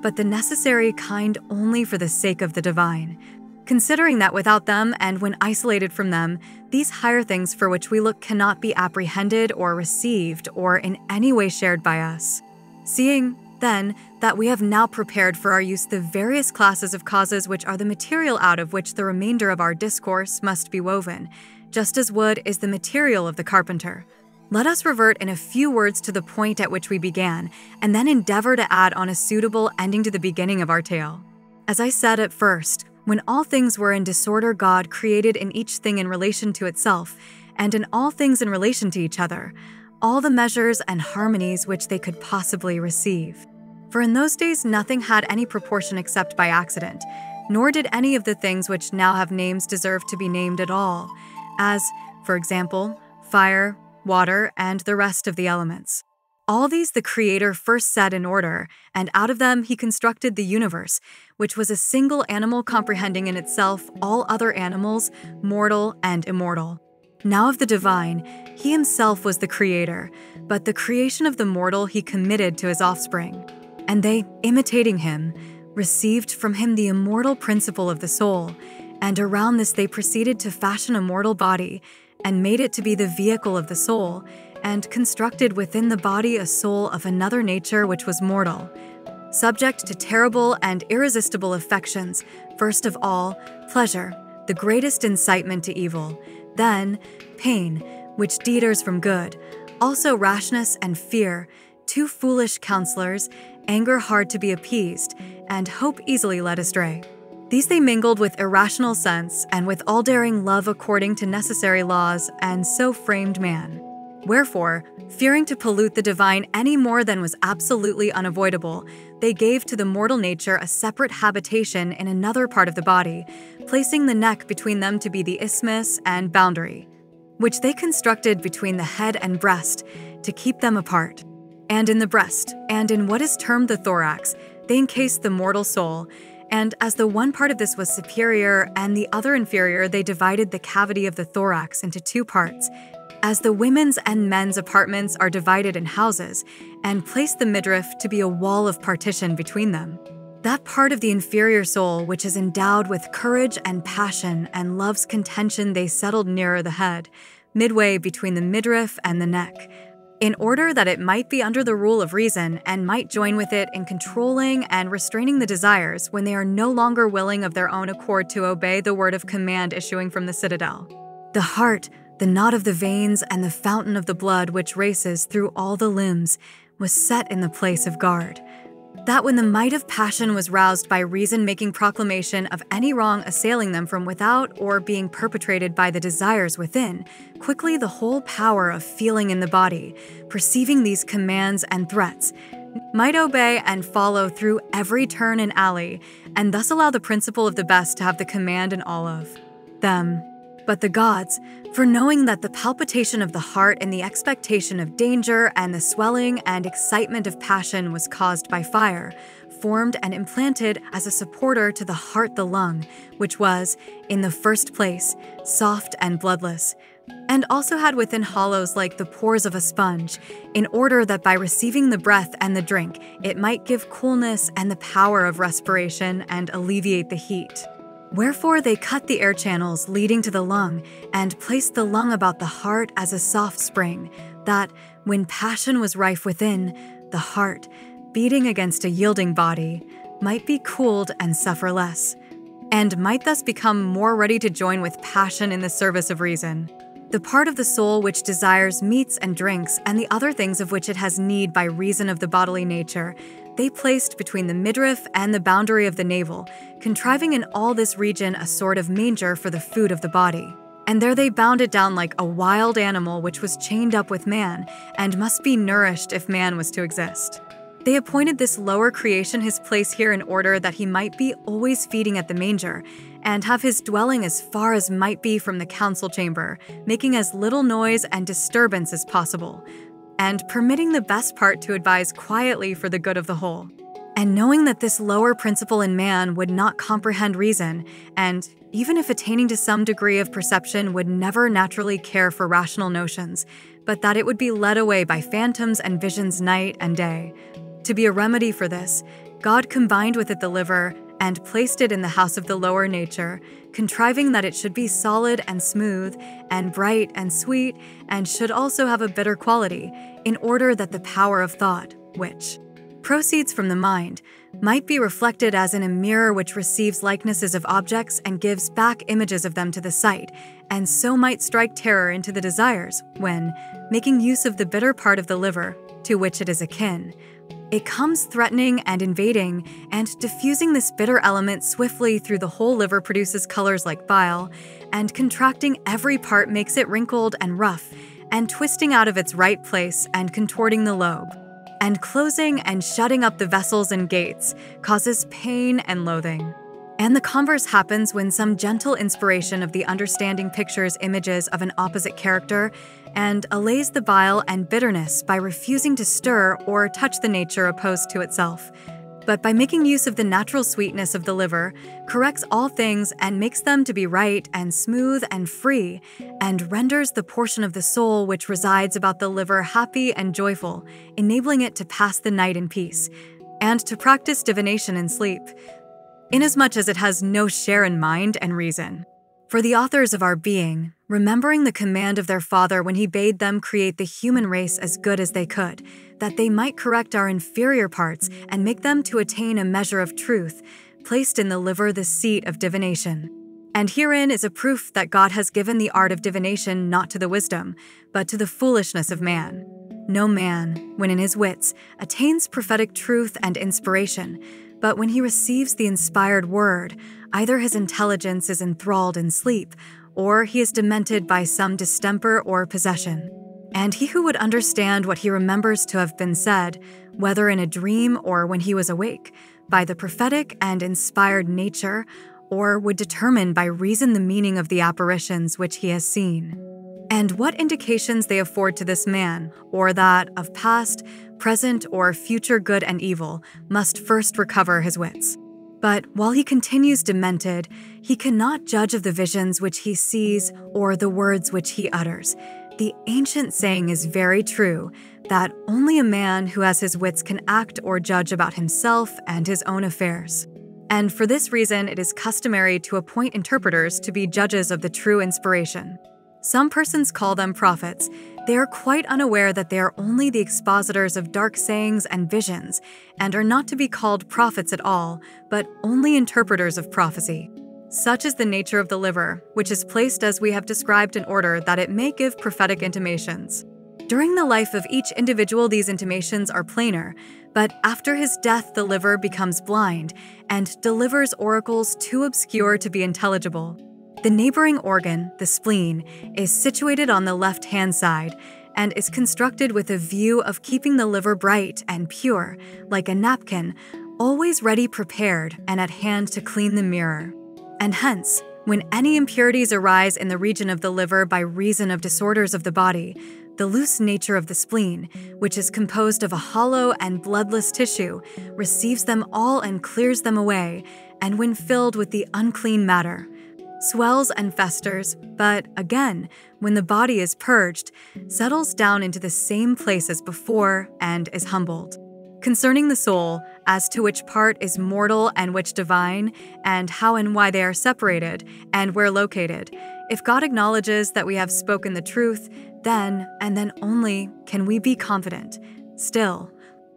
but the necessary kind only for the sake of the divine, considering that without them and when isolated from them, these higher things for which we look cannot be apprehended or received or in any way shared by us. Seeing, then, that we have now prepared for our use the various classes of causes which are the material out of which the remainder of our discourse must be woven, just as wood is the material of the carpenter, let us revert in a few words to the point at which we began, and then endeavor to add on a suitable ending to the beginning of our tale. As I said at first, when all things were in disorder, God created in each thing in relation to itself, and in all things in relation to each other, all the measures and harmonies which they could possibly receive. For in those days nothing had any proportion except by accident, nor did any of the things which now have names deserve to be named at all, as, for example, fire, water, and the rest of the elements. All these the Creator first set in order, and out of them he constructed the universe, which was a single animal comprehending in itself all other animals, mortal and immortal. Now of the divine, he himself was the Creator, but the creation of the mortal he committed to his offspring. And they, imitating him, received from him the immortal principle of the soul, and around this they proceeded to fashion a mortal body, and made it to be the vehicle of the soul, and constructed within the body a soul of another nature which was mortal, subject to terrible and irresistible affections, first of all, pleasure, the greatest incitement to evil, then pain, which deters from good, also rashness and fear, two foolish counselors, anger hard to be appeased, and hope easily led astray. These they mingled with irrational sense, and with all-daring love according to necessary laws, and so framed man. Wherefore, fearing to pollute the divine any more than was absolutely unavoidable, they gave to the mortal nature a separate habitation in another part of the body, placing the neck between them to be the isthmus and boundary, which they constructed between the head and breast to keep them apart. And in the breast, and in what is termed the thorax, they encased the mortal soul, and as the one part of this was superior and the other inferior, they divided the cavity of the thorax into two parts, as the women's and men's apartments are divided in houses, and placed the midriff to be a wall of partition between them. That part of the inferior soul which is endowed with courage and passion and loves contention they settled nearer the head, midway between the midriff and the neck, in order that it might be under the rule of reason and might join with it in controlling and restraining the desires when they are no longer willing of their own accord to obey the word of command issuing from the citadel. The heart, the knot of the veins and the fountain of the blood which races through all the limbs, was set in the place of guard, that when the might of passion was roused by reason making proclamation of any wrong assailing them from without or being perpetrated by the desires within, quickly the whole power of feeling in the body, perceiving these commands and threats, might obey and follow through every turn and alley, and thus allow the principle of the best to have the command in all of them. But the gods, for knowing that the palpitation of the heart and the expectation of danger and the swelling and excitement of passion was caused by fire, formed and implanted as a supporter to the heart the lung, which was, in the first place, soft and bloodless, and also had within hollows like the pores of a sponge, in order that by receiving the breath and the drink, it might give coolness and the power of respiration and alleviate the heat. Wherefore they cut the air channels leading to the lung, and placed the lung about the heart as a soft spring, that, when passion was rife within, the heart, beating against a yielding body, might be cooled and suffer less, and might thus become more ready to join with passion in the service of reason. The part of the soul which desires meats and drinks, and the other things of which it has need by reason of the bodily nature, they placed between the midriff and the boundary of the navel, contriving in all this region a sort of manger for the food of the body. And there they bound it down like a wild animal which was chained up with man, and must be nourished if man was to exist. They appointed this lower creation his place here in order that he might be always feeding at the manger, and have his dwelling as far as might be from the council chamber, making as little noise and disturbance as possible, and permitting the best part to advise quietly for the good of the whole. And knowing that this lower principle in man would not comprehend reason, and, even if attaining to some degree of perception, would never naturally care for rational notions, but that it would be led away by phantoms and visions night and day. To be a remedy for this, God combined with it the liver, and placed it in the house of the lower nature, contriving that it should be solid and smooth, and bright and sweet, and should also have a bitter quality, in order that the power of thought, which proceeds from the mind, might be reflected as in a mirror which receives likenesses of objects and gives back images of them to the sight, and so might strike terror into the desires, when, making use of the bitter part of the liver, to which it is akin, it comes threatening and invading, and diffusing this bitter element swiftly through the whole liver produces colors like bile, and contracting every part makes it wrinkled and rough, and twisting out of its right place and contorting the lobe, and closing and shutting up the vessels and gates, causes pain and loathing. And the converse happens when some gentle inspiration of the understanding pictures images of an opposite character and allays the bile and bitterness by refusing to stir or touch the nature opposed to itself. But by making use of the natural sweetness of the liver, corrects all things and makes them to be right and smooth and free, and renders the portion of the soul which resides about the liver happy and joyful, enabling it to pass the night in peace, and to practice divination in sleep, inasmuch as it has no share in mind and reason. For the authors of our being, remembering the command of their Father when he bade them create the human race as good as they could, that they might correct our inferior parts and make them to attain a measure of truth, placed in the liver the seat of divination. And herein is a proof that God has given the art of divination not to the wisdom, but to the foolishness of man. No man, when in his wits, attains prophetic truth and inspiration, but when he receives the inspired word, either his intelligence is enthralled in sleep, or he is demented by some distemper or possession. And he who would understand what he remembers to have been said, whether in a dream or when he was awake, by the prophetic and inspired nature, or would determine by reason the meaning of the apparitions which he has seen, and what indications they afford to this man, or that of past, present, or future good and evil, must first recover his wits. But while he continues demented, he cannot judge of the visions which he sees or the words which he utters. The ancient saying is very true, that only a man who has his wits can act or judge about himself and his own affairs. And for this reason, it is customary to appoint interpreters to be judges of the true inspiration. Some persons call them prophets. They are quite unaware that they are only the expositors of dark sayings and visions, and are not to be called prophets at all, but only interpreters of prophecy. Such is the nature of the liver, which is placed as we have described in order that it may give prophetic intimations. During the life of each individual, these intimations are plainer, but after his death the liver becomes blind and delivers oracles too obscure to be intelligible. The neighboring organ, the spleen, is situated on the left-hand side and is constructed with a view of keeping the liver bright and pure, like a napkin, always ready prepared and at hand to clean the mirror. And hence, when any impurities arise in the region of the liver by reason of disorders of the body, the loose nature of the spleen, which is composed of a hollow and bloodless tissue, receives them all and clears them away, and when filled with the unclean matter, swells and festers, but again, when the body is purged, settles down into the same place as before and is humbled. Concerning the soul, as to which part is mortal and which divine, and how and why they are separated, and where located, if God acknowledges that we have spoken the truth, then, and then only, can we be confident. Still,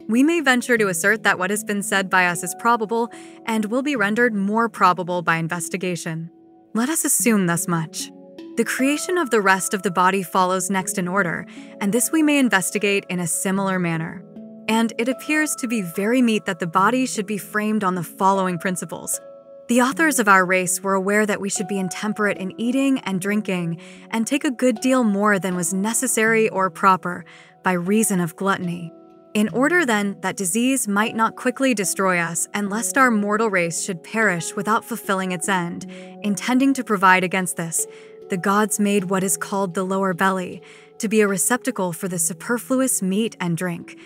we may venture to assert that what has been said by us is probable, and will be rendered more probable by investigation. Let us assume thus much. The creation of the rest of the body follows next in order, and this we may investigate in a similar manner. And it appears to be very meet that the body should be framed on the following principles. The authors of our race were aware that we should be intemperate in eating and drinking, and take a good deal more than was necessary or proper, by reason of gluttony. In order, then, that disease might not quickly destroy us, and lest our mortal race should perish without fulfilling its end, intending to provide against this, the gods made what is called the lower belly, to be a receptacle for the superfluous meat and drink,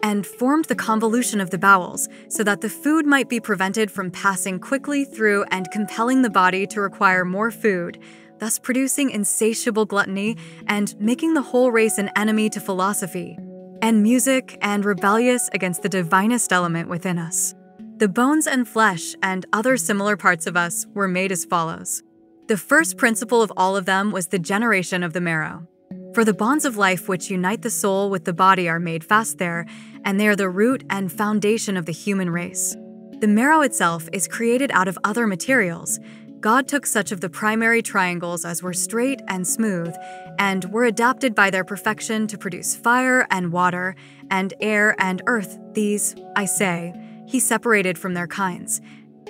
and formed the convolution of the bowels, so that the food might be prevented from passing quickly through and compelling the body to require more food, thus producing insatiable gluttony and making the whole race an enemy to philosophy, and music, and rebellious against the divinest element within us. The bones and flesh and other similar parts of us were made as follows. The first principle of all of them was the generation of the marrow. For the bonds of life which unite the soul with the body are made fast there, and they are the root and foundation of the human race. The marrow itself is created out of other materials. God took such of the primary triangles as were straight and smooth, and were adapted by their perfection to produce fire and water, and air and earth. These, I say, he separated from their kinds,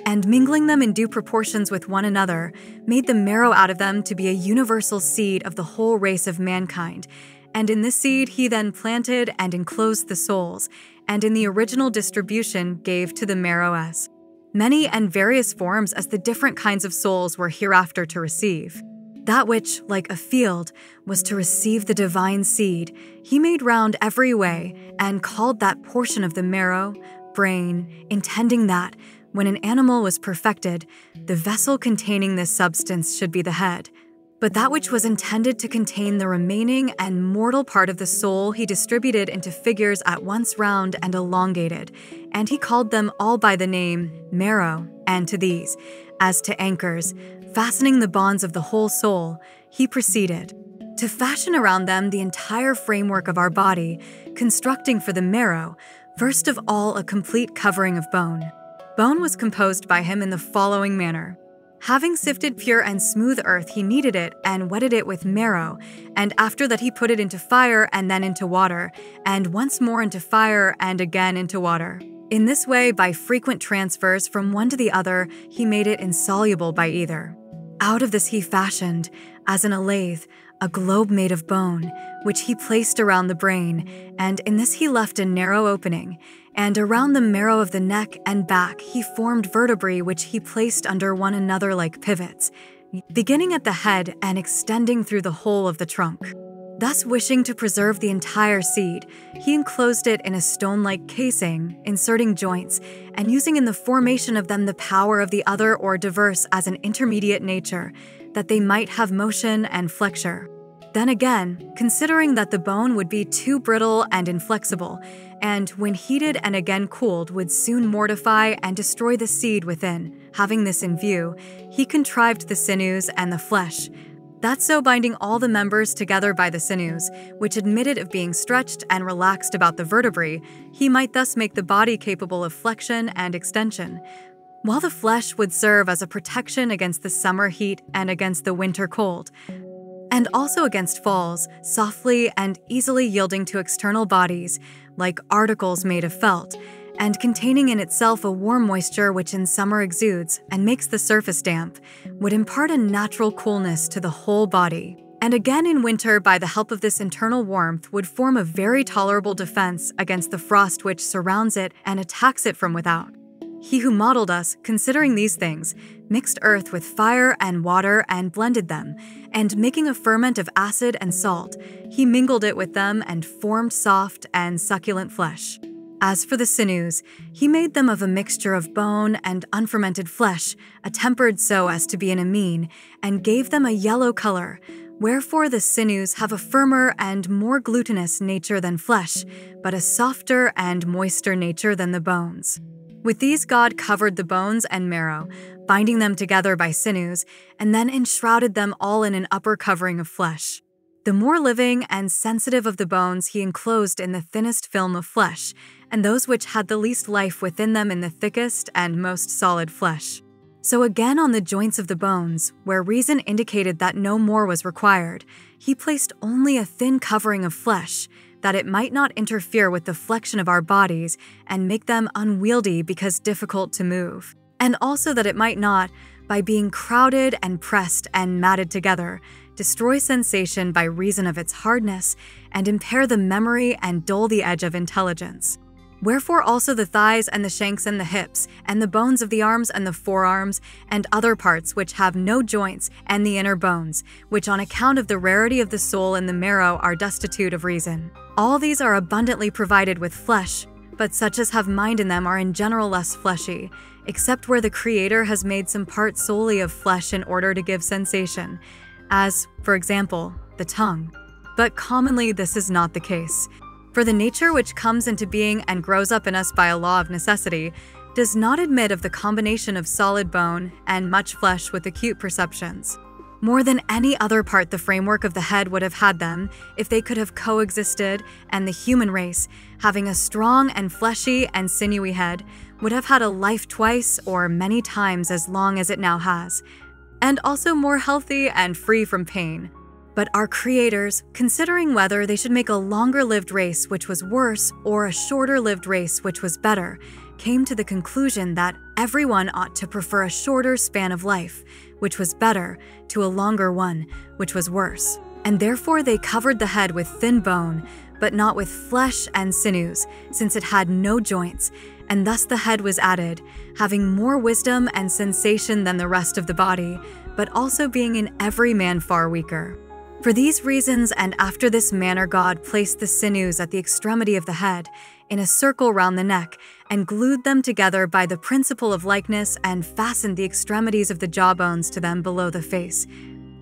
and mingling them in due proportions with one another, made the marrow out of them to be a universal seed of the whole race of mankind. And in this seed he then planted and enclosed the souls, and in the original distribution gave to the marrow as. many and various forms as the different kinds of souls were hereafter to receive. That which, like a field, was to receive the divine seed, he made round every way, and called that portion of the marrow, brain, intending that, when an animal was perfected, the vessel containing this substance should be the head. But that which was intended to contain the remaining and mortal part of the soul he distributed into figures at once round and elongated, and he called them all by the name marrow, and to these, as to anchors, fastening the bonds of the whole soul, he proceeded to fashion around them the entire framework of our body, constructing for the marrow, first of all, a complete covering of bone. Bone was composed by him in the following manner. Having sifted pure and smooth earth, he kneaded it and wetted it with marrow, and after that he put it into fire and then into water, and once more into fire and again into water. In this way, by frequent transfers from one to the other, he made it insoluble by either. Out of this he fashioned, as in a lathe, a globe made of bone, which he placed around the brain, and in this he left a narrow opening, and around the marrow of the neck and back he formed vertebrae which he placed under one another like pivots, beginning at the head and extending through the whole of the trunk. Thus, wishing to preserve the entire seed, he enclosed it in a stone-like casing, inserting joints, and using in the formation of them the power of the other or diverse as an intermediate nature, that they might have motion and flexure. Then again, considering that the bone would be too brittle and inflexible, and when heated and again cooled would soon mortify and destroy the seed within, having this in view, he contrived the sinews and the flesh, that so binding all the members together by the sinews, which admitted of being stretched and relaxed about the vertebrae, he might thus make the body capable of flexion and extension, while the flesh would serve as a protection against the summer heat and against the winter cold, and also against falls, softly and easily yielding to external bodies, like articles made of felt, and containing in itself a warm moisture which in summer exudes and makes the surface damp, would impart a natural coolness to the whole body. And again in winter, by the help of this internal warmth, would form a very tolerable defense against the frost which surrounds it and attacks it from without. He who modeled us, considering these things, mixed earth with fire and water and blended them, and making a ferment of acid and salt, he mingled it with them and formed soft and succulent flesh. As for the sinews, he made them of a mixture of bone and unfermented flesh, attempered so as to be an amine, and gave them a yellow color, wherefore the sinews have a firmer and more glutinous nature than flesh, but a softer and moister nature than the bones. With these God covered the bones and marrow, binding them together by sinews, and then enshrouded them all in an upper covering of flesh. The more living and sensitive of the bones he enclosed in the thinnest film of flesh, and those which had the least life within them in the thickest and most solid flesh. So again on the joints of the bones, where reason indicated that no more was required, he placed only a thin covering of flesh, that it might not interfere with the flexion of our bodies and make them unwieldy because difficult to move, and also that it might not, by being crowded and pressed and matted together, destroy sensation by reason of its hardness and impair the memory and dull the edge of intelligence. Wherefore also the thighs and the shanks and the hips, and the bones of the arms and the forearms, and other parts which have no joints, and the inner bones, which on account of the rarity of the soul in the marrow are destitute of reason. All these are abundantly provided with flesh, but such as have mind in them are in general less fleshy, except where the Creator has made some part solely of flesh in order to give sensation, as, for example, the tongue. But commonly this is not the case. For the nature which comes into being and grows up in us by a law of necessity does not admit of the combination of solid bone and much flesh with acute perceptions. More than any other part the framework of the head would have had them, if they could have coexisted, and the human race, having a strong and fleshy and sinewy head, would have had a life twice or many times as long as it now has, and also more healthy and free from pain. But our creators, considering whether they should make a longer-lived race which was worse or a shorter-lived race which was better, came to the conclusion that everyone ought to prefer a shorter span of life, which was better, to a longer one, which was worse. And therefore they covered the head with thin bone, but not with flesh and sinews, since it had no joints, and thus the head was added, having more wisdom and sensation than the rest of the body, but also being in every man far weaker. For these reasons, and after this manner, God placed the sinews at the extremity of the head, in a circle round the neck, and glued them together by the principle of likeness, and fastened the extremities of the jawbones to them below the face.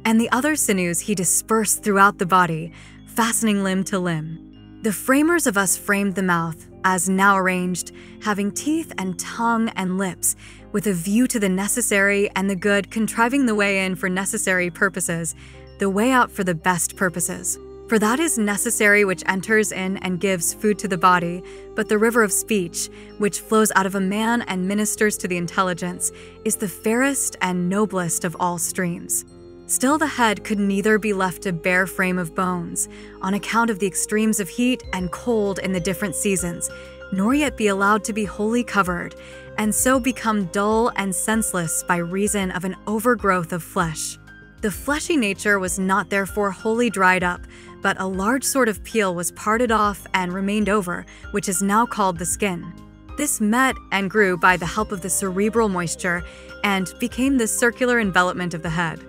And the other sinews he dispersed throughout the body, fastening limb to limb. The framers of us framed the mouth, as now arranged, having teeth and tongue and lips, with a view to the necessary and the good, contriving the way in for necessary purposes, the way out for the best purposes. For that is necessary which enters in and gives food to the body, but the river of speech, which flows out of a man and ministers to the intelligence, is the fairest and noblest of all streams. Still the head could neither be left a bare frame of bones, on account of the extremes of heat and cold in the different seasons, nor yet be allowed to be wholly covered, and so become dull and senseless by reason of an overgrowth of flesh. The fleshy nature was not therefore wholly dried up, but a large sort of peel was parted off and remained over, which is now called the skin. This met and grew by the help of the cerebral moisture, and became the circular envelopment of the head.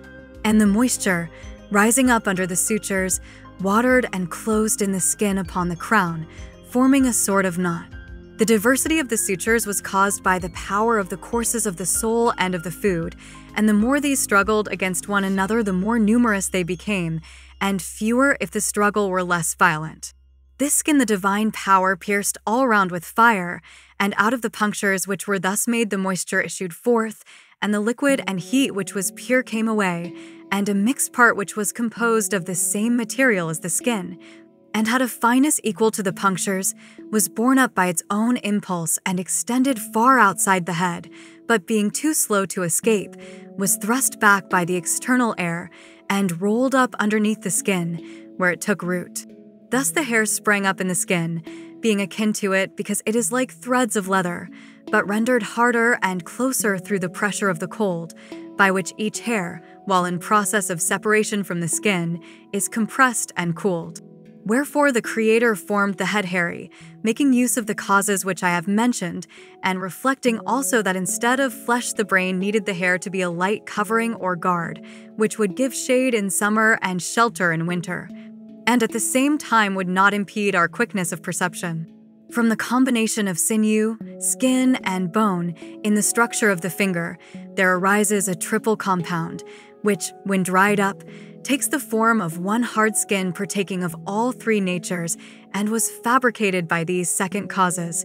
And the moisture, rising up under the sutures, watered and closed in the skin upon the crown, forming a sort of knot. The diversity of the sutures was caused by the power of the courses of the soul and of the food, and the more these struggled against one another, the more numerous they became, and fewer if the struggle were less violent. This skin the divine power pierced all round with fire, and out of the punctures which were thus made the moisture issued forth, and the liquid and heat which was pure came away, and a mixed part which was composed of the same material as the skin, and had a fineness equal to the punctures, was borne up by its own impulse and extended far outside the head, but being too slow to escape, was thrust back by the external air, and rolled up underneath the skin, where it took root. Thus the hair sprang up in the skin, being akin to it because it is like threads of leather, but rendered harder and closer through the pressure of the cold, by which each hair, while in process of separation from the skin, is compressed and cooled. Wherefore the Creator formed the head hairy, making use of the causes which I have mentioned, and reflecting also that instead of flesh the brain needed the hair to be a light covering or guard, which would give shade in summer and shelter in winter, and at the same time would not impede our quickness of perception. From the combination of sinew, skin, and bone in the structure of the finger, there arises a triple compound, which, when dried up, takes the form of one hard skin partaking of all three natures, and was fabricated by these second causes,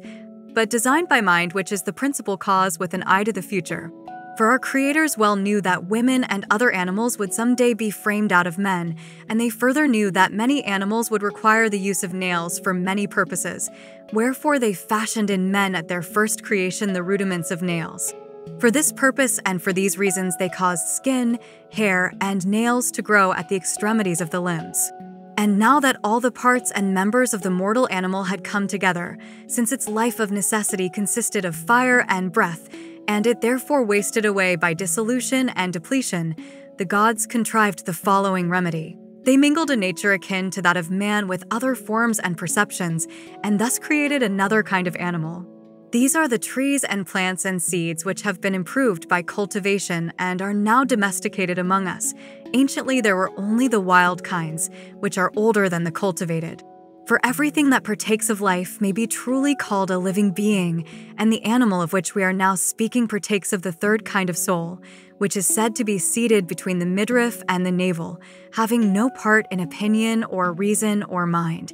but designed by mind, which is the principal cause with an eye to the future. For our creators well knew that women and other animals would someday be framed out of men, and they further knew that many animals would require the use of nails for many purposes, wherefore they fashioned in men at their first creation the rudiments of nails. For this purpose and for these reasons they caused skin, hair, and nails to grow at the extremities of the limbs. And now that all the parts and members of the mortal animal had come together, since its life of necessity consisted of fire and breath, and it therefore wasted away by dissolution and depletion, the gods contrived the following remedy. They mingled a nature akin to that of man with other forms and perceptions, and thus created another kind of animal. These are the trees and plants and seeds which have been improved by cultivation and are now domesticated among us. Anciently there were only the wild kinds, which are older than the cultivated. For everything that partakes of life may be truly called a living being, and the animal of which we are now speaking partakes of the third kind of soul, which is said to be seated between the midriff and the navel, having no part in opinion or reason or mind,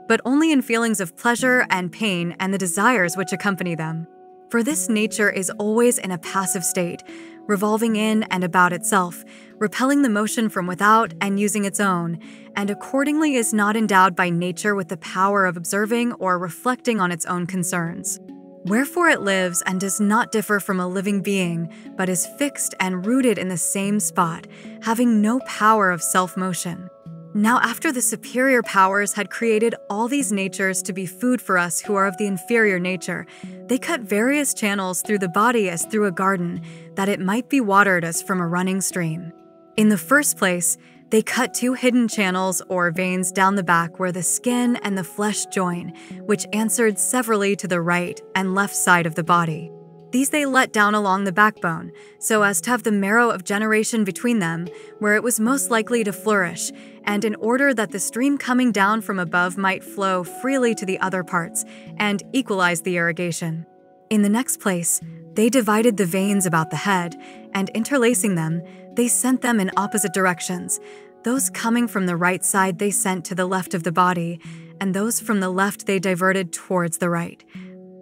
but only in feelings of pleasure and pain and the desires which accompany them. For this nature is always in a passive state, revolving in and about itself, repelling the motion from without and using its own, and accordingly is not endowed by nature with the power of observing or reflecting on its own concerns. Wherefore it lives and does not differ from a living being, but is fixed and rooted in the same spot, having no power of self-motion. Now after the superior powers had created all these natures to be food for us who are of the inferior nature, they cut various channels through the body as through a garden, that it might be watered as from a running stream. In the first place, They cut two hidden channels or veins down the back where the skin and the flesh join, which answered severally to the right and left side of the body. These they let down along the backbone, so as to have the marrow of generation between them, where it was most likely to flourish, and in order that the stream coming down from above might flow freely to the other parts, and equalize the irrigation. In the next place, they divided the veins about the head, and interlacing them, they sent them in opposite directions. Those coming from the right side they sent to the left of the body, and those from the left they diverted towards the right,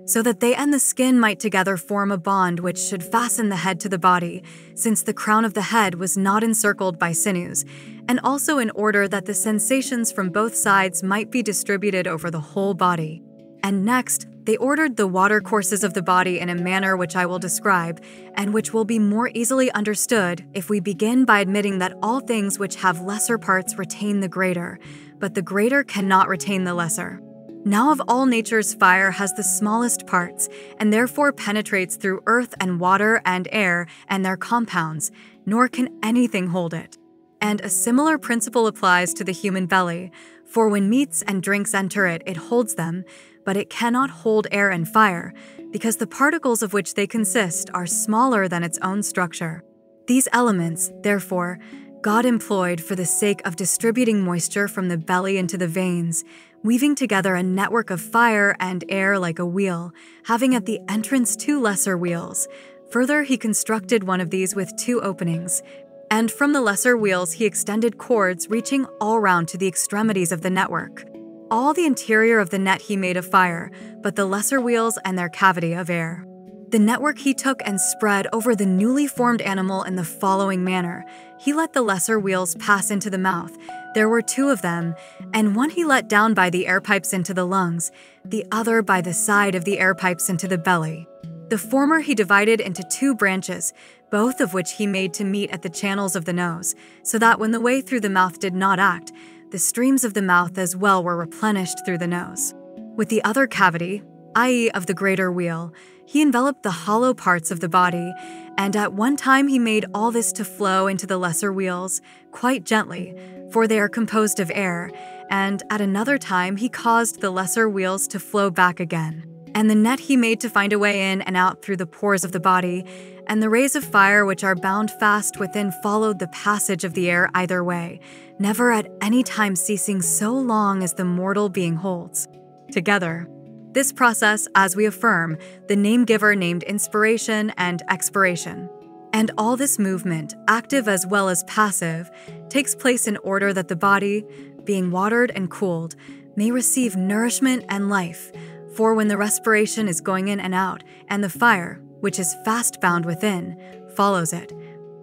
so that they and the skin might together form a bond which should fasten the head to the body, since the crown of the head was not encircled by sinews, and also in order that the sensations from both sides might be distributed over the whole body. And next, they ordered the watercourses of the body in a manner which I will describe, and which will be more easily understood if we begin by admitting that all things which have lesser parts retain the greater, but the greater cannot retain the lesser. Now of all nature's fire has the smallest parts, and therefore penetrates through earth and water and air and their compounds, nor can anything hold it. And a similar principle applies to the human belly, for when meats and drinks enter it, it holds them, but it cannot hold air and fire, because the particles of which they consist are smaller than its own structure. These elements, therefore, God employed for the sake of distributing moisture from the belly into the veins, weaving together a network of fire and air like a wheel, having at the entrance two lesser wheels. Further, he constructed one of these with two openings, and from the lesser wheels he extended cords reaching all round to the extremities of the network. All the interior of the net he made of fire, but the lesser wheels and their cavity of air. The network he took and spread over the newly formed animal in the following manner. He let the lesser wheels pass into the mouth. There were two of them, and one he let down by the air pipes into the lungs, the other by the side of the air pipes into the belly. The former he divided into two branches, both of which he made to meet at the channels of the nose, so that when the way through the mouth did not act, the streams of the mouth as well were replenished through the nose. With the other cavity, i.e. of the greater wheel, he enveloped the hollow parts of the body, and at one time he made all this to flow into the lesser wheels, quite gently, for they are composed of air, and at another time he caused the lesser wheels to flow back again. And the net he made to find a way in and out through the pores of the body, and the rays of fire which are bound fast within followed the passage of the air either way, never at any time ceasing so long as the mortal being holds. Together, this process, as we affirm, the name-giver named inspiration and expiration. And all this movement, active as well as passive, takes place in order that the body, being watered and cooled, may receive nourishment and life, for when the respiration is going in and out, and the fire, which is fast bound within, follows it,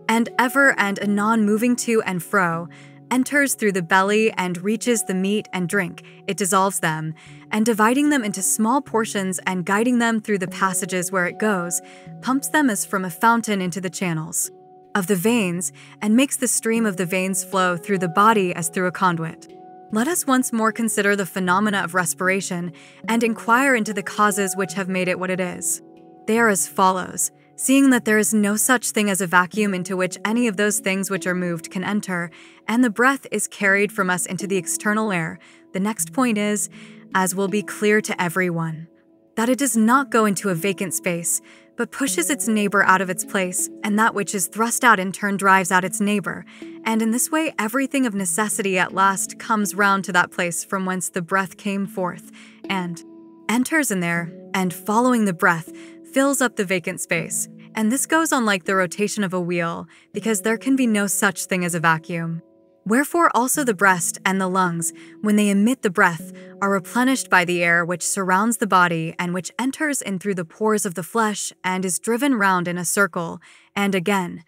and ever and anon moving to and fro, enters through the belly and reaches the meat and drink, it dissolves them, and dividing them into small portions and guiding them through the passages where it goes, pumps them as from a fountain into the channels of the veins, and makes the stream of the veins flow through the body as through a conduit. Let us once more consider the phenomena of respiration and inquire into the causes which have made it what it is. They are as follows. Seeing that there is no such thing as a vacuum into which any of those things which are moved can enter, and the breath is carried from us into the external air, the next point is, as will be clear to everyone, that it does not go into a vacant space, but pushes its neighbor out of its place, and that which is thrust out in turn drives out its neighbor, and in this way everything of necessity at last comes round to that place from whence the breath came forth, and enters in there, and following the breath, fills up the vacant space, and this goes on like the rotation of a wheel, because there can be no such thing as a vacuum. Wherefore also the breast and the lungs, when they emit the breath, are replenished by the air which surrounds the body and which enters in through the pores of the flesh and is driven round in a circle, and again,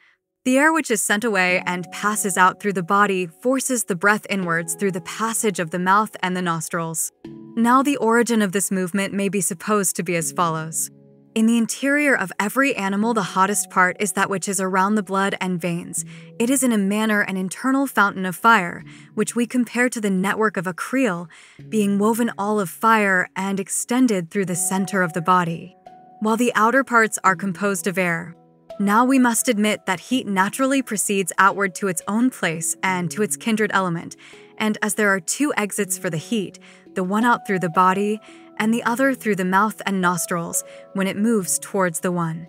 the air which is sent away and passes out through the body forces the breath inwards through the passage of the mouth and the nostrils. Now the origin of this movement may be supposed to be as follows. In the interior of every animal, the hottest part is that which is around the blood and veins. It is in a manner an internal fountain of fire, which we compare to the network of a creel, being woven all of fire and extended through the center of the body, while the outer parts are composed of air. Now we must admit that heat naturally proceeds outward to its own place and to its kindred element, and as there are two exits for the heat, the one out through the body and the other through the mouth and nostrils, when it moves towards the one,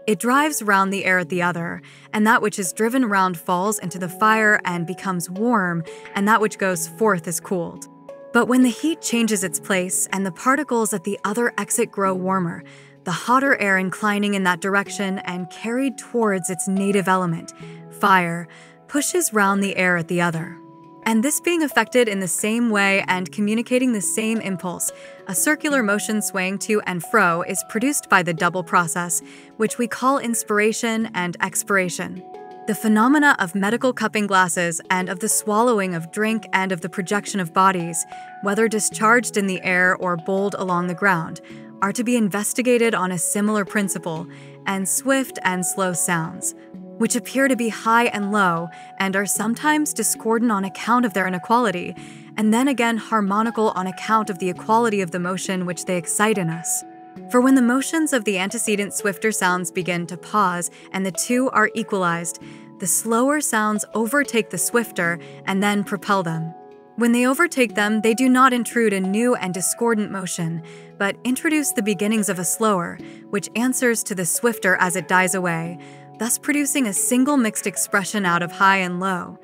it drives round the air at the other, and that which is driven round falls into the fire and becomes warm, and that which goes forth is cooled. But when the heat changes its place and the particles at the other exit grow warmer, the hotter air inclining in that direction and carried towards its native element, fire, pushes round the air at the other. And this being affected in the same way and communicating the same impulse, a circular motion swaying to and fro is produced by the double process, which we call inspiration and expiration. The phenomena of medical cupping glasses and of the swallowing of drink and of the projection of bodies, whether discharged in the air or bowled along the ground, are to be investigated on a similar principle, and swift and slow sounds, which appear to be high and low and are sometimes discordant on account of their inequality, and then again harmonical on account of the equality of the motion which they excite in us. For when the motions of the antecedent swifter sounds begin to pause and the two are equalized, the slower sounds overtake the swifter and then propel them. When they overtake them, they do not intrude a new and discordant motion, but introduce the beginnings of a slower, which answers to the swifter as it dies away, thus producing a single mixed expression out of high and low,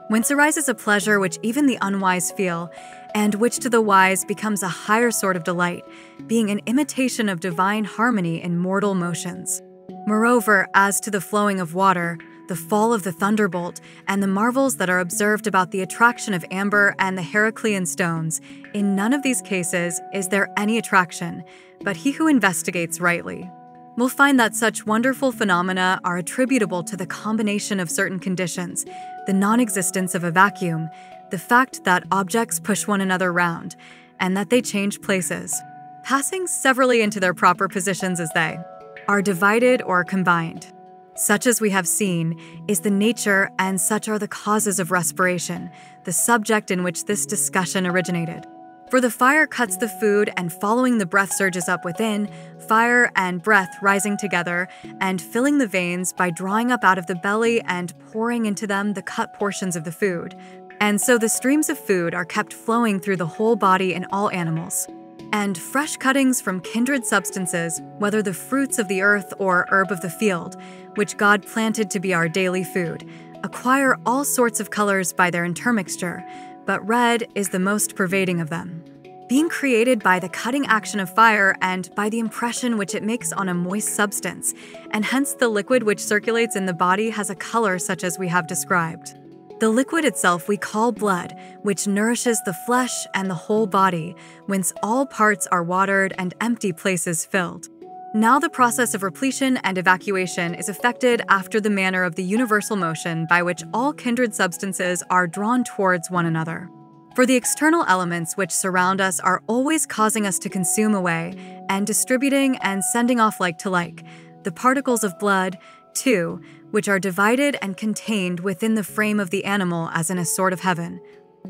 whence arises a pleasure which even the unwise feel, and which to the wise becomes a higher sort of delight, being an imitation of divine harmony in mortal motions. Moreover, as to the flowing of water, the fall of the thunderbolt, and the marvels that are observed about the attraction of amber and the Heraclean stones, in none of these cases is there any attraction, but he who investigates rightly will find that such wonderful phenomena are attributable to the combination of certain conditions, the non-existence of a vacuum, the fact that objects push one another round, and that they change places, passing severally into their proper positions as they are divided or combined. Such as we have seen is the nature and such are the causes of respiration, the subject in which this discussion originated. For the fire cuts the food and following the breath surges up within, fire and breath rising together and filling the veins by drawing up out of the belly and pouring into them the cut portions of the food. And so the streams of food are kept flowing through the whole body in all animals. And fresh cuttings from kindred substances, whether the fruits of the earth or herb of the field, which God planted to be our daily food, acquire all sorts of colors by their intermixture, but red is the most pervading of them, being created by the cutting action of fire and by the impression which it makes on a moist substance, and hence the liquid which circulates in the body has a color such as we have described. The liquid itself we call blood, which nourishes the flesh and the whole body, whence all parts are watered and empty places filled. Now the process of repletion and evacuation is effected after the manner of the universal motion by which all kindred substances are drawn towards one another. For the external elements which surround us are always causing us to consume away, and distributing and sending off like to like, the particles of blood, too, which are divided and contained within the frame of the animal as in a sort of heaven,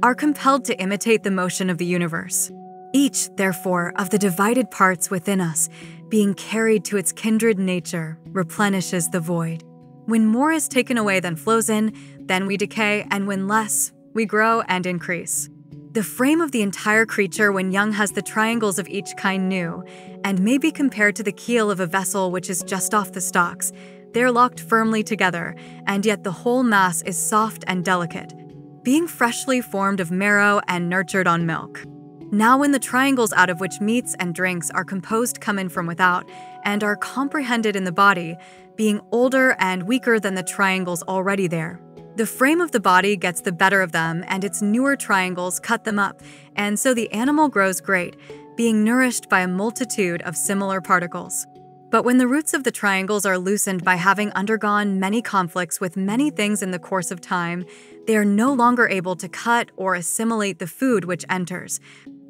are compelled to imitate the motion of the universe. Each, therefore, of the divided parts within us, being carried to its kindred nature, replenishes the void. When more is taken away than flows in, then we decay, and when less, we grow and increase. The frame of the entire creature when young has the triangles of each kind new, and may be compared to the keel of a vessel which is just off the stocks. They are locked firmly together, and yet the whole mass is soft and delicate, being freshly formed of marrow and nurtured on milk. Now when the triangles out of which meats and drinks are composed come in from without, and are comprehended in the body, being older and weaker than the triangles already there, the frame of the body gets the better of them, and its newer triangles cut them up, and so the animal grows great, being nourished by a multitude of similar particles. But when the roots of the triangles are loosened by having undergone many conflicts with many things in the course of time, they are no longer able to cut or assimilate the food which enters,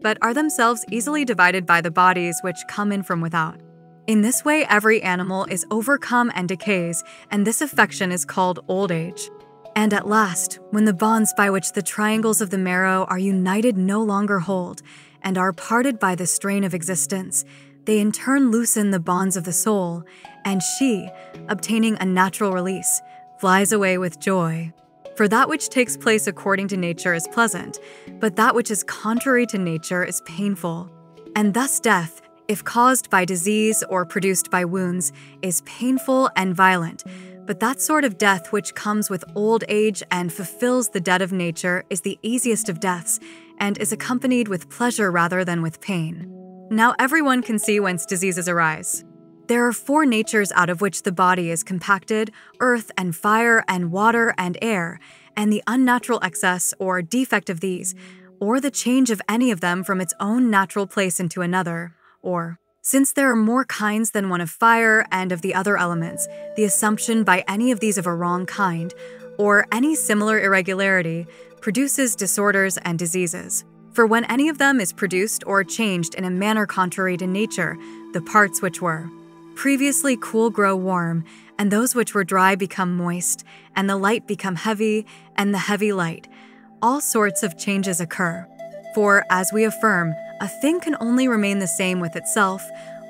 but are themselves easily divided by the bodies which come in from without. In this way, every animal is overcome and decays, and this affection is called old age. And at last, when the bonds by which the triangles of the marrow are united no longer hold, and are parted by the strain of existence, They in turn loosen the bonds of the soul, and she, obtaining a natural release, flies away with joy. For that which takes place according to nature is pleasant, but that which is contrary to nature is painful. And thus death, if caused by disease or produced by wounds, is painful and violent. But that sort of death which comes with old age and fulfills the debt of nature is the easiest of deaths, and is accompanied with pleasure rather than with pain. Now everyone can see whence diseases arise. There are 4 natures out of which the body is compacted: earth and fire and water and air, and the unnatural excess or defect of these, or the change of any of them from its own natural place into another, or, since there are more kinds than one of fire and of the other elements, the assumption by any of these of a wrong kind, or any similar irregularity, produces disorders and diseases. For when any of them is produced or changed in a manner contrary to nature, the parts which were previously cool grow warm, and those which were dry become moist, and the light become heavy, and the heavy light. All sorts of changes occur. For, as we affirm, a thing can only remain the same with itself,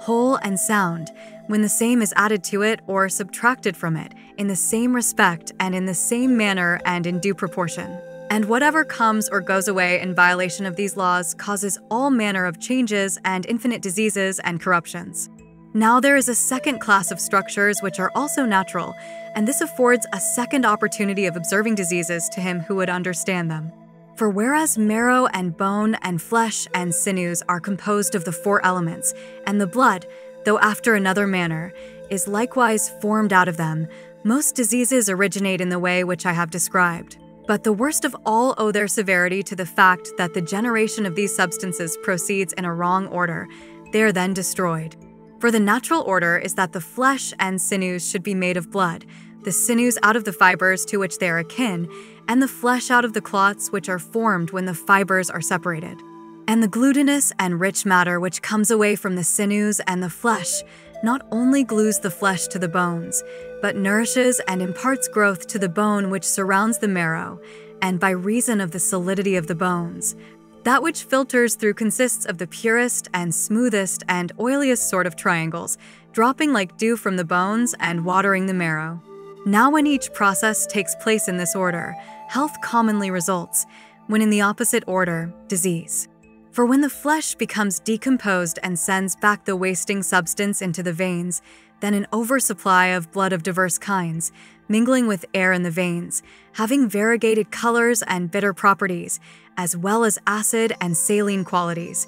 whole and sound, when the same is added to it or subtracted from it, in the same respect and in the same manner and in due proportion. And whatever comes or goes away in violation of these laws causes all manner of changes and infinite diseases and corruptions. Now there is a second class of structures which are also natural, and this affords a second opportunity of observing diseases to him who would understand them. For whereas marrow and bone and flesh and sinews are composed of the 4 elements, and the blood, though after another manner, is likewise formed out of them, most diseases originate in the way which I have described. But the worst of all owe their severity to the fact that the generation of these substances proceeds in a wrong order. They are then destroyed. For the natural order is that the flesh and sinews should be made of blood, the sinews out of the fibers to which they are akin, and the flesh out of the clots which are formed when the fibers are separated. And the glutinous and rich matter which comes away from the sinews and the flesh not only glues the flesh to the bones, but nourishes and imparts growth to the bone which surrounds the marrow, and by reason of the solidity of the bones, that which filters through consists of the purest and smoothest and oiliest sort of triangles, dropping like dew from the bones and watering the marrow. Now when each process takes place in this order, health commonly results, when in the opposite order, disease. For when the flesh becomes decomposed and sends back the wasting substance into the veins, then an oversupply of blood of diverse kinds, mingling with air in the veins, having variegated colors and bitter properties, as well as acid and saline qualities,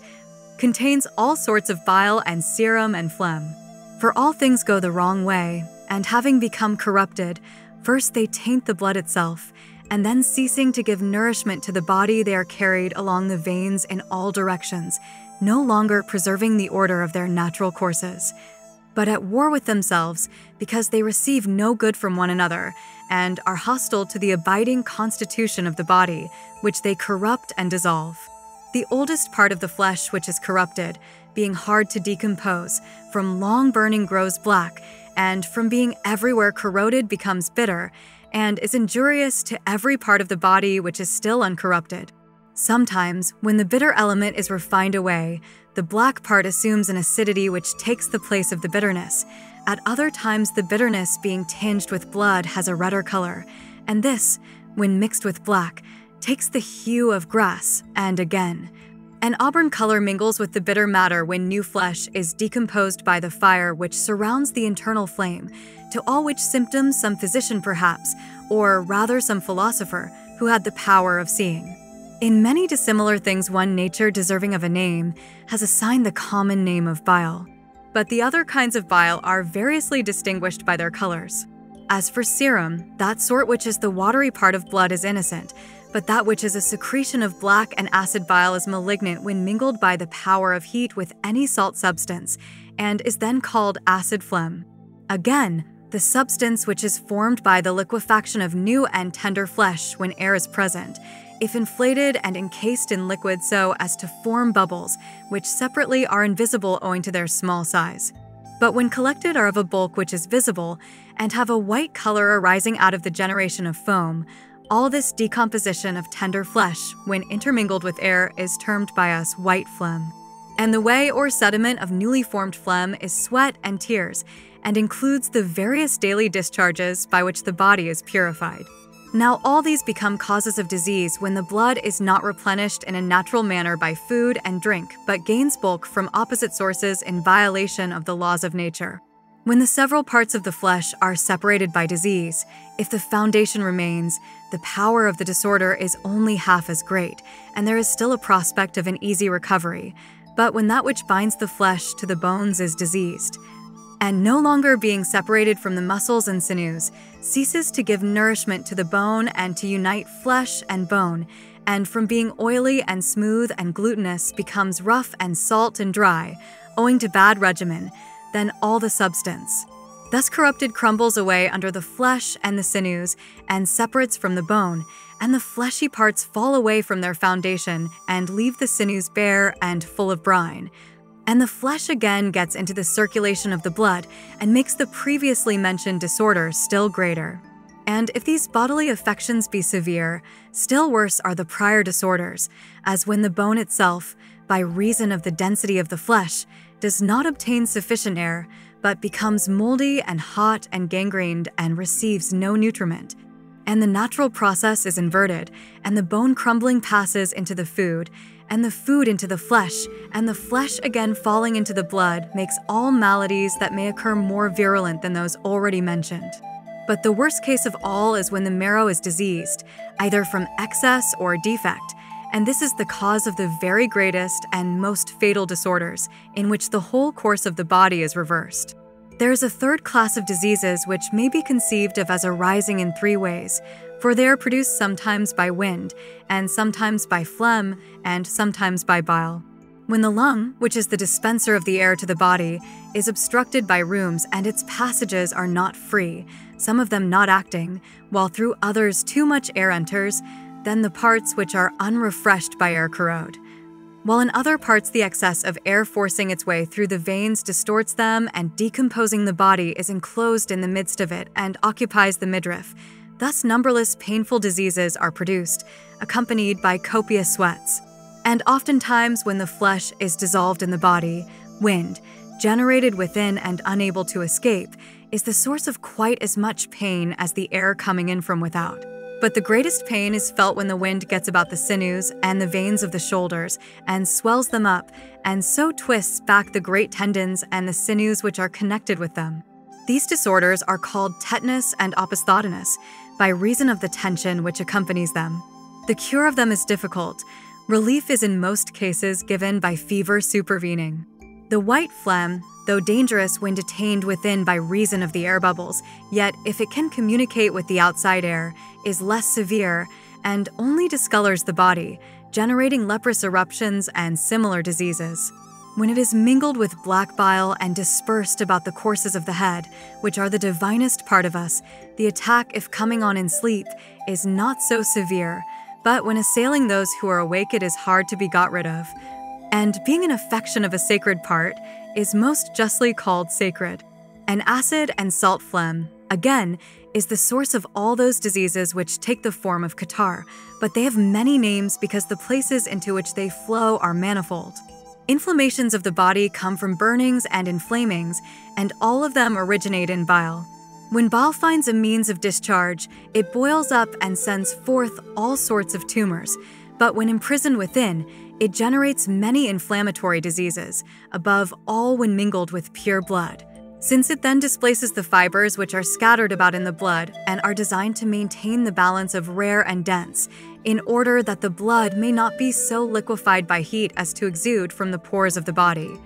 contains all sorts of bile and serum and phlegm. For all things go the wrong way, and having become corrupted, first they taint the blood itself, and then ceasing to give nourishment to the body, they are carried along the veins in all directions, no longer preserving the order of their natural courses, but at war with themselves, because they receive no good from one another, and are hostile to the abiding constitution of the body, which they corrupt and dissolve. The oldest part of the flesh which is corrupted, being hard to decompose, from long burning grows black, and from being everywhere corroded becomes bitter, and is injurious to every part of the body which is still uncorrupted. Sometimes, when the bitter element is refined away, the black part assumes an acidity which takes the place of the bitterness. At other times, the bitterness, being tinged with blood, has a redder color, and this, when mixed with black, takes the hue of grass, and again. An auburn color mingles with the bitter matter when new flesh is decomposed by the fire which surrounds the internal flame, to all which symptoms some physician perhaps, or rather some philosopher, who had the power of seeing. In many dissimilar things one nature deserving of a name has assigned the common name of bile. But the other kinds of bile are variously distinguished by their colors. As for serum, that sort which is the watery part of blood is innocent, but that which is a secretion of black and acid bile is malignant when mingled by the power of heat with any salt substance, and is then called acid phlegm. Again, the substance which is formed by the liquefaction of new and tender flesh when air is present, if inflated and encased in liquid so as to form bubbles, which separately are invisible owing to their small size, but when collected are of a bulk which is visible, and have a white color arising out of the generation of foam. All this decomposition of tender flesh, when intermingled with air, is termed by us white phlegm. And the whey or sediment of newly formed phlegm is sweat and tears, and includes the various daily discharges by which the body is purified. Now, all these become causes of disease when the blood is not replenished in a natural manner by food and drink, but gains bulk from opposite sources in violation of the laws of nature. When the several parts of the flesh are separated by disease, if the foundation remains, the power of the disorder is only half as great, and there is still a prospect of an easy recovery. But when that which binds the flesh to the bones is diseased, and no longer being separated from the muscles and sinews, ceases to give nourishment to the bone and to unite flesh and bone, and from being oily and smooth and glutinous becomes rough and salt and dry, owing to bad regimen, then all the substance, thus corrupted, crumbles away under the flesh and the sinews, and separates from the bone, and the fleshy parts fall away from their foundation and leave the sinews bare and full of brine. And the flesh again gets into the circulation of the blood and makes the previously mentioned disorder still greater. And if these bodily affections be severe, still worse are the prior disorders, as when the bone itself, by reason of the density of the flesh, does not obtain sufficient air, but becomes moldy and hot and gangrened and receives no nutriment. And the natural process is inverted, and the bone crumbling passes into the food, and the food into the flesh, and the flesh again falling into the blood makes all maladies that may occur more virulent than those already mentioned. But the worst case of all is when the marrow is diseased, either from excess or defect, and this is the cause of the very greatest and most fatal disorders, in which the whole course of the body is reversed. There is a third class of diseases which may be conceived of as arising in three ways, for they are produced sometimes by wind, and sometimes by phlegm, and sometimes by bile. When the lung, which is the dispenser of the air to the body, is obstructed by rheums and its passages are not free, some of them not acting, while through others too much air enters, then the parts which are unrefreshed by air corrode. While in other parts the excess of air forcing its way through the veins distorts them, and decomposing the body is enclosed in the midst of it and occupies the midriff. Thus numberless painful diseases are produced, accompanied by copious sweats. And oftentimes when the flesh is dissolved in the body, wind, generated within and unable to escape, is the source of quite as much pain as the air coming in from without. But the greatest pain is felt when the wind gets about the sinews and the veins of the shoulders, and swells them up, and so twists back the great tendons and the sinews which are connected with them. These disorders are called tetanus and opisthotonus, by reason of the tension which accompanies them. The cure of them is difficult. Relief is in most cases given by fever supervening. The white phlegm, though dangerous when detained within by reason of the air bubbles, yet if it can communicate with the outside air, is less severe and only discolors the body, generating leprous eruptions and similar diseases. When it is mingled with black bile and dispersed about the courses of the head, which are the divinest part of us, the attack, if coming on in sleep, is not so severe, but when assailing those who are awake it is hard to be got rid of. And being an affection of a sacred part, is most justly called sacred. An acid and salt phlegm, again, is the source of all those diseases which take the form of catarrh, but they have many names because the places into which they flow are manifold. Inflammations of the body come from burnings and inflamings, and all of them originate in bile. When bile finds a means of discharge, it boils up and sends forth all sorts of tumors, but when imprisoned within, it generates many inflammatory diseases, above all when mingled with pure blood, since it then displaces the fibers which are scattered about in the blood and are designed to maintain the balance of rare and dense, in order that the blood may not be so liquefied by heat as to exude from the pores of the body,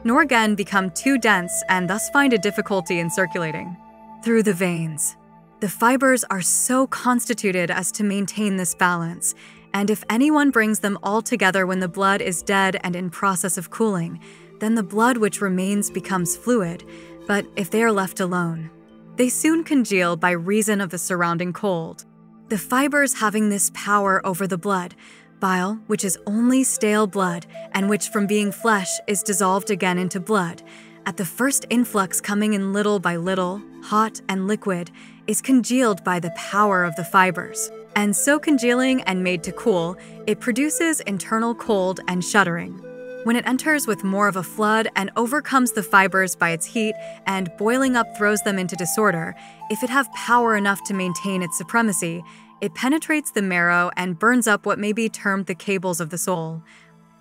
nor again become too dense and thus find a difficulty in circulating through the veins. The fibers are so constituted as to maintain this balance, and if anyone brings them all together when the blood is dead and in process of cooling, then the blood which remains becomes fluid, but if they are left alone, they soon congeal by reason of the surrounding cold. The fibers having this power over the blood, bile, which is only stale blood, and which from being flesh is dissolved again into blood, at the first influx coming in little by little, hot and liquid, is congealed by the power of the fibers. And so congealing and made to cool, it produces internal cold and shuddering. When it enters with more of a flood and overcomes the fibers by its heat and boiling up throws them into disorder, if it have power enough to maintain its supremacy, it penetrates the marrow and burns up what may be termed the cables of the soul,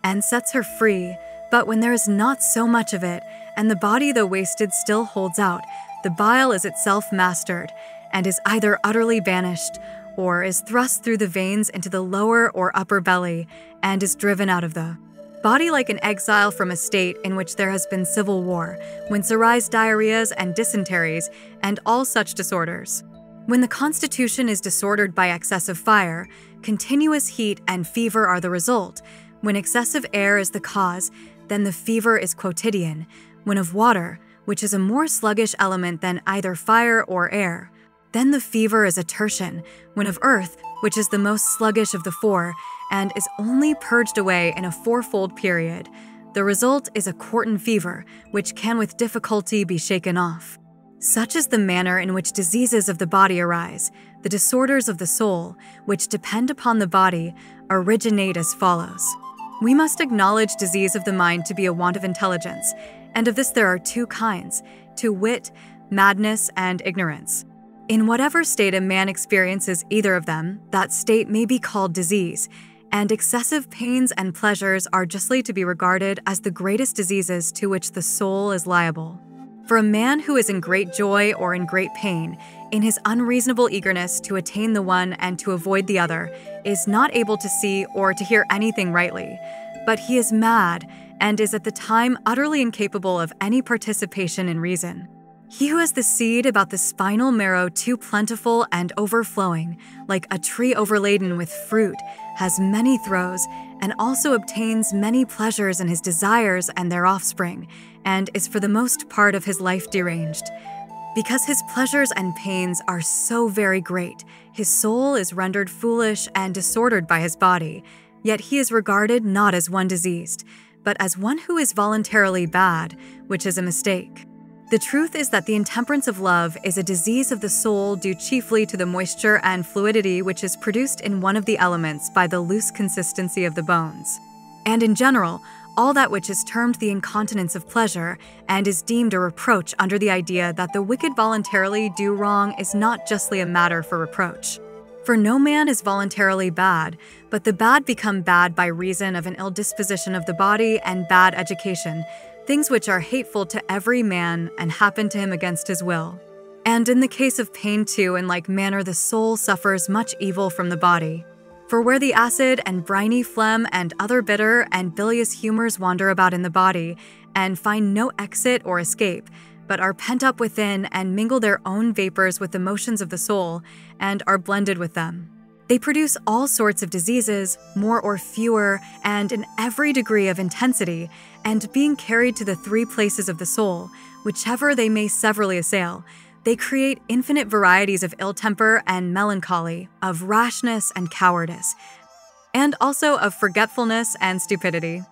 and sets her free. But when there is not so much of it, and the body, though wasted, still holds out, the bile is itself mastered, and is either utterly banished, or is thrust through the veins into the lower or upper belly, and is driven out of the body like an exile from a state in which there has been civil war, whence arise diarrheas and dysenteries, and all such disorders. When the constitution is disordered by excessive fire, continuous heat and fever are the result. When excessive air is the cause, then the fever is quotidian. When of water, which is a more sluggish element than either fire or air, then the fever is a tertian. When of earth, which is the most sluggish of the four, and is only purged away in a fourfold period, the result is a quartan fever, which can with difficulty be shaken off. Such is the manner in which diseases of the body arise. The disorders of the soul, which depend upon the body, originate as follows. We must acknowledge disease of the mind to be a want of intelligence, and of this there are two kinds, to wit, madness and ignorance. In whatever state a man experiences either of them, that state may be called disease, and excessive pains and pleasures are justly to be regarded as the greatest diseases to which the soul is liable. For a man who is in great joy or in great pain, in his unreasonable eagerness to attain the one and to avoid the other, is not able to see or to hear anything rightly, but he is mad and is at the time utterly incapable of any participation in reason. He who has the seed about the spinal marrow too plentiful and overflowing, like a tree overladen with fruit, has many throes, and also obtains many pleasures in his desires and their offspring, and is for the most part of his life deranged. Because his pleasures and pains are so very great, his soul is rendered foolish and disordered by his body, yet he is regarded not as one diseased, but as one who is voluntarily bad, which is a mistake. The truth is that the intemperance of love is a disease of the soul due chiefly to the moisture and fluidity which is produced in one of the elements by the loose consistency of the bones. And in general, all that which is termed the incontinence of pleasure and is deemed a reproach under the idea that the wicked voluntarily do wrong is not justly a matter for reproach. For no man is voluntarily bad, but the bad become bad by reason of an ill disposition of the body and bad education, things which are hateful to every man and happen to him against his will. And in the case of pain too, in like manner the soul suffers much evil from the body. For where the acid and briny phlegm and other bitter and bilious humors wander about in the body, and find no exit or escape, but are pent up within and mingle their own vapors with the motions of the soul, and are blended with them, they produce all sorts of diseases, more or fewer, and in every degree of intensity, and being carried to the three places of the soul, whichever they may severally assail, they create infinite varieties of ill temper and melancholy, of rashness and cowardice, and also of forgetfulness and stupidity.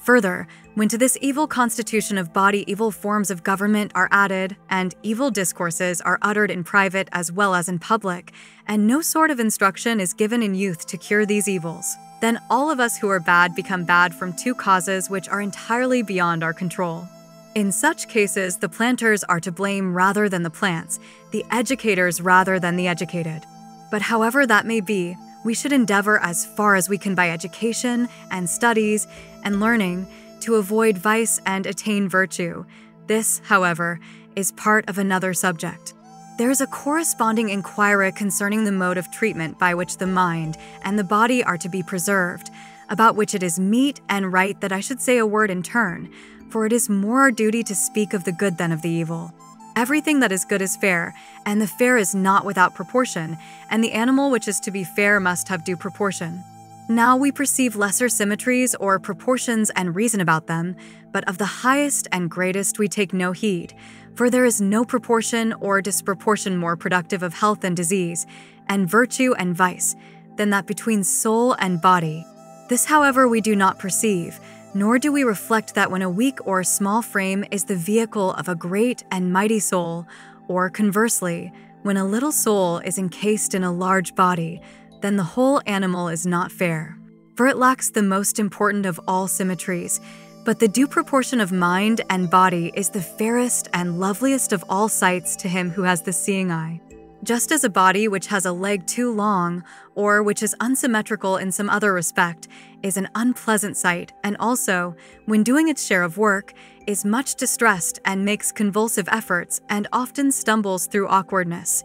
Further, when to this evil constitution of body evil forms of government are added, and evil discourses are uttered in private as well as in public, and no sort of instruction is given in youth to cure these evils, then all of us who are bad become bad from two causes which are entirely beyond our control. In such cases, the planters are to blame rather than the plants, the educators rather than the educated. But however that may be, we should endeavor as far as we can by education and studies and learning to avoid vice and attain virtue. This, however, is part of another subject. There is a corresponding inquiry concerning the mode of treatment by which the mind and the body are to be preserved, about which it is meet and right that I should say a word in turn, for it is more our duty to speak of the good than of the evil. Everything that is good is fair, and the fair is not without proportion, and the animal which is to be fair must have due proportion. Now we perceive lesser symmetries or proportions and reason about them, but of the highest and greatest we take no heed, for there is no proportion or disproportion more productive of health and disease, and virtue and vice, than that between soul and body. This, however, we do not perceive, nor do we reflect that when a weak or small frame is the vehicle of a great and mighty soul, or conversely, when a little soul is encased in a large body, then the whole animal is not fair. For it lacks the most important of all symmetries, But the due proportion of mind and body is the fairest and loveliest of all sights to him who has the seeing eye. Just as a body which has a leg too long, or which is unsymmetrical in some other respect, is an unpleasant sight, and also, when doing its share of work, is much distressed and makes convulsive efforts and often stumbles through awkwardness,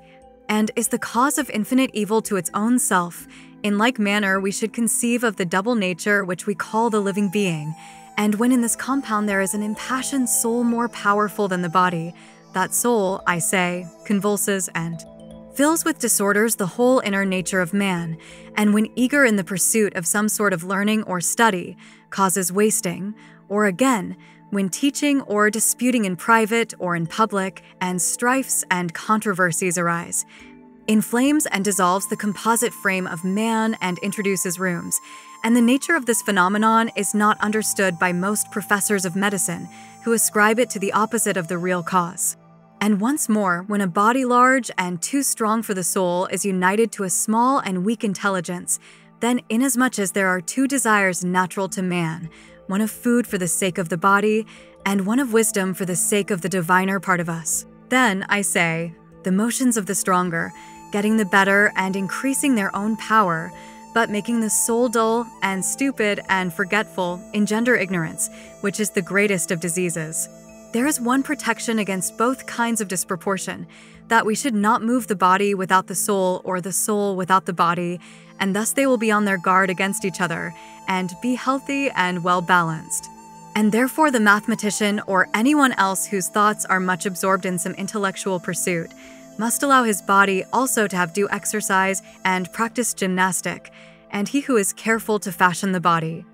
and is the cause of infinite evil to its own self, in like manner we should conceive of the double nature which we call the living being, and when in this compound there is an impassioned soul more powerful than the body, that soul, I say, convulses and fills with disorders the whole inner nature of man, and when eager in the pursuit of some sort of learning or study, causes wasting, or again, when teaching or disputing in private or in public, and strifes and controversies arise, inflames and dissolves the composite frame of man and introduces rheums, and the nature of this phenomenon is not understood by most professors of medicine, who ascribe it to the opposite of the real cause. And once more, when a body large and too strong for the soul is united to a small and weak intelligence, then inasmuch as there are two desires natural to man, one of food for the sake of the body, and one of wisdom for the sake of the diviner part of us, then, I say, the motions of the stronger, getting the better and increasing their own power, but making the soul dull and stupid and forgetful, engender ignorance, which is the greatest of diseases. There is one protection against both kinds of disproportion, that we should not move the body without the soul or the soul without the body, and thus they will be on their guard against each other, and be healthy and well-balanced. And therefore the mathematician or anyone else whose thoughts are much absorbed in some intellectual pursuit must allow his body also to have due exercise and practice gymnastic, and he who is careful to fashion the body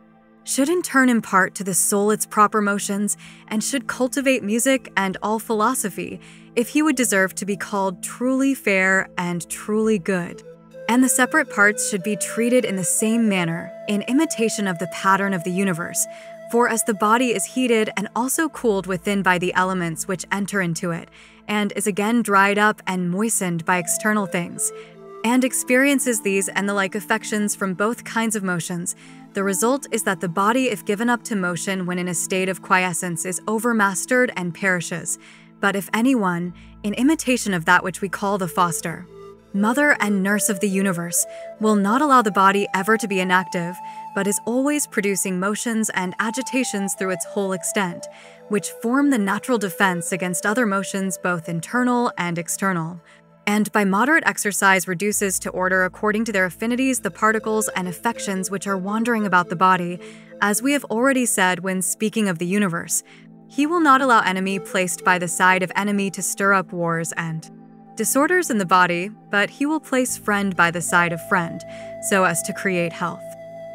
should in turn impart to the soul its proper motions, and should cultivate music and all philosophy, if he would deserve to be called truly fair and truly good. And the separate parts should be treated in the same manner, in imitation of the pattern of the universe, for as the body is heated and also cooled within by the elements which enter into it, and is again dried up and moistened by external things, and experiences these and the like affections from both kinds of motions, the result is that the body, if given up to motion when in a state of quiescence, is overmastered and perishes. But if anyone, in imitation of that which we call the foster, mother and nurse of the universe, will not allow the body ever to be inactive, but is always producing motions and agitations through its whole extent, which form the natural defense against other motions both internal and external, and by moderate exercise reduces to order according to their affinities the particles and affections which are wandering about the body, as we have already said when speaking of the universe. He will not allow enemy placed by the side of enemy to stir up wars and disorders in the body, but he will place friend by the side of friend, so as to create health.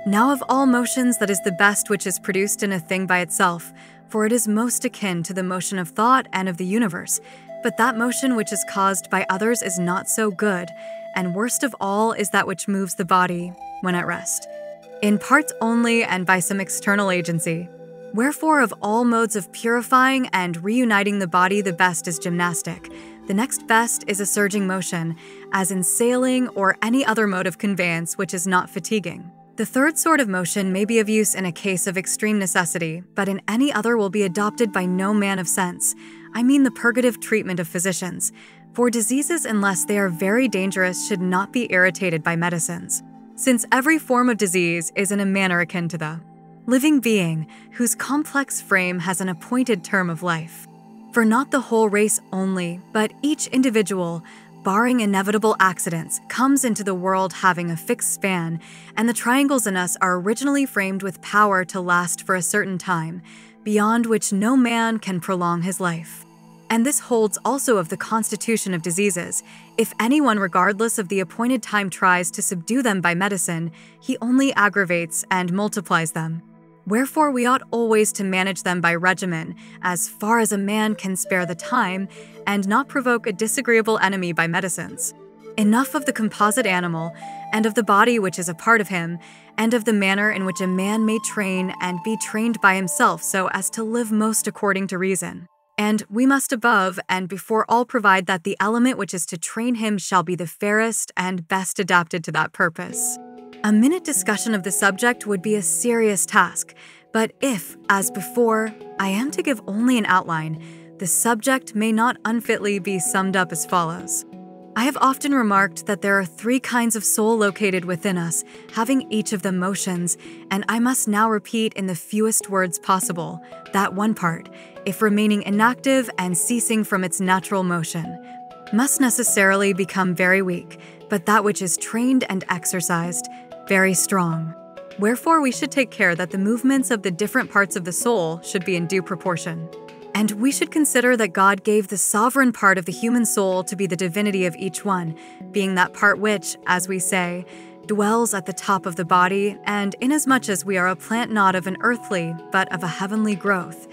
Now of all motions that is the best which is produced in a thing by itself, for it is most akin to the motion of thought and of the universe, but that motion which is caused by others is not so good, and worst of all is that which moves the body when at rest, in parts only and by some external agency. Wherefore of all modes of purifying and reuniting the body the best is gymnastic. The next best is a surging motion, as in sailing or any other mode of conveyance which is not fatiguing. The third sort of motion may be of use in a case of extreme necessity, but in any other will be adopted by no man of sense. I mean the purgative treatment of physicians, for diseases, unless they are very dangerous, should not be irritated by medicines, since every form of disease is in a manner akin to the living being, whose complex frame has an appointed term of life. For not the whole race only, but each individual, barring inevitable accidents, comes into the world having a fixed span, and the triangles in us are originally framed with power to last for a certain time, beyond which no man can prolong his life. And this holds also of the constitution of diseases. If anyone, regardless of the appointed time, tries to subdue them by medicine, he only aggravates and multiplies them. Wherefore we ought always to manage them by regimen, as far as a man can spare the time, and not provoke a disagreeable enemy by medicines. Enough of the composite animal, and of the body which is a part of him, and of the manner in which a man may train and be trained by himself so as to live most according to reason. And we must above and before all provide that the element which is to train him shall be the fairest and best adapted to that purpose. A minute discussion of the subject would be a serious task, But if, as before, I am to give only an outline, the subject may not unfitly be summed up as follows. I have often remarked that there are 3 kinds of soul located within us, having each of them motions, and I must now repeat in the fewest words possible that one part, if remaining inactive and ceasing from its natural motion, must necessarily become very weak, but that which is trained and exercised, very strong. Wherefore we should take care that the movements of the different parts of the soul should be in due proportion. And we should consider that God gave the sovereign part of the human soul to be the divinity of each one, being that part which, as we say, dwells at the top of the body, and inasmuch as we are a plant not of an earthly, but of a heavenly growth,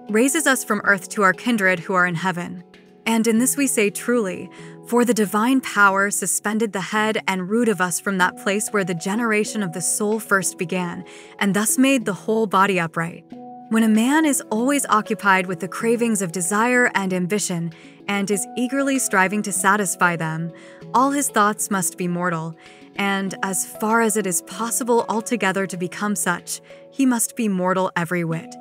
raises us from earth to our kindred who are in heaven. And in this we say truly, for the divine power suspended the head and root of us from that place where the generation of the soul first began, and thus made the whole body upright. When a man is always occupied with the cravings of desire and ambition, and is eagerly striving to satisfy them, all his thoughts must be mortal, and as far as it is possible altogether to become such, he must be mortal every whit,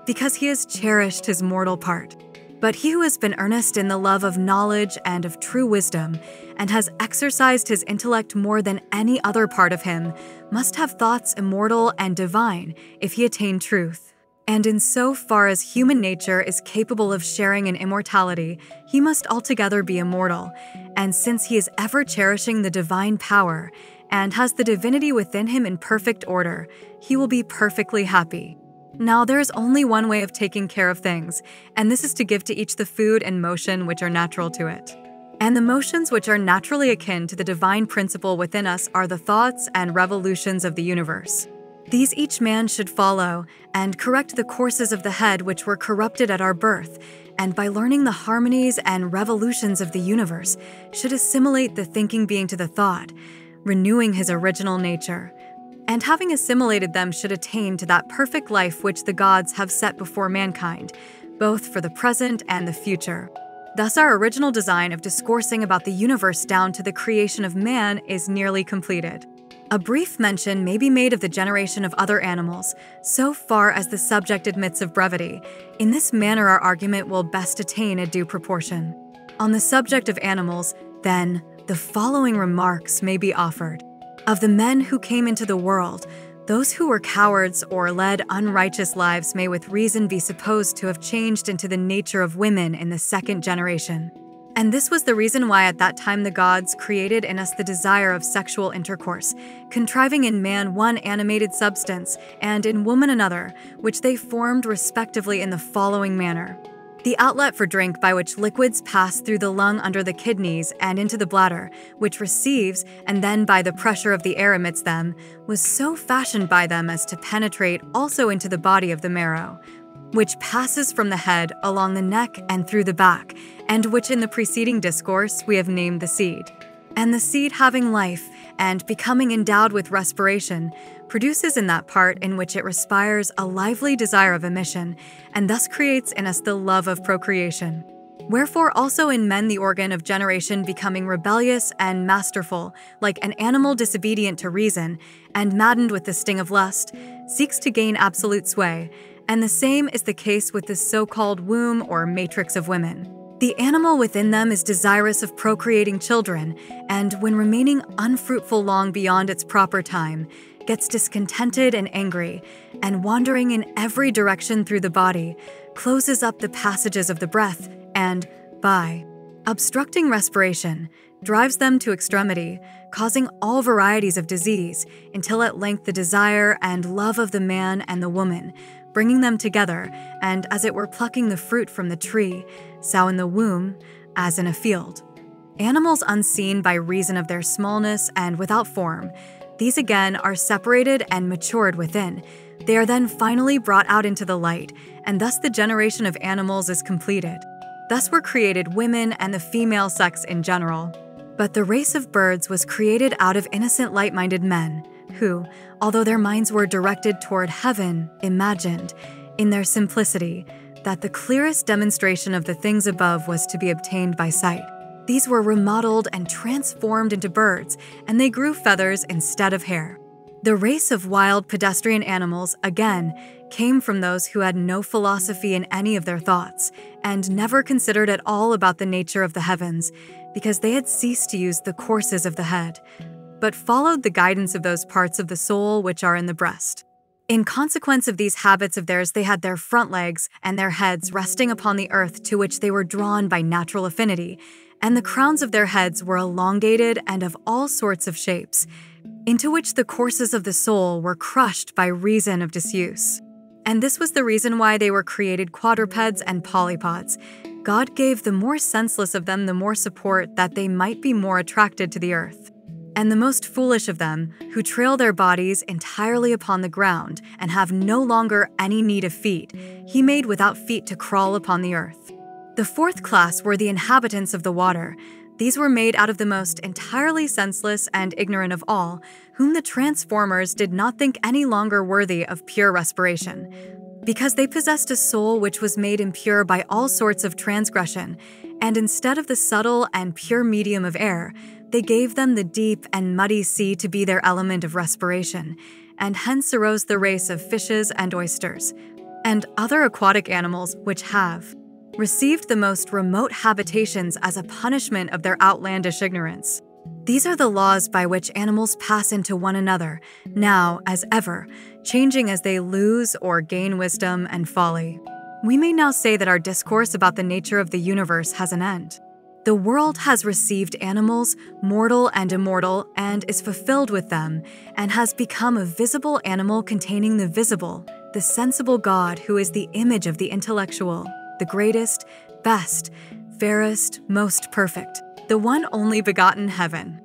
because he has cherished his mortal part. But he who has been earnest in the love of knowledge and of true wisdom, and has exercised his intellect more than any other part of him, must have thoughts immortal and divine if he attain truth. And in so far as human nature is capable of sharing in immortality, he must altogether be immortal, and since he is ever cherishing the divine power, and has the divinity within him in perfect order, he will be perfectly happy. Now there is only one way of taking care of things, and this is to give to each the food and motion which are natural to it. And the motions which are naturally akin to the divine principle within us are the thoughts and revolutions of the universe. These each man should follow, and correct the courses of the head which were corrupted at our birth, and by learning the harmonies and revolutions of the universe, should assimilate the thinking being to the thought, renewing his original nature. And having assimilated them should attain to that perfect life which the gods have set before mankind, both for the present and the future. Thus our original design of discoursing about the universe down to the creation of man is nearly completed. A brief mention may be made of the generation of other animals, so far as the subject admits of brevity. In this manner our argument will best attain a due proportion. On the subject of animals, then, the following remarks may be offered. Of the men who came into the world, those who were cowards or led unrighteous lives may with reason be supposed to have changed into the nature of women in the 2nd generation. And this was the reason why at that time the gods created in us the desire of sexual intercourse, contriving in man one animated substance, and in woman another, which they formed respectively in the following manner. The outlet for drink by which liquids pass through the lung under the kidneys and into the bladder, which receives, and then by the pressure of the air emits them, was so fashioned by them as to penetrate also into the body of the marrow, which passes from the head along the neck and through the back, and which in the preceding discourse we have named the seed. And the seed having life, and becoming endowed with respiration, produces in that part in which it respires a lively desire of emission, and thus creates in us the love of procreation. Wherefore also in men the organ of generation becoming rebellious and masterful, like an animal disobedient to reason, and maddened with the sting of lust, seeks to gain absolute sway, and the same is the case with the so-called womb or matrix of women. The animal within them is desirous of procreating children, and when remaining unfruitful long beyond its proper time, gets discontented and angry, and wandering in every direction through the body, closes up the passages of the breath, and, by obstructing respiration, drives them to extremity, causing all varieties of disease, until at length the desire and love of the man and the woman, bringing them together, and as it were plucking the fruit from the tree, sow in the womb, as in a field. Animals unseen by reason of their smallness and without form, these again are separated and matured within. They are then finally brought out into the light, and thus the generation of animals is completed. Thus were created women and the female sex in general. But the race of birds was created out of innocent light-minded men, who, although their minds were directed toward heaven, imagined, in their simplicity, that the clearest demonstration of the things above was to be obtained by sight. These were remodeled and transformed into birds, and they grew feathers instead of hair. The race of wild pedestrian animals, again, came from those who had no philosophy in any of their thoughts and never considered at all about the nature of the heavens because they had ceased to use the courses of the head, but followed the guidance of those parts of the soul which are in the breast. In consequence of these habits of theirs, they had their front legs and their heads resting upon the earth to which they were drawn by natural affinity, and the crowns of their heads were elongated and of all sorts of shapes, into which the courses of the soul were crushed by reason of disuse. And this was the reason why they were created quadrupeds and polypods. God gave the more senseless of them the more support that they might be more attracted to the earth. And the most foolish of them, who trail their bodies entirely upon the ground and have no longer any need of feet, he made without feet to crawl upon the earth. The fourth class were the inhabitants of the water. These were made out of the most entirely senseless and ignorant of all, whom the transformers did not think any longer worthy of pure respiration, because they possessed a soul which was made impure by all sorts of transgression, and instead of the subtle and pure medium of air, they gave them the deep and muddy sea to be their element of respiration, and hence arose the race of fishes and oysters, and other aquatic animals which have received the most remote habitations as a punishment of their outlandish ignorance. These are the laws by which animals pass into one another, now as ever, changing as they lose or gain wisdom and folly. We may now say that our discourse about the nature of the universe has an end. The world has received animals, mortal and immortal, and is fulfilled with them, and has become a visible animal containing the visible, the sensible God who is the image of the intellectual, the greatest, best, fairest, most perfect, the one only begotten heaven.